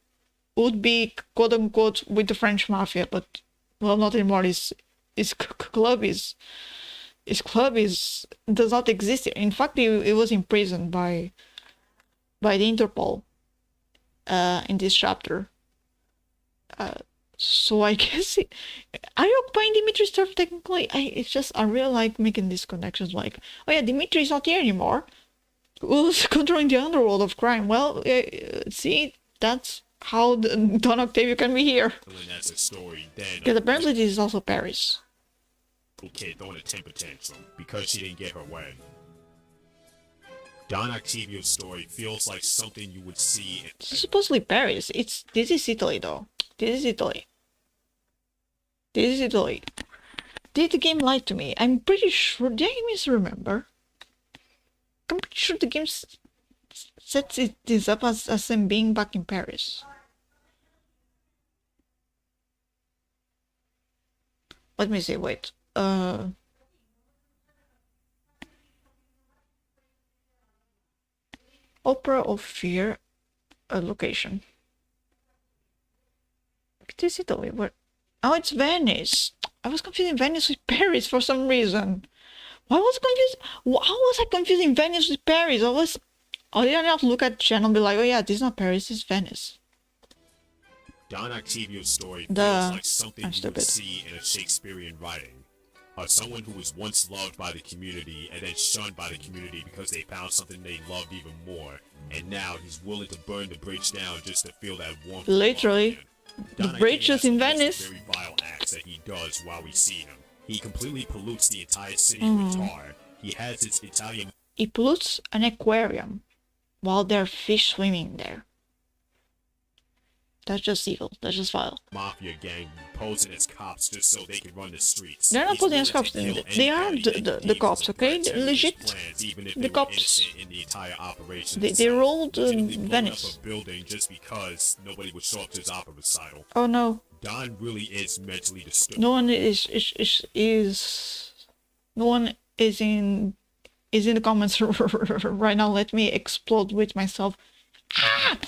would be quote unquote with the French mafia, but well, not anymore. His club does not exist here. In fact, he was imprisoned by the Interpol in this chapter. So I guess are you occupying Dimitri's turf technically? I really like making these connections. Like, oh yeah, Dimitri's not here anymore. Who's controlling the underworld of crime? Well, see, that's how Don Octavio can be here. That's a story. Then Because apparently this is also Paris. kid throwing a temper tantrum because she didn't get her way. Don Octavio's story feels like something you would see in This is supposedly Paris. This is Italy though. This is Italy. This is Italy. Did the game lie to me? I'm pretty sure. Did I misremember? I'm pretty sure the game sets this up as them being back in Paris. Let me see. Wait. Opera of Fear, location. It is Italy. Where? Oh, it's Venice. I was confusing Venice with Paris for some reason. Why was I confused? How was I confusing Venice with Paris? I did not look at the channel and be like, oh yeah, this is not Paris, this is Venice. Don Octavio's story feels Duh. like something I'm you would stupid. see in a Shakespearean writing. Someone who was once loved by the community and then shunned by the community because they found something they loved even more, and now he's willing to burn the bridge down just to feel that warmth. Literally. The bridge is in Venice. Very vile acts that he does while we see him. He completely pollutes the entire city Mm. with tar. He has his Italian He pollutes an aquarium while there are fish swimming there. That's just evil. That's just vile. mafia gang posing as cops just so they can run the streets. They're not He's posing as willing to cops. kill They are anybody the and evils cops, and okay? pretend Legit. his plans, even if The they were cops. innocent in the entire operation They itself. rolled Legitimately blowing Venice. up a building just because nobody would show up to his opera recital. Oh no. Don really is mentally disturbed. No one is no one is in the comments right now. Let me explode with myself. Ah!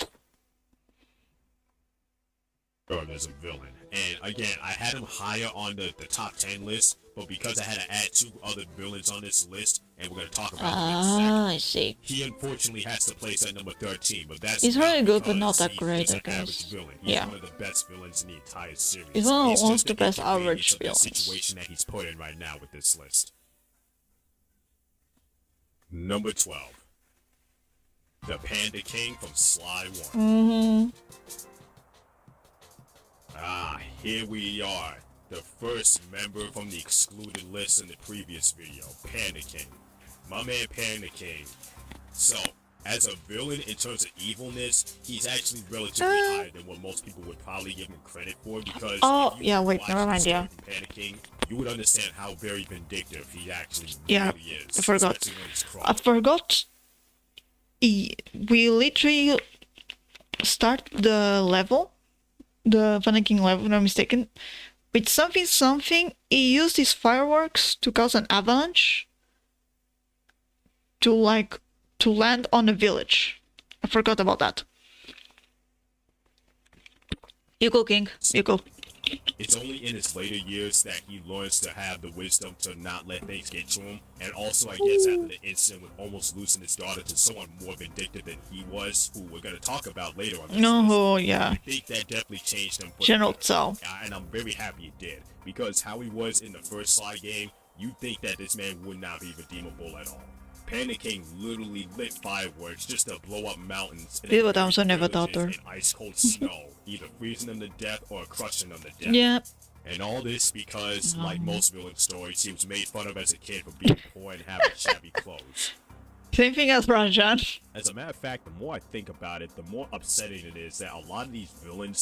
As a villain. And again, I had him higher on the top 10 list, but because I had to add 2 other villains on this list, and we're going to talk about them in a second, Ah, I see. he unfortunately has to place at number 13, but that's He's not really good, but not because that he's great, just I an guess. average villain. He's Yeah. one of the best villains in the entire series. He's one It's of just the best inconvenience average of the villains. situation that he's put in right now with this list. Number 12. The Panda King from Sly 1. Mm-hmm. Ah, here we are. The first member from the excluded list in the previous video, Panda King. My man Panda King. So, as a villain in terms of evilness, he's actually relatively higher than what most people would probably give him credit for because Oh, if you yeah, wait, watch never the mind, story yeah. from Panda King, you would understand how very vindictive he actually Yeah, really is. I forgot. especially when he's I crawling. forgot. We literally start the level, the Panda King level, if I'm not mistaken, with something. He used his fireworks to cause an avalanche to land on a village. I forgot about that. You go, King. You go. It's only in his later years that he learns to have the wisdom to not let things get to him, and also I guess after the incident with almost losing his daughter to someone more vindictive than he was, who we're gonna talk about later on this No, list, yeah. I think that definitely changed him for the General better. Tsao. And I'm very happy it did, because how he was in the first Sly game, you'd think that this man would not be redeemable at all. Panda King literally lit fireworks just to blow up mountains and People also never thought villages her. in ice-cold snow, either freezing them to death or crushing them to death. Yeah. And all this because, like most villain stories, he was made fun of as a kid for being poor and having shabby clothes. Same thing as Rajan. As a matter of fact, the more I think about it, the more upsetting it is that a lot of these villain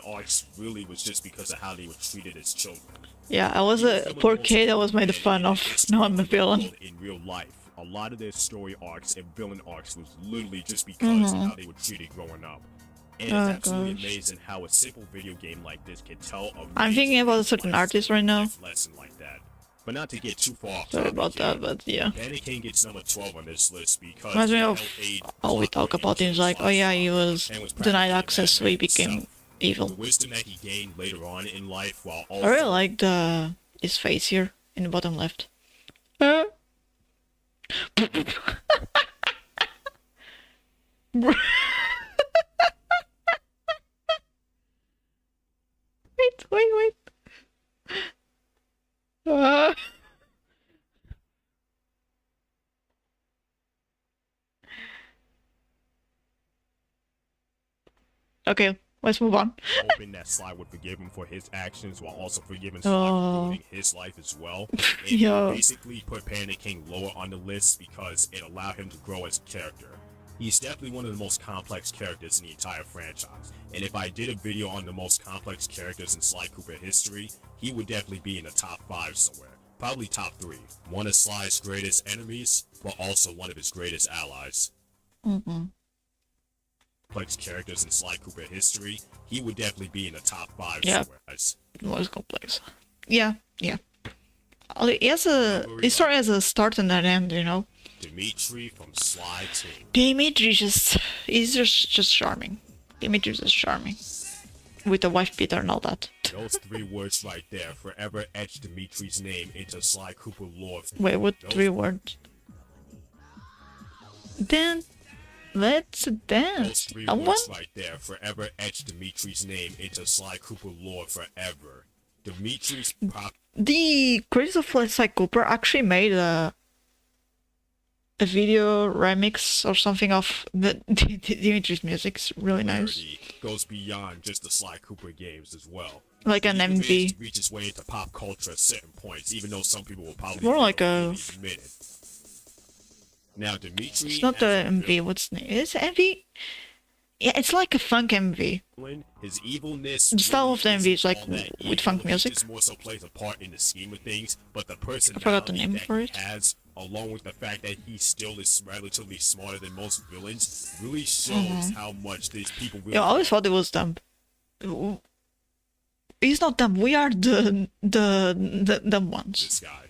arcs really was just because of how they were treated as children. Yeah, I was a poor kid that was made fun of. Now I'm a villain. In real life, a lot of their story arcs and villain arcs was literally just because of how they were treated growing up. And it's absolutely amazing how a simple video game like this can tell a I'm thinking about a certain artist right now. lesson like that. But not to get too far off Sorry topic about here, that, but yeah. Panda King gets number 12 on this list because Reminds me he of helped aid all we talk about things like, oh yeah, he was and was denied practically a access, so he madman became himself. The evil. wisdom that he gained later on in life while I really also like his face here in the bottom left. Wait. Okay, let's move on. hoping that Sly would forgive him for his actions while also forgiving Sly for ruining his life as well. It Yo. basically put Panda King lower on the list because it allowed him to grow as a character. He's definitely one of the most complex characters in the entire franchise, and if I did a video on the most complex characters in Sly Cooper history, he would definitely be in the top 5 somewhere. Probably top 3. One of Sly's greatest enemies, but also one of his greatest allies. Complex characters in Sly Cooper history, he would definitely be in the top 5 Yeah. somewhere. It was complex. Yeah. His story has a start and an end, you know. Dimitri from Sly Team. Dimitri he's just charming. Dimitri's just charming. With the wife beater and all that. Those 3 words right there forever etched Dimitri's name into Sly Cooper lore. Wait, what 3 words? Then let's Those dance. 3 One? words right there forever etched Dimitri's name into Sly Cooper lore forever. Dimitri's pop. The creators of Sly Cooper actually made a video remix or something of Dimitri's music. It's really nice. Popularity goes beyond just the Sly Cooper games as well. Like an He managed MV. to reach his way into pop culture at certain points, even though some people will probably More like never a- really admit it. Now, Dimitri. It's not the as a MV. What's the name? It's MV. Yeah, it's like a funk MV. villain, his evilness. The style of the really MV is like isn't all that with evil. funk He music. just more so plays a part in the scheme of things, but the forgot the personality name that for he it. has, along with the fact that he still is relatively smarter than most villains, really shows Mm-hmm. how much these people really. Yeah, I always thought it was dumb. He's not dumb. We are the dumb ones. This guy.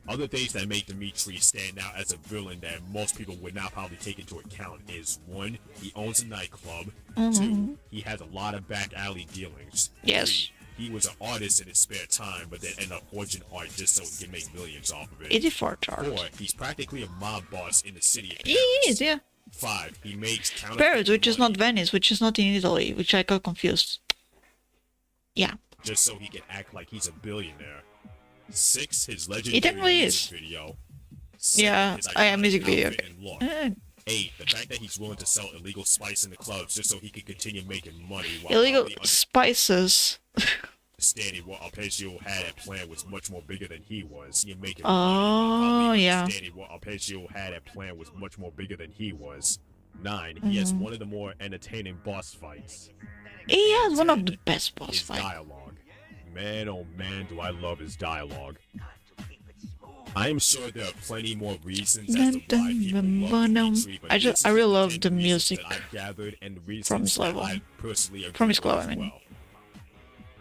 Other things that make Dimitri stand out as a villain that most people would not probably take into account is 1, he owns a nightclub. 2, he has a lot of back alley dealings. Yes. 3, he was an artist in his spare time, but then ended up forging art just so he can make millions off of it. 84 chart. 4, he's practically a mob boss in the city of He Paris. is, yeah. 5, he makes counterfeit Paris, which is money not Venice, which is not in Italy, which I got confused. Yeah. just so he can act like he's a billionaire. 6, his legendary It definitely music is. video. 7, Yeah, his I have iconic music video. outfit and look. 8, the fact that he's willing to sell illegal spice in the clubs just so he can continue making money while Illegal probably spices. understanding what Arpeggio had at plan was much more bigger than he was. You're making Oh, money, yeah. understanding what Arpeggio had at plan was much more bigger than he was. 9, he has one of the more entertaining boss fights. He has one of the best boss His fights. dialogue. Man, oh man, do I love his dialogue. I am sure there are plenty more reasons as to why people love Dimitri, but I this really is the love the 10 reasons music that I've gathered and the reasons from his that level. I personally agree From his with glow, as I mean. well.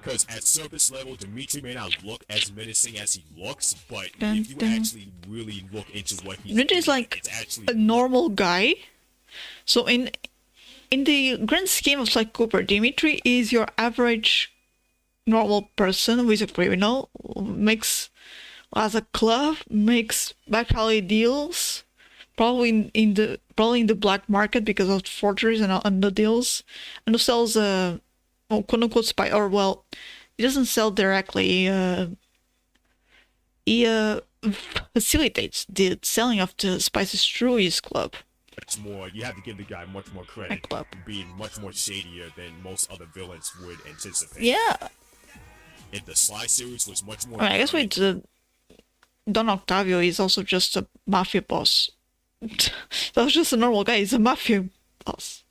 Because at surface level, Dimitri may not look as menacing as he looks, but Dun, if you dun. actually really look into what he's Dimitri is doing, like it's actually a normal guy. So in the grand scheme of Sly Cooper, Dimitri is your average normal person who is a criminal, as a club, makes back alley deals, probably in the black market because of forgeries and the deals, and who sells quote unquote spy, or well, he doesn't sell directly. He facilitates the selling of the spices through his club. Much more, you have to give the guy much more credit, Club. being much more shadier than most other villains would anticipate. Yeah, If the Sly series was much more, I guess with Don Octavio, he's also just a mafia boss. That's just a normal guy. He's a mafia boss.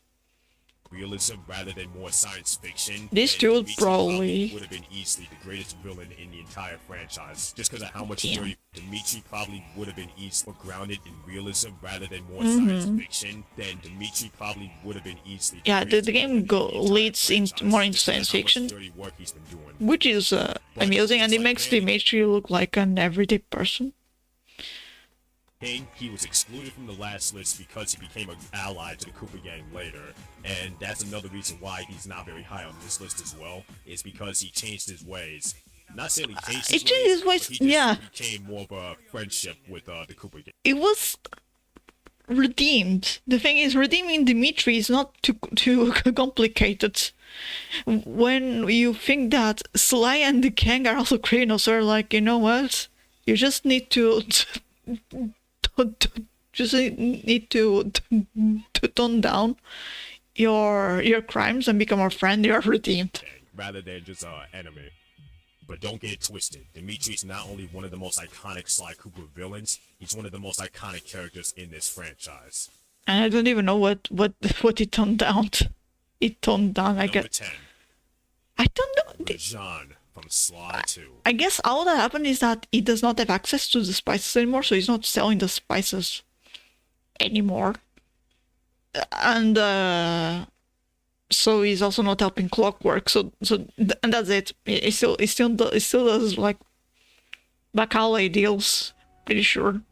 realism rather than more science fiction, This then dude Dimitri probably- would have been easily the greatest villain in the entire franchise. Just because of how much Damn. dirty Dimitri probably would have been easily more grounded in realism rather than more Mm-hmm. science fiction. Then Dimitri probably would have been easily. Yeah, the game leads more into Just because science of how much fiction, dirty work he's been doing. which is amusing, and it makes Dimitri look like an everyday person. King, he was excluded from the last list because he became an ally to the Cooper Gang later, and that's another reason why he's not very high on this list as well, is because he changed his ways. Not saying he changed his He changed his ways, but he just yeah. became more of a friendship with the Cooper Gang. It was redeemed. The thing is, redeeming Dimitri is not too complicated. When you think that Sly and the gang are also criminals, they're like, you know what? You just need to tone down your crimes and become our friend. You're redeemed. Rather than just enemy. But don't get it twisted. Dimitri's not only one of the most iconic Sly Cooper villains, he's one of the most iconic characters in this franchise. And I don't even know what it toned down. It toned down. I Number guess 10, I don't know. Rajan from Sly 2. I guess all that happened is that he does not have access to the spices anymore, so he's not selling the spices anymore. And so he's also not helping Clockwork. And that's it. He still does like back alley deals, pretty sure,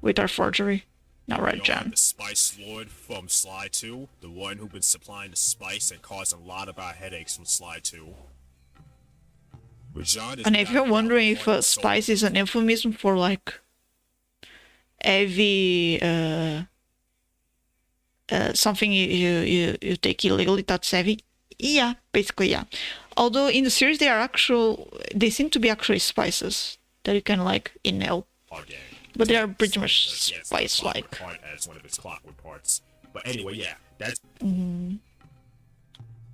with our forgery. Not right, You know, Jan. the Spice Lord from Sly 2, the one who's been supplying the spice and causing a lot of our headaches from Sly 2. Rajan is And if without you're a doubt wondering the if one that spice sold- is an euphemism for like heavy something you take illegally that's heavy, yeah, basically yeah. Although in the series they seem to be actually spices that you can like inhale, Oh, dang. but they are pretty So, much yes, the spice like. clockwork part as one of its clockwork parts. But anyway, yeah, that's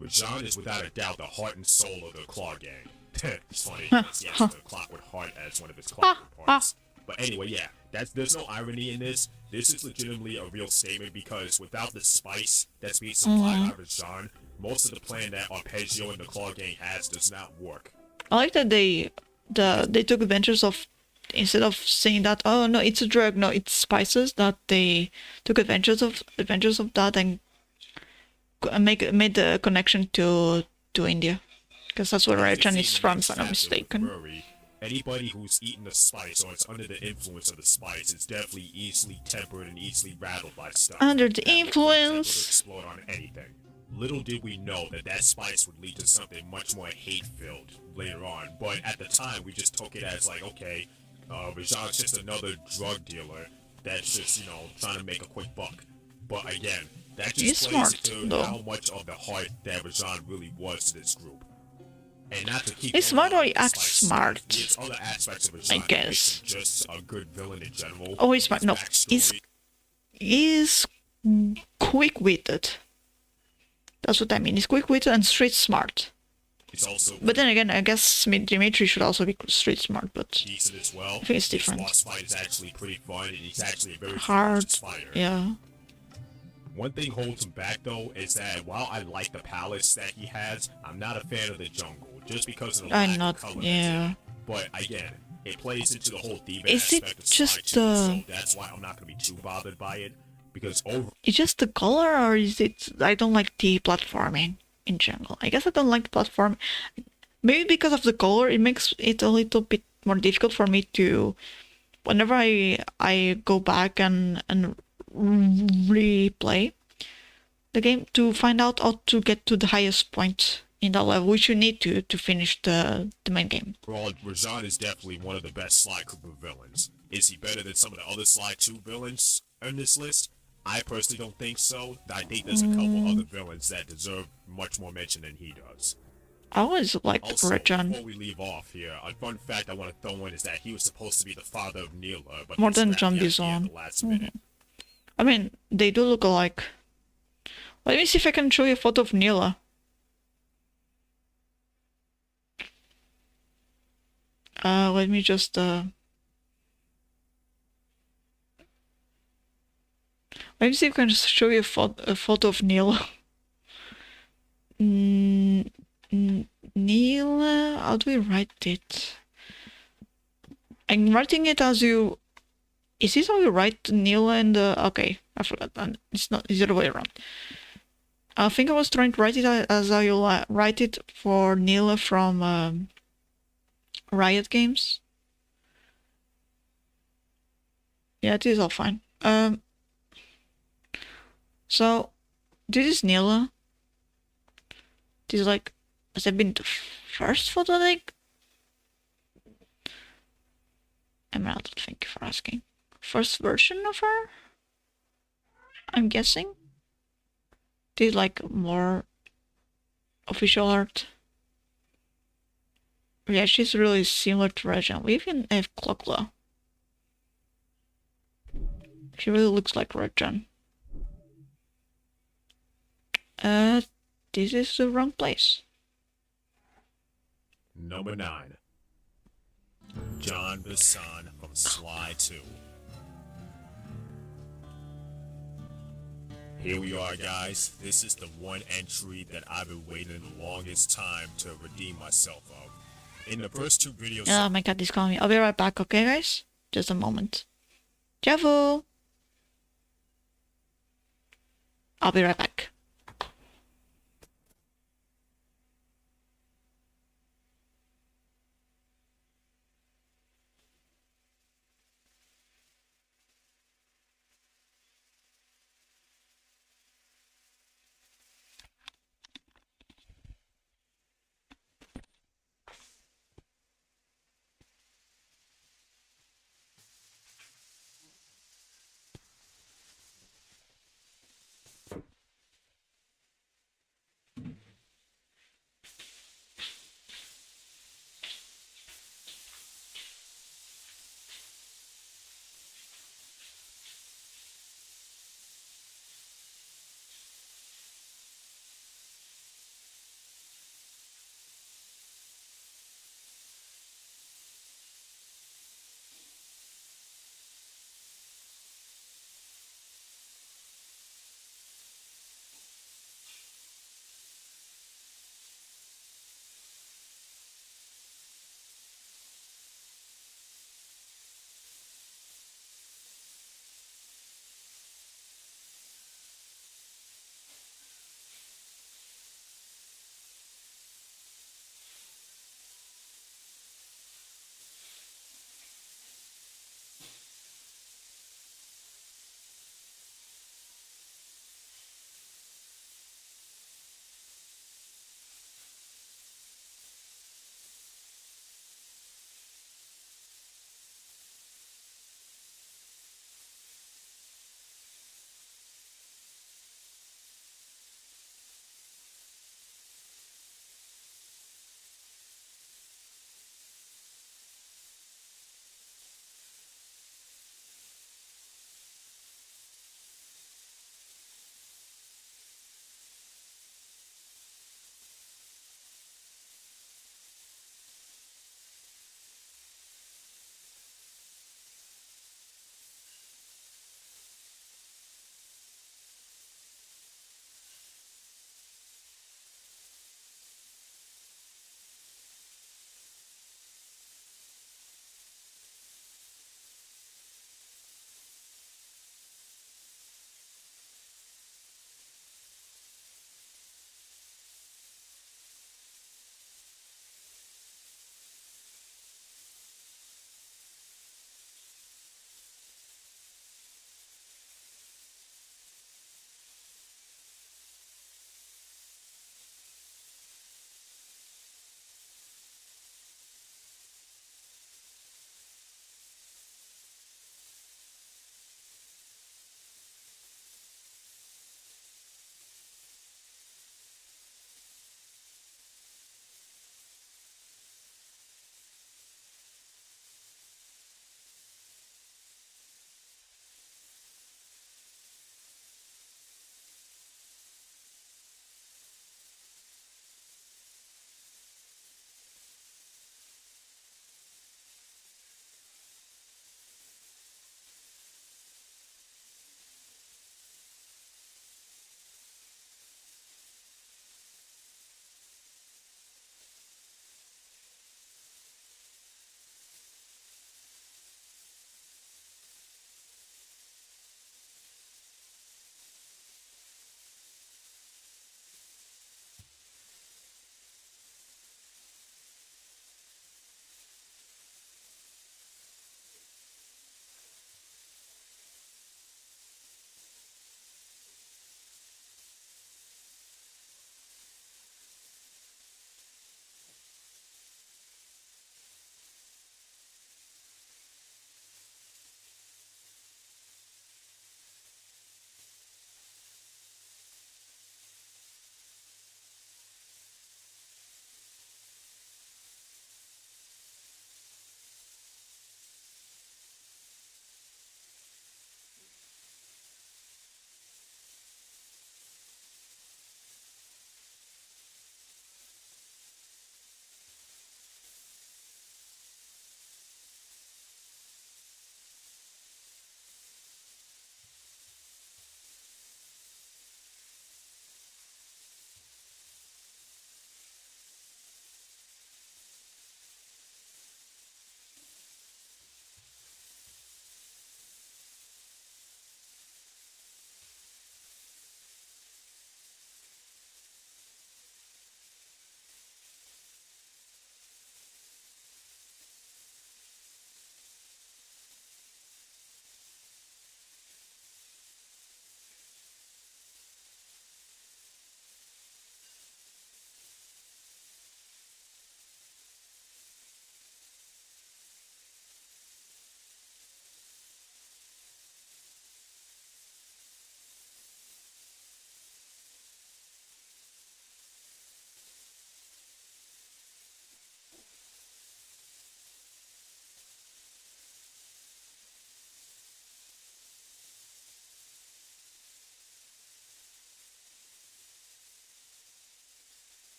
Rajan is without a doubt the heart and soul of the Claw Gang. It's funny, yes, the clockwork heart as one of its clockwork parts. But anyway, yeah, there's no irony in this. This is legitimately a real statement because without the spice that's being supplied by Rajan, most of the plan that Arpeggio and the Claw Gang has does not work. I like that they took advantage of, instead of saying that, oh no, it's a drug, no, it's spices, that they took advantage of that and made the connection to India, because that's where Rajan is from, if I'm not mistaken. Anybody who's eaten the spice or is under the influence of the spice is definitely easily tempered and easily rattled by stuff. Under the That will, for example, influence. explode on anything. Little did we know that spice would lead to something much more hate-filled later on, but at the time we just took it as like, okay, Rajan's just another drug dealer that's just, trying to make a quick buck. But again, that just He's plays smart, into though. how much of the heart that Rajan really was to this group. And not to keep He's going smart or on he with acts spice, smart. It's other aspects of Rajan I that guess. makes him just a good villain in general. Oh, he's smart. His No, backstory- he's quick-witted. That's what I mean. He's quick-witted and street smart. He's also But then again, I guess Dimitri should also be street smart, but decent as well. I think it's His different. boss fight is actually pretty fun, and he's actually a very Hard. ferocious fighter. yeah. One thing holds him back though is that while I like the palace that he has, I'm not a fan of the jungle just because of the I'm lack not- of color. yeah. But again, it plays into the whole thieving Is it aspect of just, Sly 2, so that's why I'm not gonna be too bothered by it. Because It's just the color, or is it... I don't like the platforming in general. I guess I don't like the platform. Maybe because of the color, it makes it a little bit more difficult for me to... Whenever I go back and replay the game, to find out how to get to the highest point in that level, which you need to finish the main game. Well, Rajan is definitely one of the best Sly Cooper villains. Is he better than some of the other Sly 2 villains on this list? I personally don't think so. I think there's a couple other villains that deserve much more mention than he does. I always liked Also, Rajan before we leave off here, a fun fact I want to throw in is that he was supposed to be the father of Neela, but more they than scrapped the Zombie idea at Zone. the last minute. I mean, they do look alike. Let me see if I can show you a photo of Neela. Let me just let me see if I can just show you a photo of Neela. Neela, how do we write it? I'm writing it as you. Is this how you write Neela and okay, I forgot. It's not. It's the other way around. I think I was trying to write it as how you write it for Neela from Riot Games. Yeah, it is all fine. So this is Neela. This is like, has that been the first photo like? Emerald, thank you for asking. First version of her? I'm guessing. This is like more official art. Yeah, she's really similar to Rajan. We even have Klokla. She really looks like Rajan. This is the wrong place. Number 9. John Bassan from Sly 2. Here we are, guys. This is the one entry that I've been waiting the longest time to redeem myself of. In the first 2 videos... Oh my god, he's calling me. I'll be right back, okay guys? Just a moment. Javu! I'll be right back.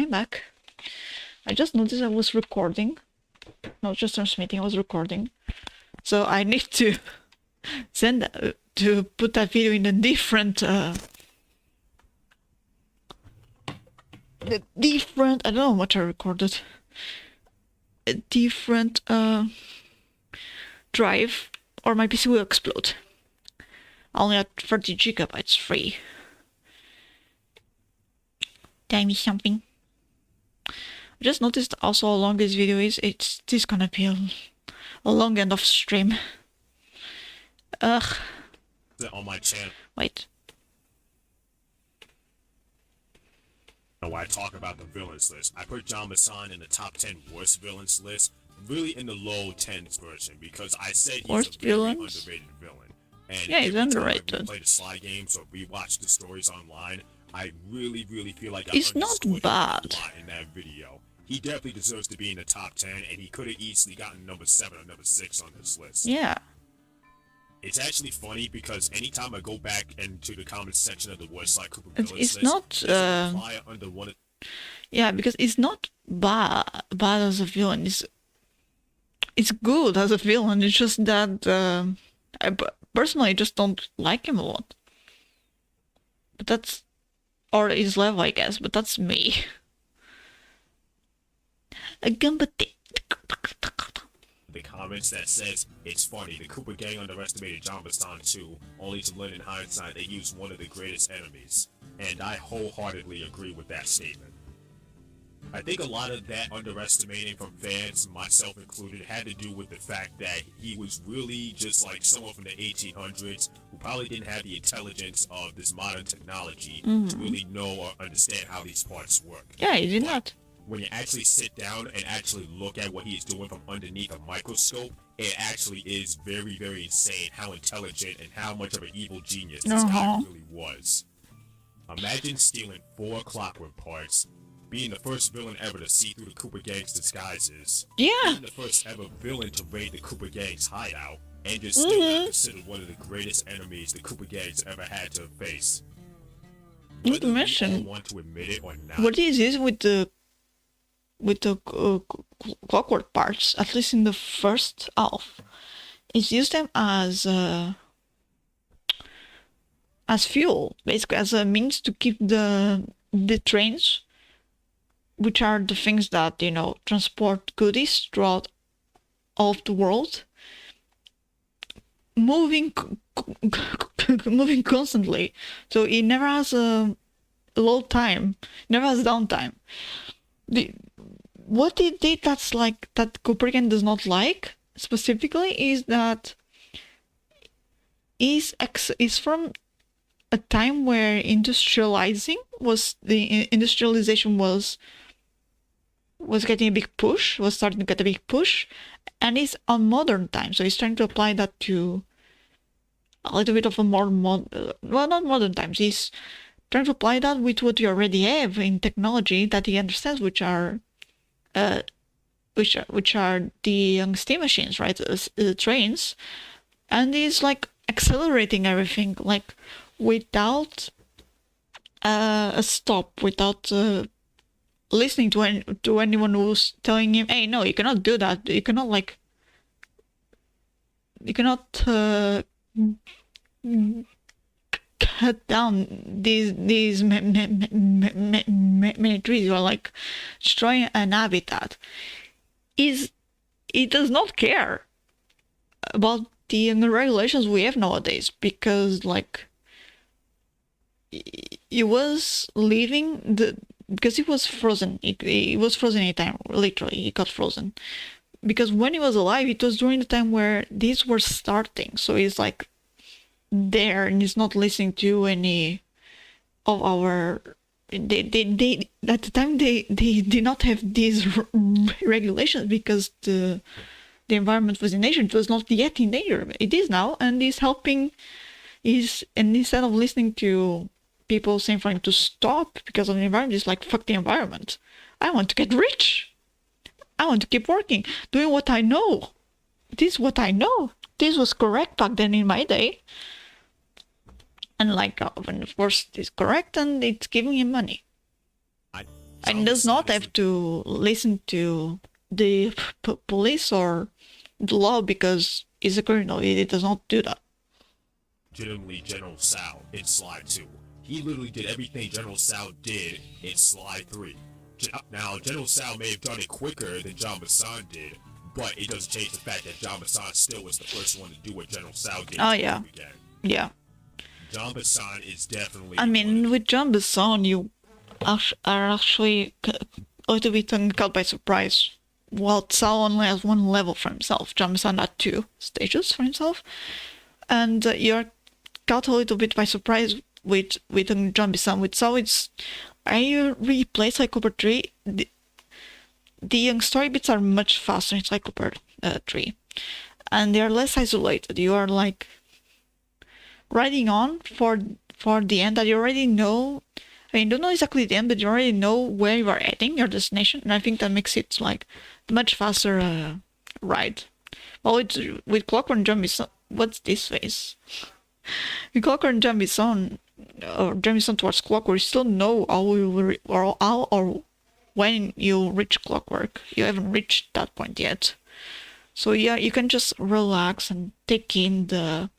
I'm back. I just noticed I was recording. Not just transmitting, I was recording. So I need to to put that video in a different I don't know what I recorded. A different drive, or my PC will explode. I only had 30 gigabytes free. Tell me something. I just noticed also how long this video is. This is gonna be a long end of stream. Ugh. On my channel. Wait. When I talk about the villains list, I put Jamba-san in the top 10 worst villains list, really in the low 10s version, because I said he's Worst a very villains? underrated villain. And Yeah, he's every time underrated. I play the Sly games or rewatch the stories online, I really feel like I He's not understood him bad. a lot in that video. He definitely deserves to be in the top 10, and he could have easily gotten number 7 or number 6 on this list. Yeah. It's actually funny because anytime I go back into the comments section of the worst Sly Cooper villains It's list, not. there's a flyer under one of Yeah, because it's not bad as a villain. It's good as a villain. It's just that I personally just don't like him a lot. But that's, or his level, I guess. But that's me. the comments that says, "It's funny, the Cooper gang underestimated Jamba-san too, only to learn in hindsight they used one of the greatest enemies." And I wholeheartedly agree with that statement. I think a lot of that underestimating from fans, myself included, had to do with the fact that he was really just like someone from the 1800s who probably didn't have the intelligence of this modern technology to really know or understand how these parts work. Yeah, he did But not. when you actually sit down and actually look at what he is doing from underneath a microscope, it actually is very, very insane how intelligent and how much of an evil genius this guy really was. Imagine stealing 4 clockwork parts, being the first villain ever to see through the Cooper gang's disguises, Yeah. being the first ever villain to raid the Cooper gang's hideout, and just still not considered one of the greatest enemies the Cooper gang's ever had to face. Not to Whether we all mention, want to admit it or not, what is this with the clockwork parts, at least in the first half, is use them as fuel, basically as a means to keep the trains, which are the things that, you know, transport goodies throughout all of the world, moving moving constantly. So it never has a low time, never has downtime. What it did that's like that Copernican does not like specifically is that is from a time where industrialization was getting a big push, was starting to get a big push, and it's on modern times. So he's trying to apply that to a little bit of a more well, not modern times. He's trying to apply that with what we already have in technology that he understands, which are the steam machines, right? Trains, and he's like accelerating everything, like without a stop, without listening to anyone who's telling him, "Hey, no, you cannot do that. You cannot cut down these many trees. You are like destroying an habitat." It does not care about the regulations we have nowadays, because like he was leaving because he was frozen. He was frozen anytime, literally. He got frozen because when he was alive, it was during the time where these were starting. So he's like there, and he's not listening to any of our. They at the time they did not have these regulations because the environment was in danger. It was not yet in danger. It is now, and he's helping. And instead of listening to people saying for him to stop because of the environment, he's like, fuck the environment. I want to get rich. I want to keep working, doing what I know. This is what I know. This was correct back then in my day. And like, when of course it's correct, and it's giving him money. And does not have to listen to the police or the law because he's a criminal. It does not do that. Legitimately General Sao in Slide 2. He literally did everything General Sao did in Slide 3. Now, General Sao may have done it quicker than John Bassan did, but it doesn't change the fact that John Bassan still was the first one to do what General Sao did. Oh, yeah. Yeah. John Bassan is definitely... I mean, with John Bassan, you are actually a little bit caught by surprise. While Sao only has one level for himself, John Bassan had 2 stages for himself. And you're caught a little bit by surprise with John Bassan. With Sao, it's... I replay Psychopath 3. The young story bits are much faster in Psychopath 3. And they are less isolated. You are like riding on for the end that you already know. I mean, you don't know exactly the end, but you already know where you are heading, your destination. And I think that makes it like much faster ride. Well, with Clockwork and John Bassan, what's this face? With Clockwork and John Bassan, or John Bassan towards Clockwork, you still know how or when you reach Clockwork. You haven't reached that point yet. So yeah, you can just relax and take in the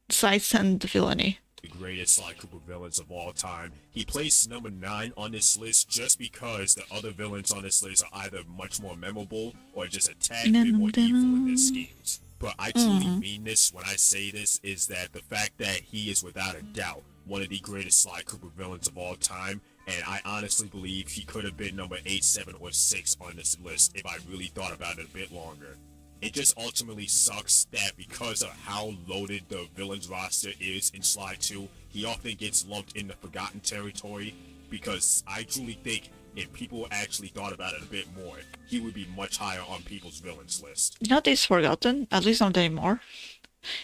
sights and the villainy. The greatest Sly Cooper villains of all time. He placed number 9 on this list just because the other villains on this list are either much more memorable or just a tad bit more evil in their schemes. But I truly mean this when I say this, is that the fact that he is without a doubt one of the greatest Sly Cooper villains of all time, and I honestly believe he could have been number 8, 7, or 6 on this list if I really thought about it a bit longer. It just ultimately sucks that because of how loaded the villains roster is in Slide 2, he often gets lumped in the forgotten territory, because I truly think if people actually thought about it a bit more, he would be much higher on people's villains list. Not is forgotten, at least not anymore.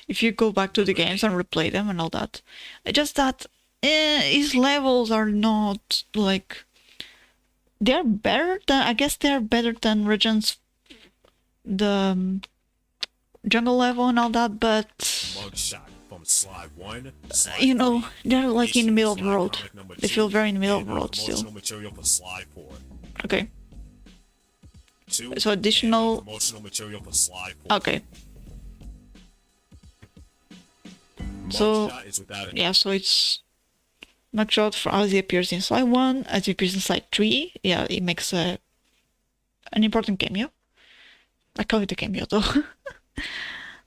If you go back to the games and replay them and all that. Just that his levels are not like... They're better than... I guess they're better than Regen's... the jungle level and all that, but... Mugshot from Slide 1, you know, they're like in the middle of the road. They feel very in the middle of the road still. Material for Slide 4. Okay. 2, so additional... promotional material for Slide 4. Okay. So, is without yeah, so it's Mugshot for as he appears in Slide 1, as he appears in Slide 3. Yeah, he makes an important cameo. I call it a cameo though.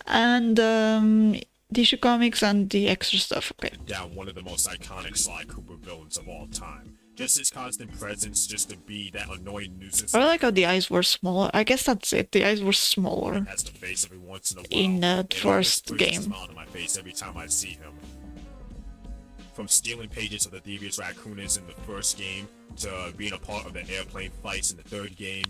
And the issue comics and the extra stuff, okay. Down one of the most iconic Sly Cooper villains of all time. Just his constant presence, just to be that annoying nuisance. I like how the eyes were smaller. I guess that's it. The eyes were smaller has the face every once in a while. in the first game. A smile on my face every time I see him. From stealing pages of the Devious Raccooners in the first game to being a part of the airplane fights in the third game.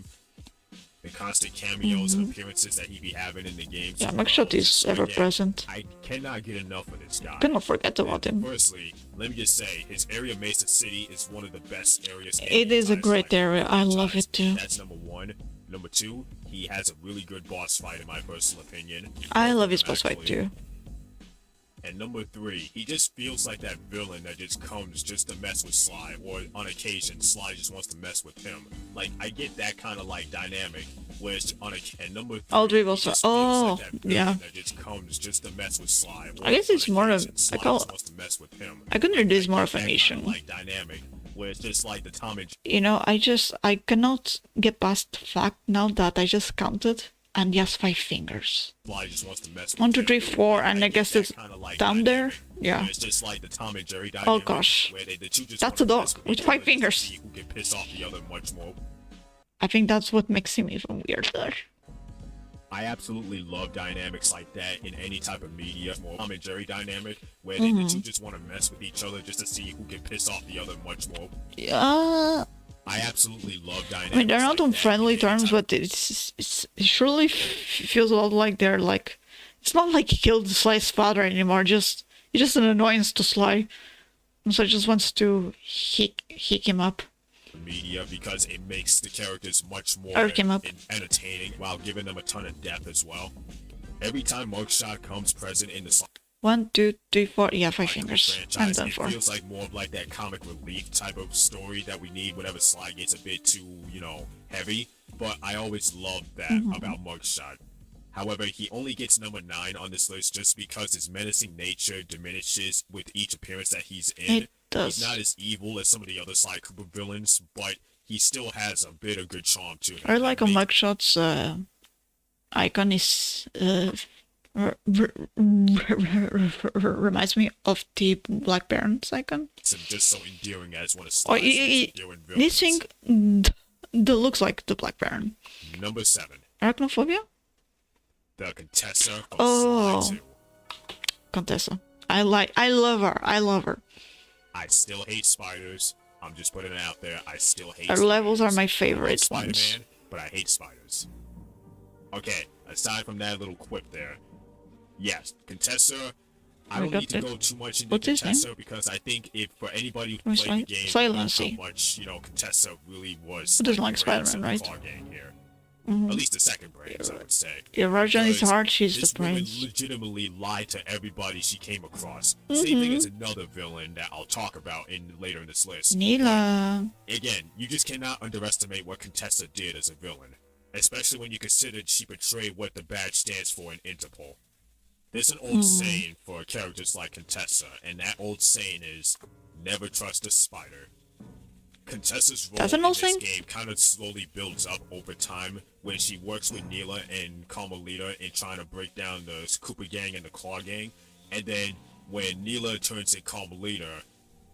The constant cameos and appearances that he be having in the games. Yeah, Mugshot is ever present. I cannot get enough of this guy. Cannot forget about him. Firstly, let me just say, his area Mesa City is one of the best areas. It is a great area. I love it too. That's number 1. Number 2, he has a really good boss fight in my personal opinion. I love his boss fight too. And number 3, he just feels like that villain that just comes just to mess with Sly, or on occasion, Sly just wants to mess with him. Like, I get that kind of like dynamic, where it's and number 3, all three also. Oh, like that yeah. That just comes just to mess with Sly. I guess it's more of I consider this more of a mission. Like dynamic, where it's just like the Tom and you know, I cannot get past the fact now that I just counted. And he has 5 fingers. Sly just wants to mess with 1, 2, 3, 4, and I guess it's down there. Yeah. It's just like the Tom and Jerry oh gosh, that's a dog with 5 fingers. Who can piss off the other much more. I think that's what makes him even weirder. I absolutely love dynamics like that in any type of media. More Tom and Jerry dynamic, where the two just want to mess with each other just to see who can piss off the other much more. Yeah. I absolutely love dynamics. I mean, they're not on friendly terms, but it surely feels a lot like they're like... It's not like he killed Sly's father anymore, he's just an annoyance to Sly. And so he just wants to hick him up. Media, because it makes the characters much more entertaining while giving them a ton of depth as well. Every time Mugshot comes present in the 1, 2, 3, 4. Yeah, 5 Like the fingers. And franchise, then it 4. feels like more of like that comic relief type of story that we need whenever Sly gets a bit too, heavy. But I always loved that about Mugshot. However, he only gets number 9 on this list just because his menacing nature diminishes with each appearance that he's in. It does. He's not as evil as some of the other Sly Cooper villains, but he still has a bit of good charm to him. I like a Mugshot's icon is reminds me of the Black Baron's icon. It's just so endearing as one of Or Sly's endearing this villains. thing that looks like the Black Baron. Number 7, Arachnophobia? the Contessa from Oh. Sly 2. Contessa. I love her. I love her. I still hate spiders. I'm just putting it out there. I still hate Her spiders. levels are my I love favorite ones. Spider-Man, but I hate spiders. Okay, aside from that little quip there, yes, Contessa. I don't need to go too much into What's his name? Contessa because I think if for anybody who Where's played the game, Silence. knows how much Contessa really was. Who doesn't like the brains Spider-Man, of the right? claw gang here. At least the second brains, I would say. Yeah, Rajan is Because hard. She's this the brains. woman legitimately lied to everybody she came across. Same thing as another villain that I'll talk about later in this list. Neela. Again, you just cannot underestimate what Contessa did as a villain, especially when you consider she betrayed what the badge stands for in Interpol. There's an old saying for characters like Contessa, and that old saying is, never trust a spider. Contessa's role That's an in old this saying? game kind of slowly builds up over time when she works with Neela and Carmelita in trying to break down the Cooper gang and the Claw gang, and then when Neela turns in Carmelita,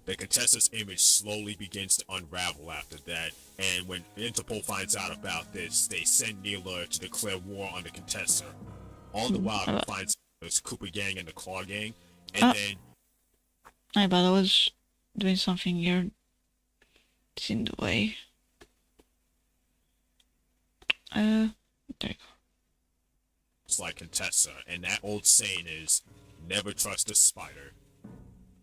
the Contessa's image slowly begins to unravel after that, and when Interpol finds out about this, they send Neela to declare war on the Contessa. All the while, he finds the Cooper gang and the Claw gang, and then I bet I was doing something here. It's in the way. There you go. it's like Contessa, and that old saying is, never trust a spider.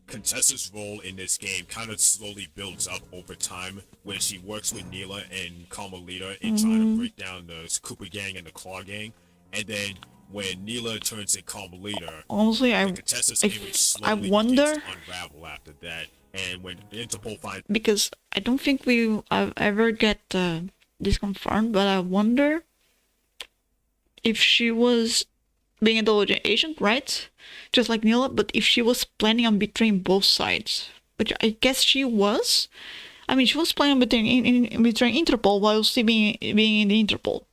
Contessa's role in this game kind of slowly builds up over time when she works with Neela and Carmelita in trying to break down the Cooper gang and the Claw gang, and then when Neela turns in Carmelita, Honestly, the Contessa's image I slowly wonder, begins to unravel after that, and when Interpol finds because I don't think I've ever get this confirmed, but I wonder if she was being a double agent, right? Just like Neela, but if she was planning on betraying both sides, which I guess she was. I mean, she was planning on betraying Interpol while still being in the Interpol.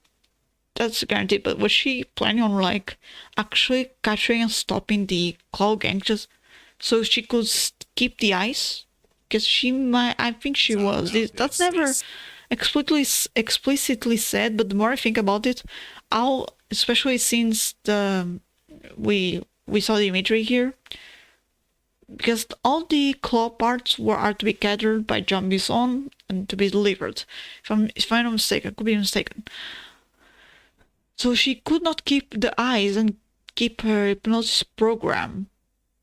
That's guaranteed. But was she planning on like actually capturing and stopping the Claw gang just so she could keep the eyes? Because she might. I think she was. That's never explicitly said. But the more I think about it, especially since we saw the imagery here, because all the claw parts are to be gathered by John Bison and to be delivered. If I'm not mistaken, I could be mistaken. So she could not keep the eyes and keep her hypnosis program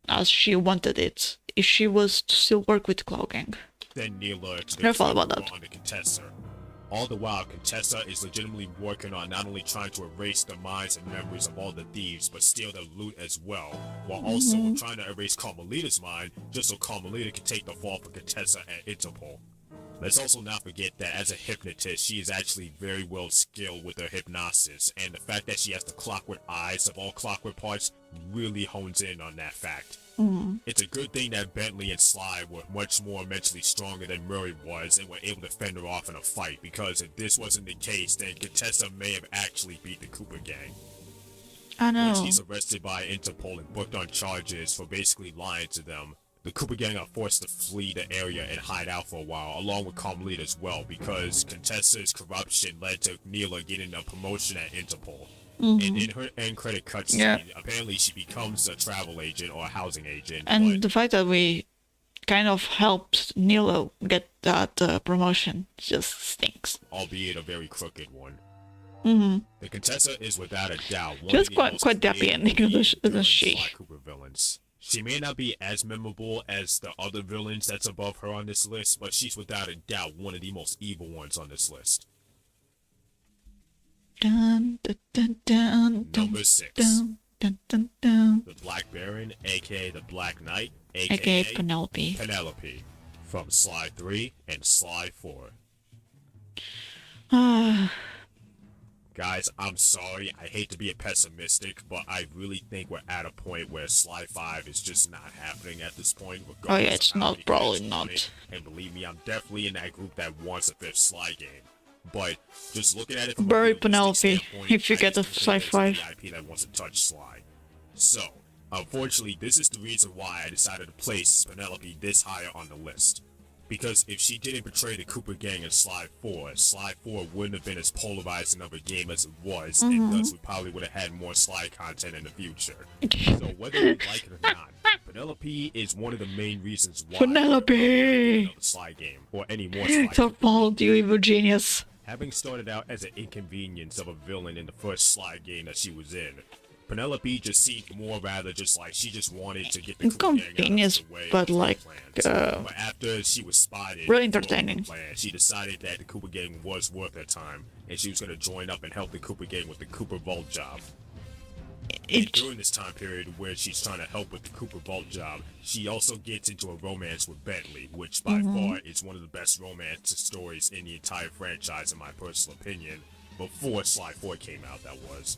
as she wanted it if she was to still work with the Claw Gang. then Neela to Never thought declare about war that. on the Contessa. All the while, Contessa is legitimately working on not only trying to erase the minds and memories of all the thieves, but steal their loot as well, while also trying to erase Carmelita's mind, just so Carmelita can take the fall for Contessa at Interpol. Let's also not forget that as a hypnotist, she is actually very well skilled with her hypnosis, and the fact that she has the clockwork eyes of all clockwork parts really hones in on that fact. It's a good thing that Bentley and Sly were much more mentally stronger than Murray was and were able to fend her off in a fight, because if this wasn't the case, then Contessa may have actually beat the Cooper gang. I know. When she's arrested by Interpol and booked on charges for basically lying to them, the Cooper gang are forced to flee the area and hide out for a while, along with Carmelita as well, because Contessa's corruption led to Neela getting a promotion at Interpol. And in her end credit cutscene, apparently she becomes a travel agent or a housing agent. And but the fact that we kind of helped Neela get that promotion just stinks. albeit a very crooked one. Mm-hmm. The Contessa is without a doubt one Just of the most quite happy ending, isn't enduring she? Sly Cooper villains. She may not be as memorable as the other villains that's above her on this list, but she's without a doubt one of the most evil ones on this list. Dun, dun, dun, dun, dun, Number 6. dun, dun, dun, dun. The Black Baron, aka the Black Knight, aka aka Penelope. Penelope, from Slide 3 and Slide 4. Guys, I'm sorry, I hate to be a pessimistic, but I really think we're at a point where Slide 5 is just not happening at this point. Oh yeah, regardless it's of how not, many probably fans want not. it. And believe me, I'm definitely in that group that wants a 5th Slide game. But just looking at it from Bury a realistic Penelope standpoint, if you I get just a don't Slide think there's 5. any IP that wants to touch Slide. So, unfortunately, this is the reason why I decided to place Penelope this higher on the list. Because if she didn't betray the Cooper Gang in Slide 4 wouldn't have been as polarizing of a game as it was, and thus we probably would have had more Slide content in the future. So whether you like it or not, Penelope is one of the main reasons why Penelope! another Slide game, or any more Slide It's our fault, you evil genius. Having started out as an inconvenience of a villain in the first Slide game that she was in, Penelope just seemed more rather just like she just wanted to get the Cooper Gang out Inconvenience, of the way. but like, But after she was spotted, really entertaining. she decided that the Cooper Gang was worth her time, and she was going to join up and help the Cooper Gang with the Cooper Vault job. And during this time period where she's trying to help with the Cooper Vault job, she also gets into a romance with Bentley, which by far is one of the best romance stories in the entire franchise, in my personal opinion. Before Slide 4 came out, that was.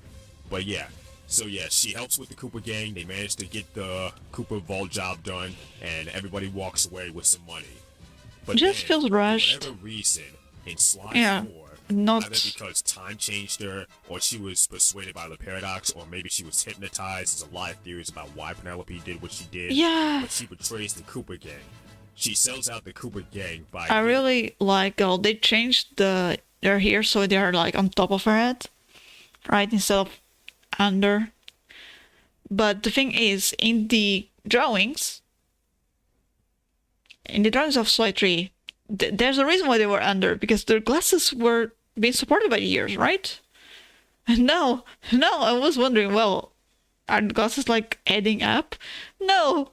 But yeah. So yeah, she helps with the Cooper Gang, they manage to get the Cooper Vault job done, and everybody walks away with some money. But Just then, feels rushed. For whatever reason, in Slide Yeah, 4, not- either because time changed her, or she was persuaded by the paradox, or maybe she was hypnotized. There's a lot of theories about why Penelope did what she did. Yeah. But she betrays the Cooper Gang. She sells out the Cooper Gang by... I really like how they changed their hair so they're like on top of her head, right, instead of under. But the thing is, in the drawings of Slide 3, there's a reason why they were under, because their glasses were being supported by the ears, right? And now I was wondering, well, are the glasses like adding up? No,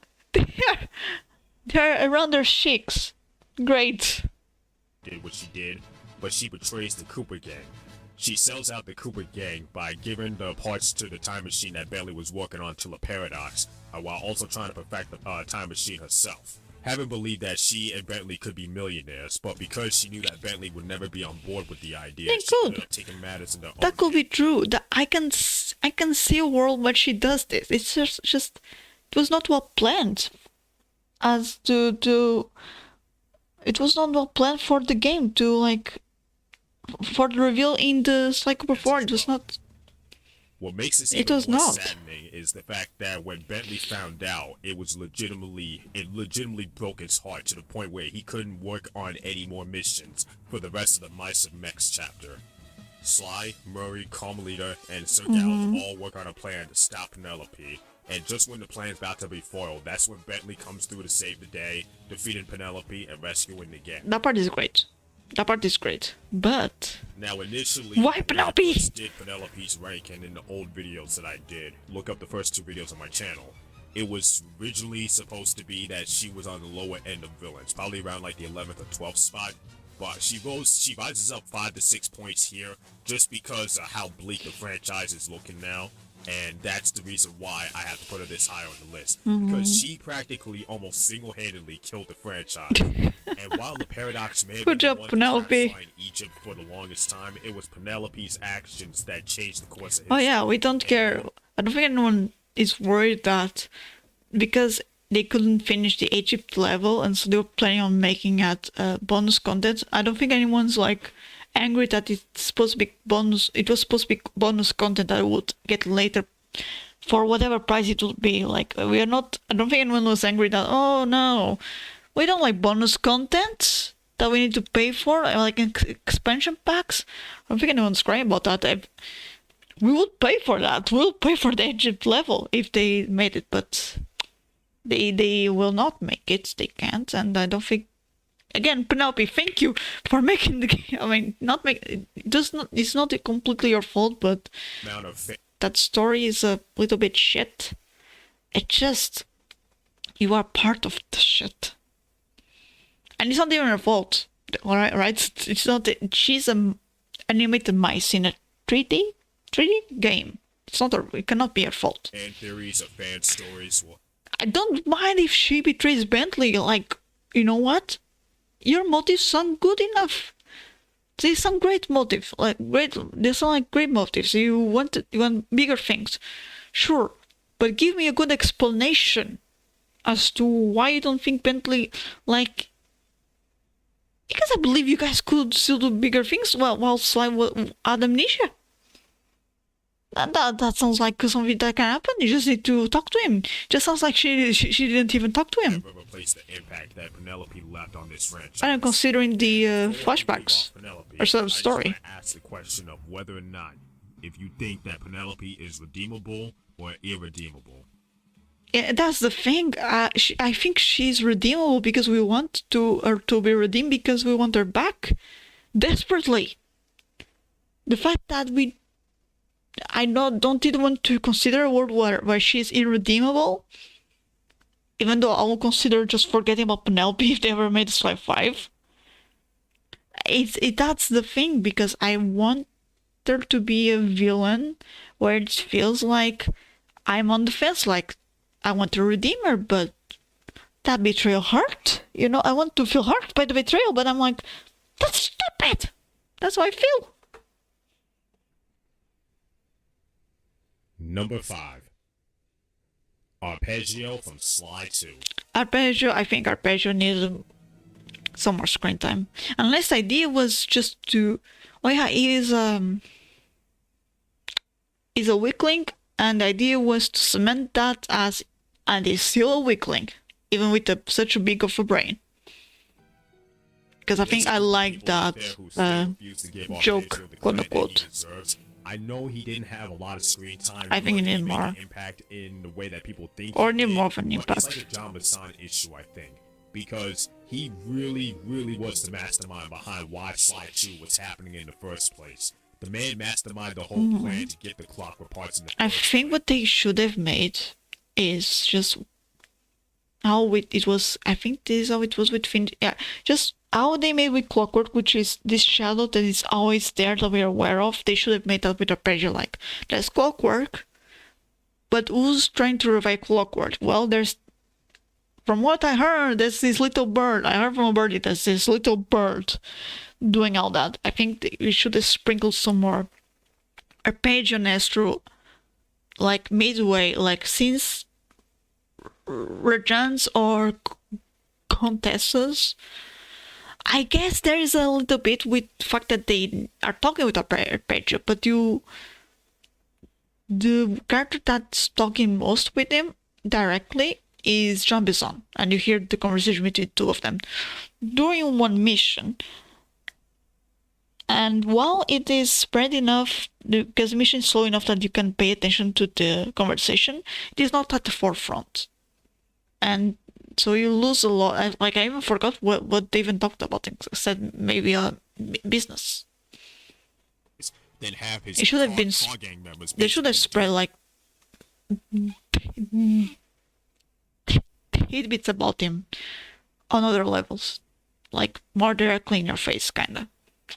they're around their cheeks. Great. Did what she did, but she betrays the Cooper Gang. She sells out the Cooper Gang by giving the parts to the time machine that Bentley was working on to a paradox, while also trying to perfect the time machine herself. Having believed that she and Bentley could be millionaires, but because she knew that Bentley would never be on board with the idea, They she could. ended up taking matters into her own That could be true. That I can see a world where she does this. It's just it was not well planned, as to it was not well planned for the game to like for the reveal in the Psycho before. It was not. What makes this It even was more not. saddening is the fact that when Bentley found out, it legitimately broke his heart to the point where he couldn't work on any more missions for the rest of the Mice of Mex chapter. Sly, Murray, Carmelita, and Sir Dallas all work on a plan to stop Penelope. And just when the plan's about to be foiled, that's when Bentley comes through to save the day, defeating Penelope and rescuing the gang. That part is great. That part is great. But Now, initially, Why when Penelope? I first did Penelope's ranking in the old videos that I did, look up the first 2 videos on my channel, it was originally supposed to be that she was on the lower end of villains, probably around like the 11th or 12th spot. But she rises up 5 to 6 points here just because of how bleak the franchise is looking now. And that's the reason why I have to put her this high on the list. Because she practically almost single-handedly killed the franchise. And while the paradox may have Good been job, the one Penelope. to satisfy Egypt for the longest time, it was Penelope's actions that changed the course of oh history. yeah, we don't care. I don't think anyone is worried that because they couldn't finish the Egypt level and so they were planning on making it bonus content. I don't think anyone's like angry that it's supposed to be bonus. It was supposed to be bonus content that I would get later for whatever price it would be. Like we are not. I don't think anyone was angry that oh no, we don't like bonus content that we need to pay for like expansion packs. I don't think anyone's crying about that. We would pay for that. We'll pay for the Egypt level if they made it, but they will not make it. They can't, and I don't think. Again, Penelope, thank you for making the game. I mean, not make it does not. It's not completely your fault, but Amount of that story is a little bit shit. It just you are part of the shit, and it's not even her fault. All right, right? It's not. She's a animated mice in a 3D game. It's not. It cannot be her fault. fan theories or fan stories. Well, I don't mind if she betrays Bentley. Like, you know what? Your motives sound good enough. They sound great motive, like great. They sound like great motives. You want bigger things, sure, but give me a good explanation as to why you don't think Bentley, like, because I believe you guys could still do bigger things while Sly had amnesia. That sounds like something that can happen. You just need to talk to him. Just sounds like she didn't even talk to him. Never replace the impact that Penelope left on this franchise. And considering the flashbacks or sort of story. I just want to ask the question of whether or not if you think that Penelope is redeemable or irredeemable. Yeah, that's the thing. I think she's redeemable because we want her to be redeemed because we want her back desperately. The fact that I don't even want to consider a world where she's irredeemable, even though I will consider just forgetting about Penelope if they ever made Sly 5. That's the thing, because I want there to be a villain where it feels like I'm on the fence, like I want to redeem her, but that betrayal hurt. You know, I want to feel hurt by the betrayal, but I'm like, that's stupid. That's how I feel. Number 5. Arpeggio from Sly 2. Arpeggio, I think Arpeggio needs some more screen time. Unless the idea was just to... Oh yeah, he's a weakling, and the idea was to cement that as... And he's still a weakling, even with such a big of a brain. Because I think I like that joke, quote unquote. I know he didn't have a lot of screen time. I think he needed more impact in the way that people think. Or need more of an impact. impact. It's like a John Bassan issue, I think, because he really was the mastermind behind why Sly 2 was happening in the first place. The man masterminded the whole plan to get the clockwork parts in the I think what they should have made is just how it was. I think this is how it was with Finn. Yeah, just how they made with Clockwork, which is this shadow that is always there that we're aware of. They should have made that with Arpeggio, like, there's Clockwork, but who's trying to revive Clockwork? Well, there's, from what I heard, there's this little bird. I heard from a birdie, there's this little bird doing all that. I think we should have sprinkled some more Arpeggio-ness through, like, midway, like, since Regents or Contessas, I guess there is a little bit with the fact that they are talking with Arpeggio, but the character that's talking most with him directly is Jean Bisson, and you hear the conversation between two of them during one mission. And while it is spread enough, because the mission is slow enough that you can pay attention to the conversation, it is not at the forefront. And so you lose a lot. I even forgot what they even talked about. I said maybe business. Then have his it should have been. Gang members they should have spread like tidbits about him on other levels, like more directly in your face, kinda.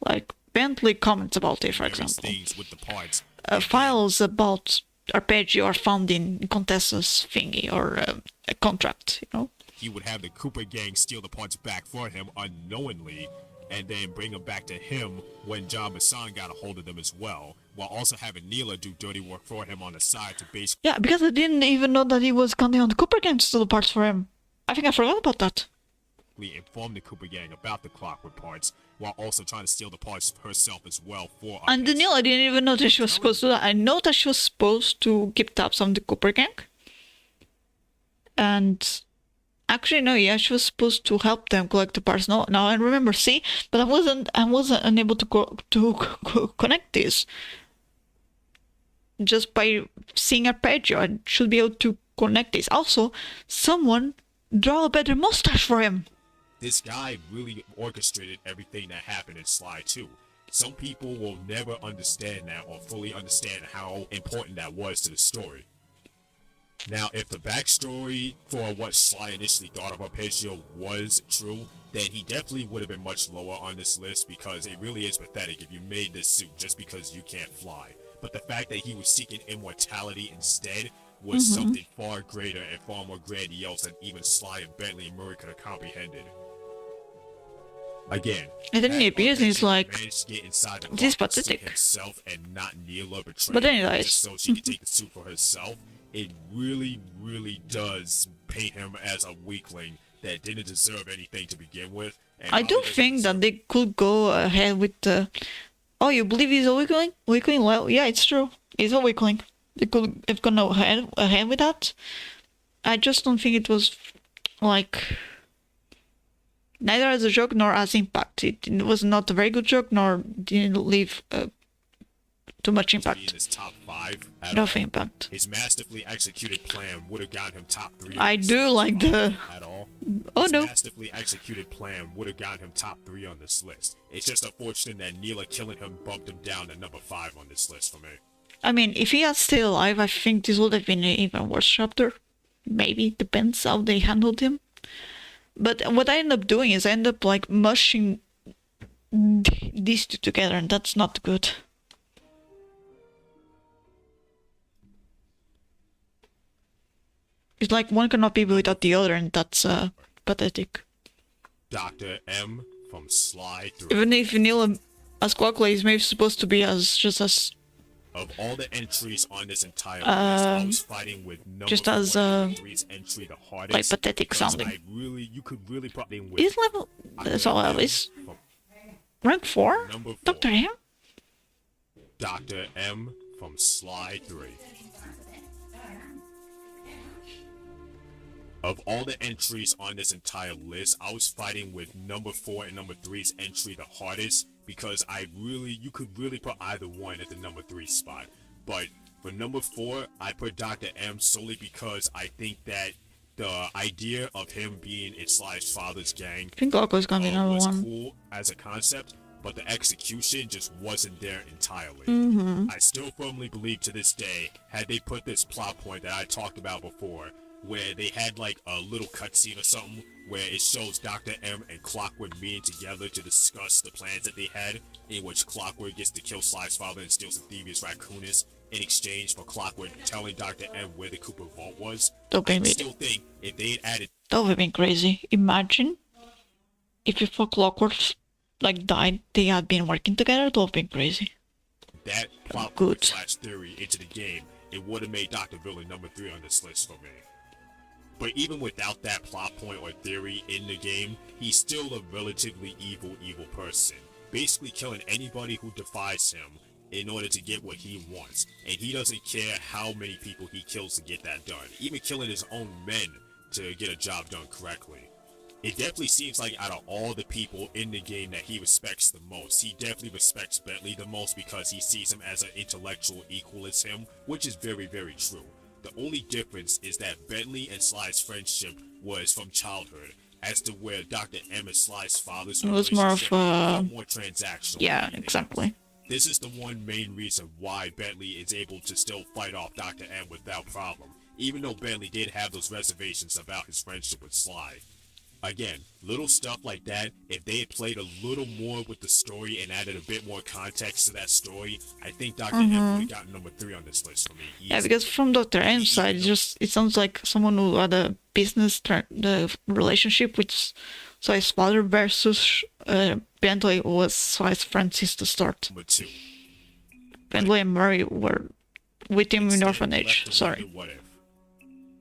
Like Bentley comments about it, for example. With the parts. Files about Arpeggio are found in Contessa's thingy or a contract, you know. He would have the Cooper gang steal the parts back for him unknowingly, and then bring them back to him when John Bassan got a hold of them as well, while also having Neela do dirty work for him on the side to basically... Yeah, because I didn't even know that he was counting on the Cooper gang to steal the parts for him. I think I forgot about that. Inform the Cooper gang about the clockwork parts, while also trying to steal the parts herself as well for... And Neela, I didn't even know that she was supposed to do that. I know that she was supposed to keep tabs on the Cooper gang. And... Actually, no, yeah, she was supposed to help them collect the parts. No, now I remember, see? But I wasn't unable to connect this. Just by seeing Arpeggio, I should be able to connect this. Also, someone draw a better mustache for him. This guy really orchestrated everything that happened in Sly 2. Some people will never understand that or fully understand how important that was to the story. Now, if the backstory for what Sly initially thought of Arpeggio was true, then he definitely would have been much lower on this list, because it really is pathetic if you made this suit just because you can't fly. But the fact that he was seeking immortality instead was something far greater and far more grandiose than even Sly and Bentley and Murray could have comprehended. Again, And then the appears and he's like, managed to get inside the this is clock to suit pathetic. himself and not Neela betray But then he him dies. just so she could take the suit for herself. It really, really does paint him as a weakling that didn't deserve anything to begin with. And I do probably think doesn't that they could go ahead with the. Oh, you believe he's a weakling? Weakling? Well, yeah, it's true. He's a weakling. They could have gone ahead with that. I just don't think it was like neither as a joke nor as impact. It was not a very good joke, nor didn't leave too much deserve to be in impact. his top 5 at Enough all. impact. His masterfully executed plan would have gotten him top 3. I do like the. At all. Oh His no. masterfully executed plan would have gotten him top 3 on this list. It's just unfortunate that Neela killing him bumped him down to number 5 on this list for me. I mean, if he had stayed alive, I think this would have been an even worse chapter. Maybe depends how they handled him. But what I end up doing is I end up like mushing these two together, and that's not good. It's like one cannot be without the other, and that's pathetic. Dr. M from Sly 3. Even if Vanilla as Quackley is maybe supposed to be as just as Of all the entries on this entire list, I was fighting with number just as, 3's entry the hardest. like pathetic because sounding. you could really probably with is level. That's all I is from rank 4. number 4. Dr. M. Dr. M from Sly 3. Of all the entries on this entire list, I was fighting with number 4 and number 3's entry the hardest because you could really put either one at the number 3 spot. But for number 4, I put Dr. M solely because I think that the idea of him being in Sly's father's gang I think Quackley's gonna be number was 1. cool as a concept, but the execution just wasn't there entirely. I still firmly believe to this day, had they put this plot point that I talked about before, where they had like a little cutscene or something where it shows Dr. M and Clockwork meeting together to discuss the plans that they had, in which Clockwork gets to kill Sly's father and steals a Thievius Raccoonus in exchange for Clockwork telling Dr. M where the Cooper Vault was. That I would be still think if they had added that would have been crazy. Imagine if before Clockwork like died, they had been working together. That would have been crazy. that plot Good. point slash theory into the game, it would have made Dr. Villain number 3 on this list for me. But even without that plot point or theory in the game, he's still a relatively evil person, basically killing anybody who defies him in order to get what he wants, and he doesn't care how many people he kills to get that done, even killing his own men to get a job done correctly. It definitely seems like out of all the people in the game that he respects the most, he definitely respects Bentley the most because he sees him as an intellectual equal as him, which is very, very true. The only difference is that Bentley and Sly's friendship was from childhood, as to where Dr. M and Sly's father's It was more of relationship was more transactional. yeah, exactly. This is the one main reason why Bentley is able to still fight off Dr. M without problem, even though Bentley did have those reservations about his friendship with Sly. Again, little stuff like that, if they had played a little more with the story and added a bit more context to that story, I think Dr. M would have gotten number 3 on this list for me. Yeah, because from Dr. M's side, it sounds like someone who had a the relationship with Sly's father versus Bentley was Sly's friend since the start. Number 2. Bentley and Murray were with him in Instead, orphanage. left to Sorry. wonder what if.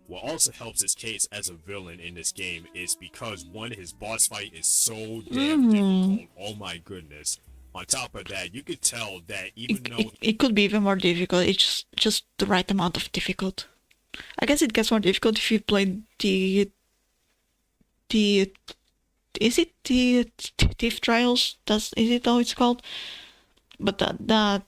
What also helps his case as a villain in this game is because one, his boss fight is so damn difficult. Oh my goodness. On top of that, you could tell that even though It could be even more difficult. It's just the right amount of difficult. I guess it gets more difficult if you play the is it the Thief Trials? Is it how it's called? But that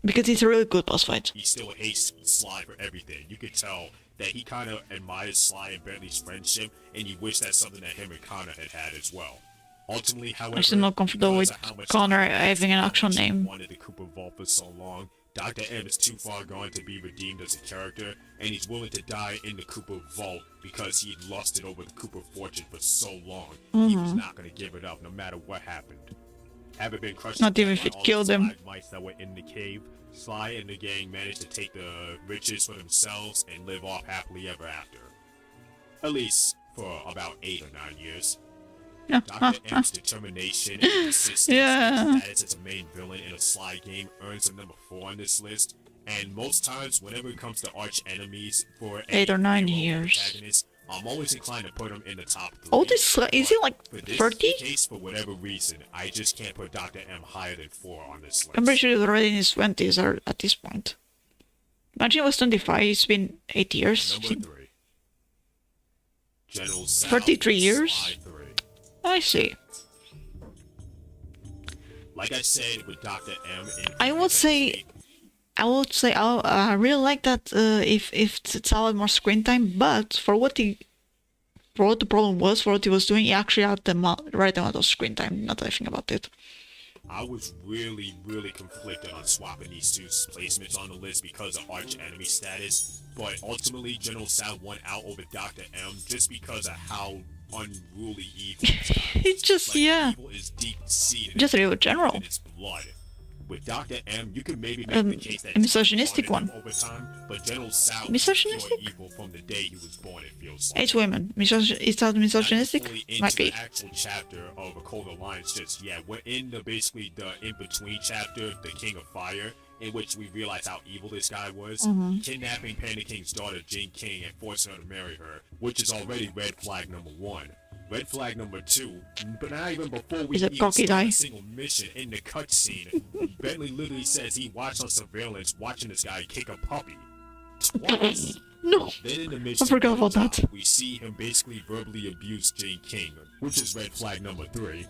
because it's a really good boss fight. he still hates Sly for everything. You could tell that he kind of admires Sly and Bentley's friendship, and he wished that's something that him and Connor had as well. Ultimately, however, I'm still not comfortable with because of how much Connor Sly having an how actual much he name. wanted the Cooper Vault for so long, Dr. M is too far gone to be redeemed as a character, and he's willing to die in the Cooper Vault because he lusted over the Cooper fortune for so long. He was not going to give it up no matter what happened. Having been crushed Not to even death if by it all killed the them. stalagmites that were in the cave, Sly and the gang managed to take the riches for themselves and live off happily ever after. At least for about 8 or 9 years. Dr. M's determination and persistence and status as a main villain in a Sly game earns him number 4 on this list. And most times, whenever it comes to arch enemies for 8 or 9 hero years. protagonist, I'm always inclined to put him in the top 3. Oh, this is he like For this 30? case, for whatever reason, I just can't put Dr. M higher than 4 on this list. I'm pretty sure he's already in his 20s or at this point. Imagine he was 25, it's been 8 years. Number 3. General Sal 33 years? Sly 3. I see. Like I said with Dr. M, I would say I really like that if it's a lot more screen time, but for what the problem was, for what he was doing, he actually had the right amount of screen time. Not that I think about it. I was really conflicted on swapping these two placements on the list because of arch enemy status, but ultimately General Sal won out over Dr. M just because of how unruly evil this guy was. It's just Evil is deep-seated just a real general. in its blood. With Dr. M, you could maybe make the case that a misogynistic he fought one. him over time, but General Sal Misogynistic? was pure evil from the day he was born, it feels like. 8 women. Is that misogynistic? Might be. The actual chapter of A Cold Alliance just yet. We're in the basically the in-between chapter, The King of Fire, in which we realize how evil this guy was, kidnapping Panda King's daughter Jane King and forcing her to marry her, which is already red flag number 1. Red flag number 2, but not even before we Is a even cocky start guy. a single mission in the cutscene, Bentley literally says he watched on surveillance watching this guy kick a puppy. Twice. No. Then in the mission, I forgot about that. we see him basically verbally abuse Jane King, which is red flag number 3.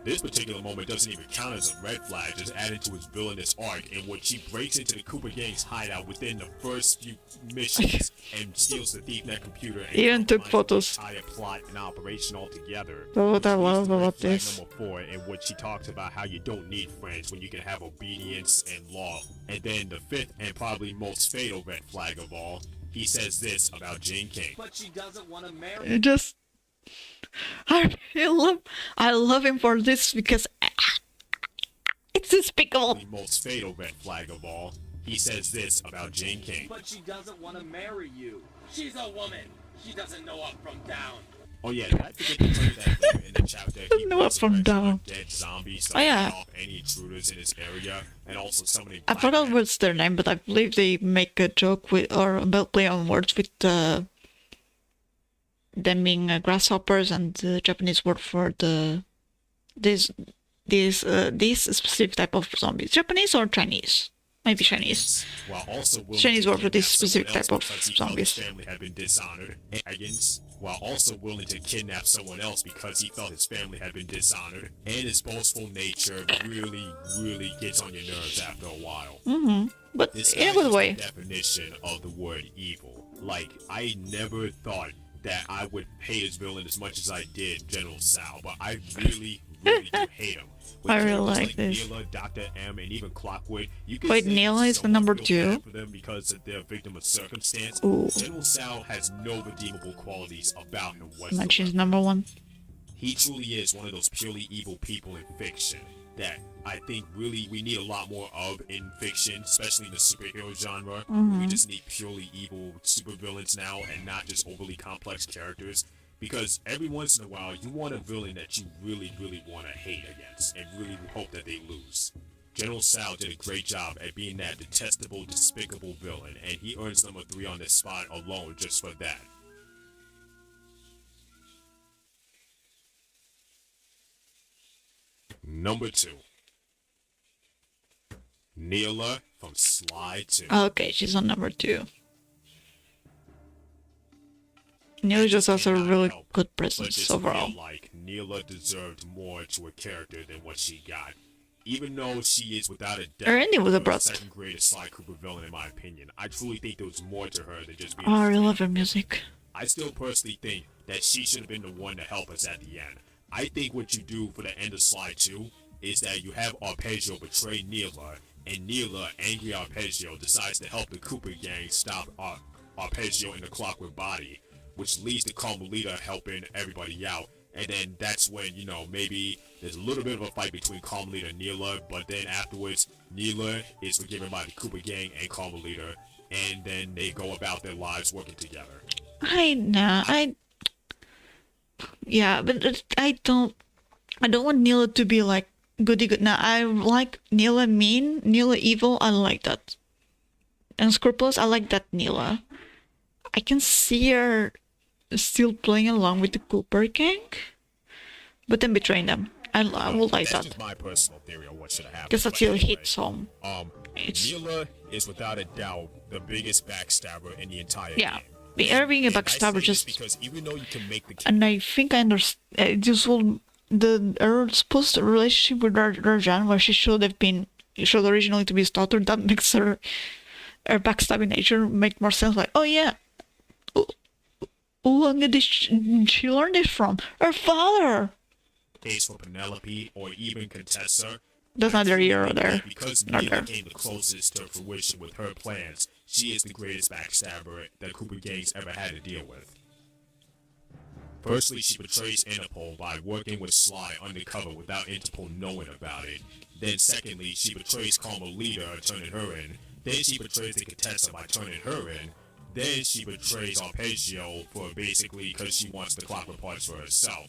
This particular moment doesn't even count as a red flag, just added to his villainous arc in which he breaks into the Cooper Gang's hideout within the first few missions and steals the ThiefNet computer and Even took compromises photos. the entire plot and operation altogether. So what I Which leads love to red about flag this. Number 4, in which he talks about how you don't need friends when you can have obedience and law. And then the 5th and probably most fatal red flag of all, he says this about Jane King. But she doesn't want to marry. It just I love him for this because it's despicable. The most fatal red flag of all, he says this about Jane King. But she doesn't want to marry you. She's a woman. She doesn't know up from down. Oh yeah, did I forget to tell you that later in the chapter he No, up from resurrects down. a dead zombie, Oh, yeah. off any intruders in his area, and also summoning I black forgot men. what's their name, but I believe they make a joke with or about play on words with them being grasshoppers and the Japanese word for this specific type of zombies. Japanese or Chinese? Maybe Chinese. While also willing Chinese to word for this kidnap specific someone type else of because he felt zombies. His family had been dishonored. While also willing to kidnap someone else because he felt his family had been dishonored. And his boastful nature really gets on your nerves after a while. But This in a guy good is way. the definition of the word evil. Like, I never thought that I would hate his villain as much as I did General Sal, but I really do hate him. With I really characters like this. Neela, Dr. M, and even Clockwood, you can Wait, say Neela is the someone number feels 2? bad for them because they're a victim of circumstance. Ooh. General Sal has no redeemable qualities about him whatsoever. Mentions number 1. He truly is one of those purely evil people in fiction that I think really we need a lot more of in fiction, especially in the superhero genre. We just need purely evil supervillains now and not just overly complex characters. Because every once in a while, you want a villain that you really want to hate against and really hope that they lose. General Sal did a great job at being that detestable, despicable villain, and he earns number 3 on this spot alone just for that. Number 2. Neela from Sly 2. Okay, she's on number 2. Neil just has a really good But presence just overall. feel like Neela deserved more to her character than what she got. Even though she is without a doubt Her ending was the abrupt. second greatest Sly Cooper villain in my opinion, I truly think there was more to her than just being Oh, I a really love her music. I still personally think that she should have been the one to help us at the end. I think what you do for the end of Sly 2 is that you have Arpeggio betray Neela, and Neela, angry Arpeggio, decides to help the Cooper gang stop Arpeggio in the Clockwork body, which leads to Carmelita helping everybody out, And then that's when, you know, maybe there's a little bit of a fight between Carmelita and Neela, but then afterwards, Neela is forgiven by the Cooper Gang and Carmelita, and then they go about their lives working together. Yeah, but I don't want Neela to be like goody good. Now I like Neela mean, Neela evil. I like that. Unscrupulous. I like that Neela. I can see her still playing along with the Cooper Gang, but then betraying them. I will like That's that. just my personal theory on what should have happened. Because that still hits home. Neela is without a doubt the biggest backstabber in the entire Yeah. game. Her being a And I backstabber say this just, because even though you can make the and I think I understand. This will her supposed relationship with Rajan, where she should originally to be his daughter. That makes her backstabbing nature make more sense. Like, oh yeah, who did she learn this from? Her father. case for Penelope or even Contessa. That's neither here or there. Because Not Neela there. came the closest to fruition with her plans, she is the greatest backstabber that Cooper Gang's ever had to deal with. Firstly, she betrays Interpol by working with Sly undercover without Interpol knowing about it. Then secondly, she betrays Carmelita, turning her in. Then she betrays the Contessa by turning her in. Then she betrays Arpeggio for basically because she wants the clock parts for herself.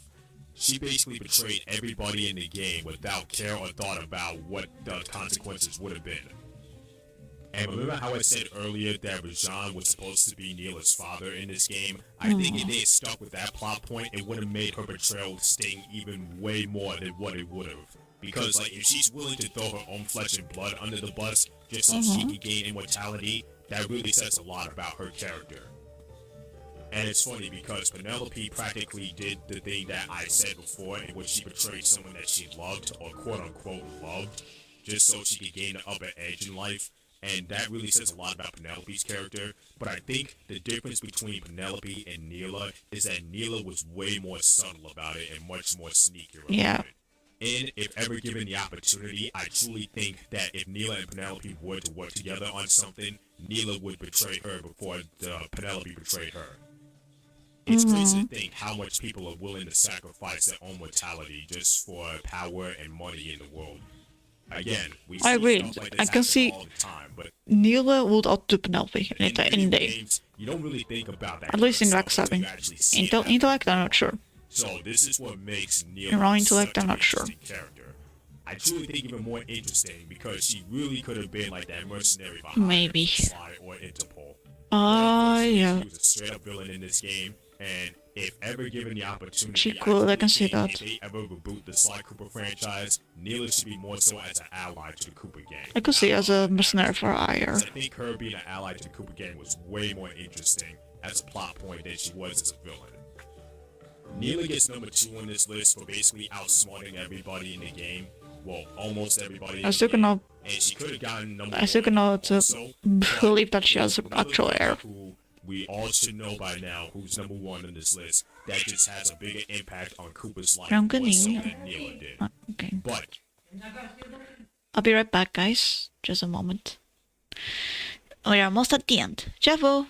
She basically betrayed everybody in the game without care or thought about what the consequences would have been. And remember how I said earlier that Rajan was supposed to be Neela's father in this game? I think if they had stuck with that plot point, it would have made her betrayal sting even way more than what it would have. Because, like, if she's willing to throw her own flesh and blood under the bus just so she can gain immortality, that really says a lot about her character. And it's funny because Penelope practically did the thing that I said before, in which she betrayed someone that she loved, or quote-unquote loved, just so she could gain the upper edge in life. And that really says a lot about Penelope's character. But I think the difference between Penelope and Neela is that Neela was way more subtle about it and much more sneaky about it. And if ever given the opportunity, I truly think that if Neela and Penelope were to work together on something, Neela would betray her before Penelope betrayed her. It's crazy to think how much people are willing to sacrifice their own mortality just for power and money in the world. Again, we see I agree. stuff like this I can happen see all the time, but Neela would outdo Penelope in any video day. games, you don't really think about that. At least in kind of stuff until backstabbing. you actually see it happen. Intellect, I'm not sure. So this is what makes Neela In raw intellect, such I'm an not sure. interesting character. I truly think even more interesting because she really could have been like that mercenary behind Maybe. Sly or Interpol. Yeah. She was a straight up villain in this game, and if ever given the opportunity, She could, I can see truly that. think if they ever reboot the Sly Cooper franchise, Neela should be more so as an ally to the Cooper Gang. I could see as a mercenary for hire. I think her being an ally to the Cooper Gang was way more interesting as a plot point than she was as a villain. Neela gets number 2 on this list for basically outsmarting everybody in the game. Well, almost everybody. I still cannot. And she could have gotten number I still 1 cannot also, believe that she has another actual character heir. who we all should know by now who's number 1 on this list that just has a bigger impact on Cooper's life I'm more gonna- so than Neela did. Okay. But I'll be right back, guys. Just a moment. We are almost at the end. Javo!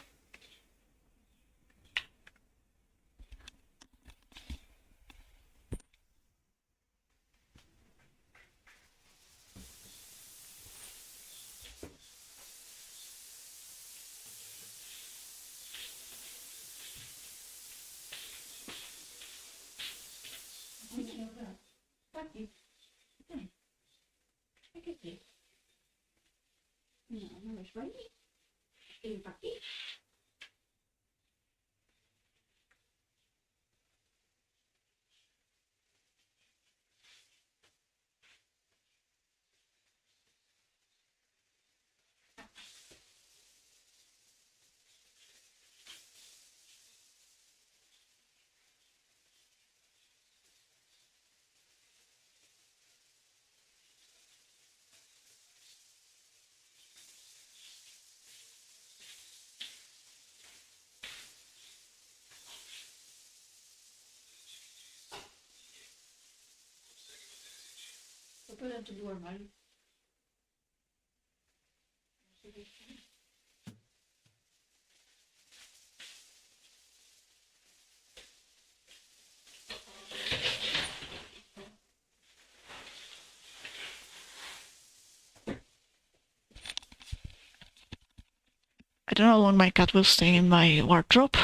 I don't know how long my cat will stay in my wardrobe.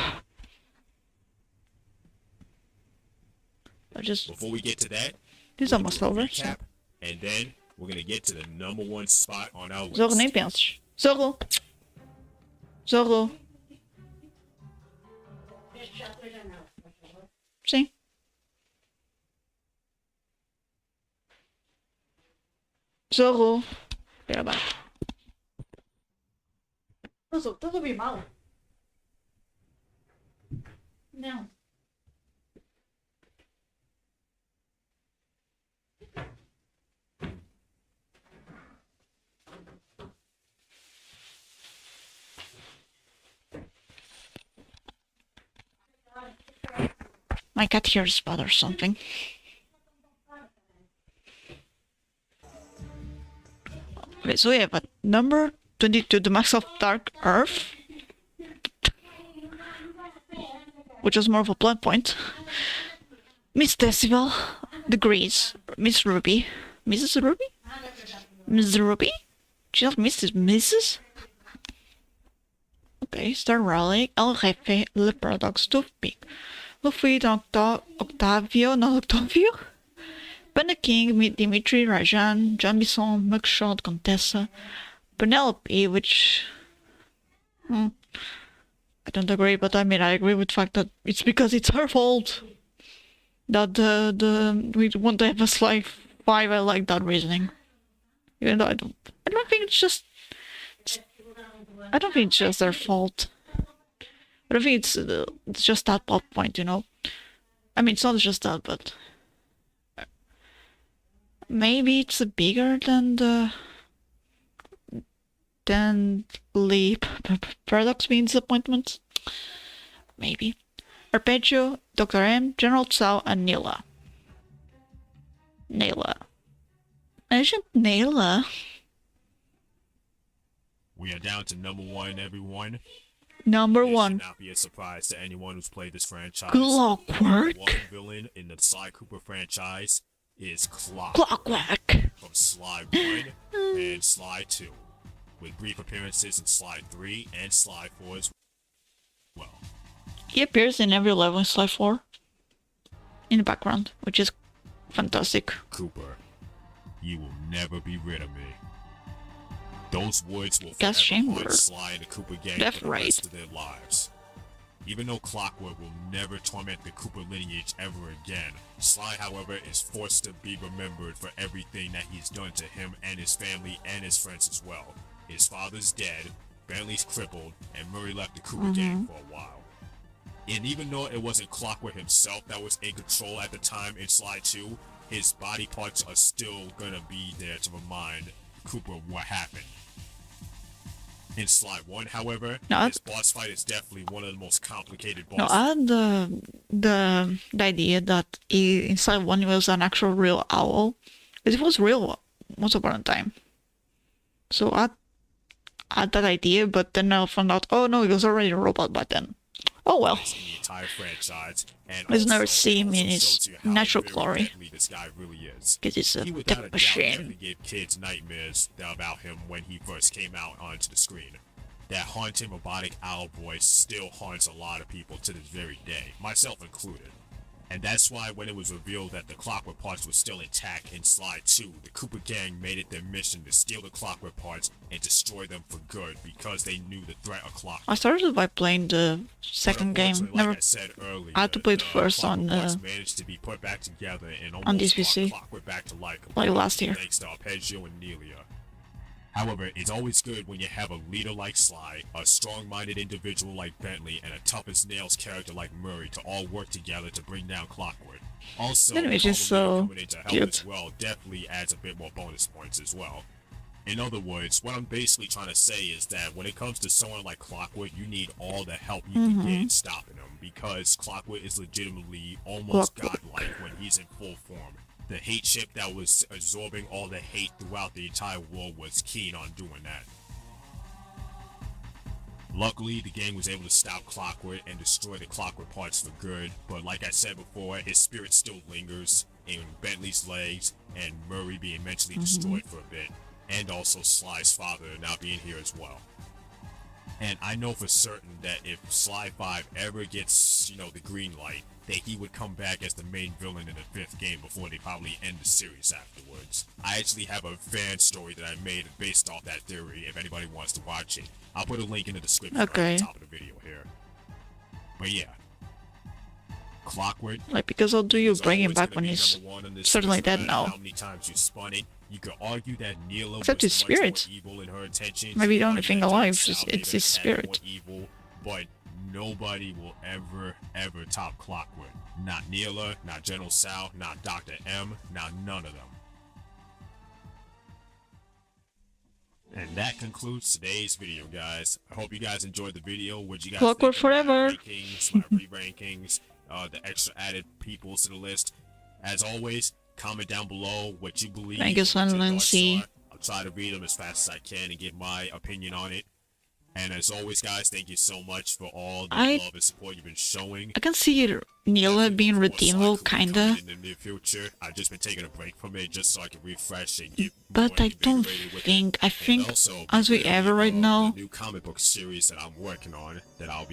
I just... Before we get to that, This is we're almost gonna do a over, so... recap, and then we're gonna get to the #1 spot on our list. Zorro, nem penses. Zorro! Zorro! Sim. Zorro! Espera, vai. Zorro, estás a ouvir mal? Não. My cat hears spot or something. Okay, so we have at number 22, the Max of Dark Earth, which is more of a plot point. Miss Decibel, Degrees, Miss Ruby, Mrs. Ruby? Miss Ruby? She's not Mrs. Mrs.? Okay, Star Rally, El Jefe, Le Paradox, Toothpick, Luffy, Octavio, not Octavio? Panda King, Dimitri, Rajan, John Bisson, Mugshot, Contessa, Penelope, which... I don't agree, but I mean, I agree with the fact that it's because it's her fault that we want to have a Sly 5. I like that reasoning. Even though I don't think it's just... I don't think it's just their fault. I don't think it's just that plot point, you know? I mean, it's not just that, but... Maybe it's bigger than the... than Leap. Paradox being disappointment? Maybe. Arpeggio, Dr. M, General Tsao, and Nila. Agent Nila? We are down to #1, everyone. Number This 1. should not be a surprise to anyone who's played this franchise. Clockwork. One villain in the Sly Cooper franchise is Clockwork. from Sly 1 and Sly 2, with brief appearances in Sly 3 and Sly 4 as well. He appears in every level in Sly 4. In the background, which is fantastic. Cooper, you will never be rid of me. Those woods will Gas forever chamber. haunt Sly and the Cooper gang Left, for the right. rest of their lives. Even though Clockwork will never torment the Cooper lineage ever again, Sly, however, is forced to be remembered for everything that he's done to him and his family and his friends as well. His father's dead, Bentley's crippled, and Murray left the Cooper gang for a while. And even though it wasn't Clockwork himself that was in control at the time in Sly 2, his body parts are still gonna be there to remind Cooper what happened. In Sly 1, however, No, this boss fight is definitely one of the most complicated boss No, I had the idea that in Sly 1 he was an actual real owl. It was real once upon a time. So I had that idea, but then I found out, oh no, he was already a robot by then. Oh well. in the entire franchise, and Let's also, never it see him also in his shows you how natural very glory. deadly this guy really is. Because it's a He without a tech doubt machine. definitely gave kids nightmares about him when he first came out onto the screen. That haunting robotic owl voice still haunts a lot of people to this very day, myself included. And that's why when it was revealed that the Clockwork parts were still intact in Sly 2, the Cooper gang made it their mission to steal the Clockwork parts and destroy them for good because they knew the threat of Clockwork. I started by playing the second game. Unfortunately, Never. like I said earlier, I had to play it the first on, Clockwork parts managed to be put back together and on almost this brought PC. Clockwork back to life Like last year. thanks to Arpeggio and Nelia. However, it's always good when you have a leader like Sly, a strong-minded individual like Bentley, and a tough-as-nails character like Murray to all work together to bring down Clockwork. Also, Anyway, it's just Apollo so coming in to help cute. as well definitely adds a bit more bonus points as well. In other words, what I'm basically trying to say is that when it comes to someone like Clockwork, you need all the help you can get in stopping him, because Clockwork is legitimately almost godlike when he's in full form. The hate chip that was absorbing all the hate throughout the entire world was keen on doing that. Luckily, the gang was able to stop Clockwork and destroy the Clockwork parts for good, but like I said before, his spirit still lingers in Bentley's legs, and Murray being mentally destroyed for a bit, and also Sly's father not being here as well. And I know for certain that if Sly 5 ever gets, you know, the green light, that he would come back as the main villain in the 5th game before they probably end the series afterwards. I actually have a fan story that I made based off that theory if anybody wants to watch it. I'll put a link in the description right at the top of the video here. But yeah. Clockwork. Like, because how do you bring him back when he's certainly dead now? How many times you spun it. You could argue that Neela Except his spirit. evil in her intentions. Maybe the only thing alive is it's his spirit. Evil, but nobody will ever top Clockwork. Not Neela, not General Sal, not Dr. M, not none of them. And that concludes today's video, guys. I hope you guys enjoyed the video. What you guys Clockwork think forever. Rankings, my re-rankings, the extra added peoples to the list. As always, comment down below what you believe. Thank you, what your thoughts Silency. are. I'll try to read them as fast as I can and give my opinion on it. And as always, guys, thank you so much for all the love and support you've been showing. I can see Neela being redeemable, kinda. In the near future, I've just been taking a break from it just so I can refresh and get But more I don't invigorated with think, it. I And think, also, as we be ever wary right of now, the new comic book series that I'm working on, that I'll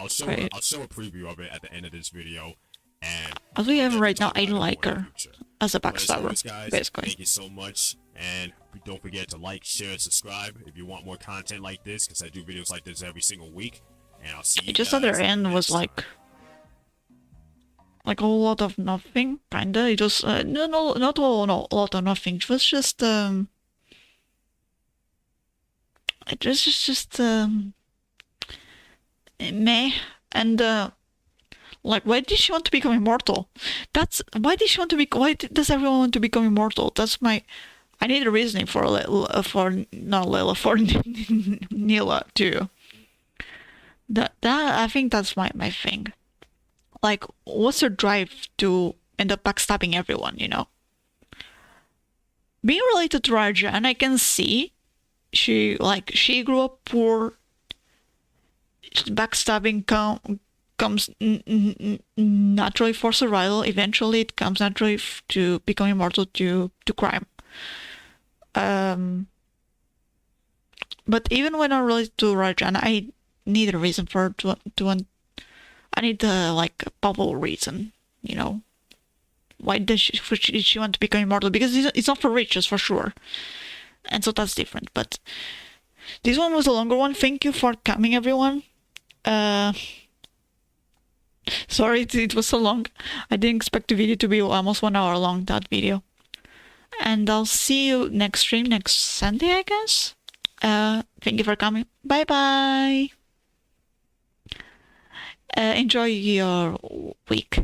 show Right. I'll show a preview of it at the end of this video. And as we ever right now, talk I about don't it like more in her the future. as a But as always, backstabber, guys, basically. thank you so much, and don't forget to like, share, subscribe if you want more content like this, because I do videos like this every single week. And I'll see you It just guys at the end was next like time. a whole lot of nothing, kinda. It was no, not a lot of nothing. It was just it was just meh. And like, why did she want to become immortal? Why did she want to be? Why does everyone want to become immortal? That's my. I need a reasoning for Neela too. That I think that's my thing. Like, what's her drive to end up backstabbing everyone, you know? Being related to Raja, and I can see she grew up poor. Backstabbing comes naturally for survival. Eventually, it comes naturally to become immortal to crime. But even when I'm related to Rajan, I need a reason for her to I need like a palpable reason, you know. Why did she want to become immortal? Because it's not for riches, for sure, and so that's different. But this one was a longer one. Thank you for coming, everyone. Sorry it was so long. I didn't expect the video to be almost 1 hour long, that video. And I'll see you next stream next Sunday, I guess. Thank you for coming. Bye bye. Enjoy your week.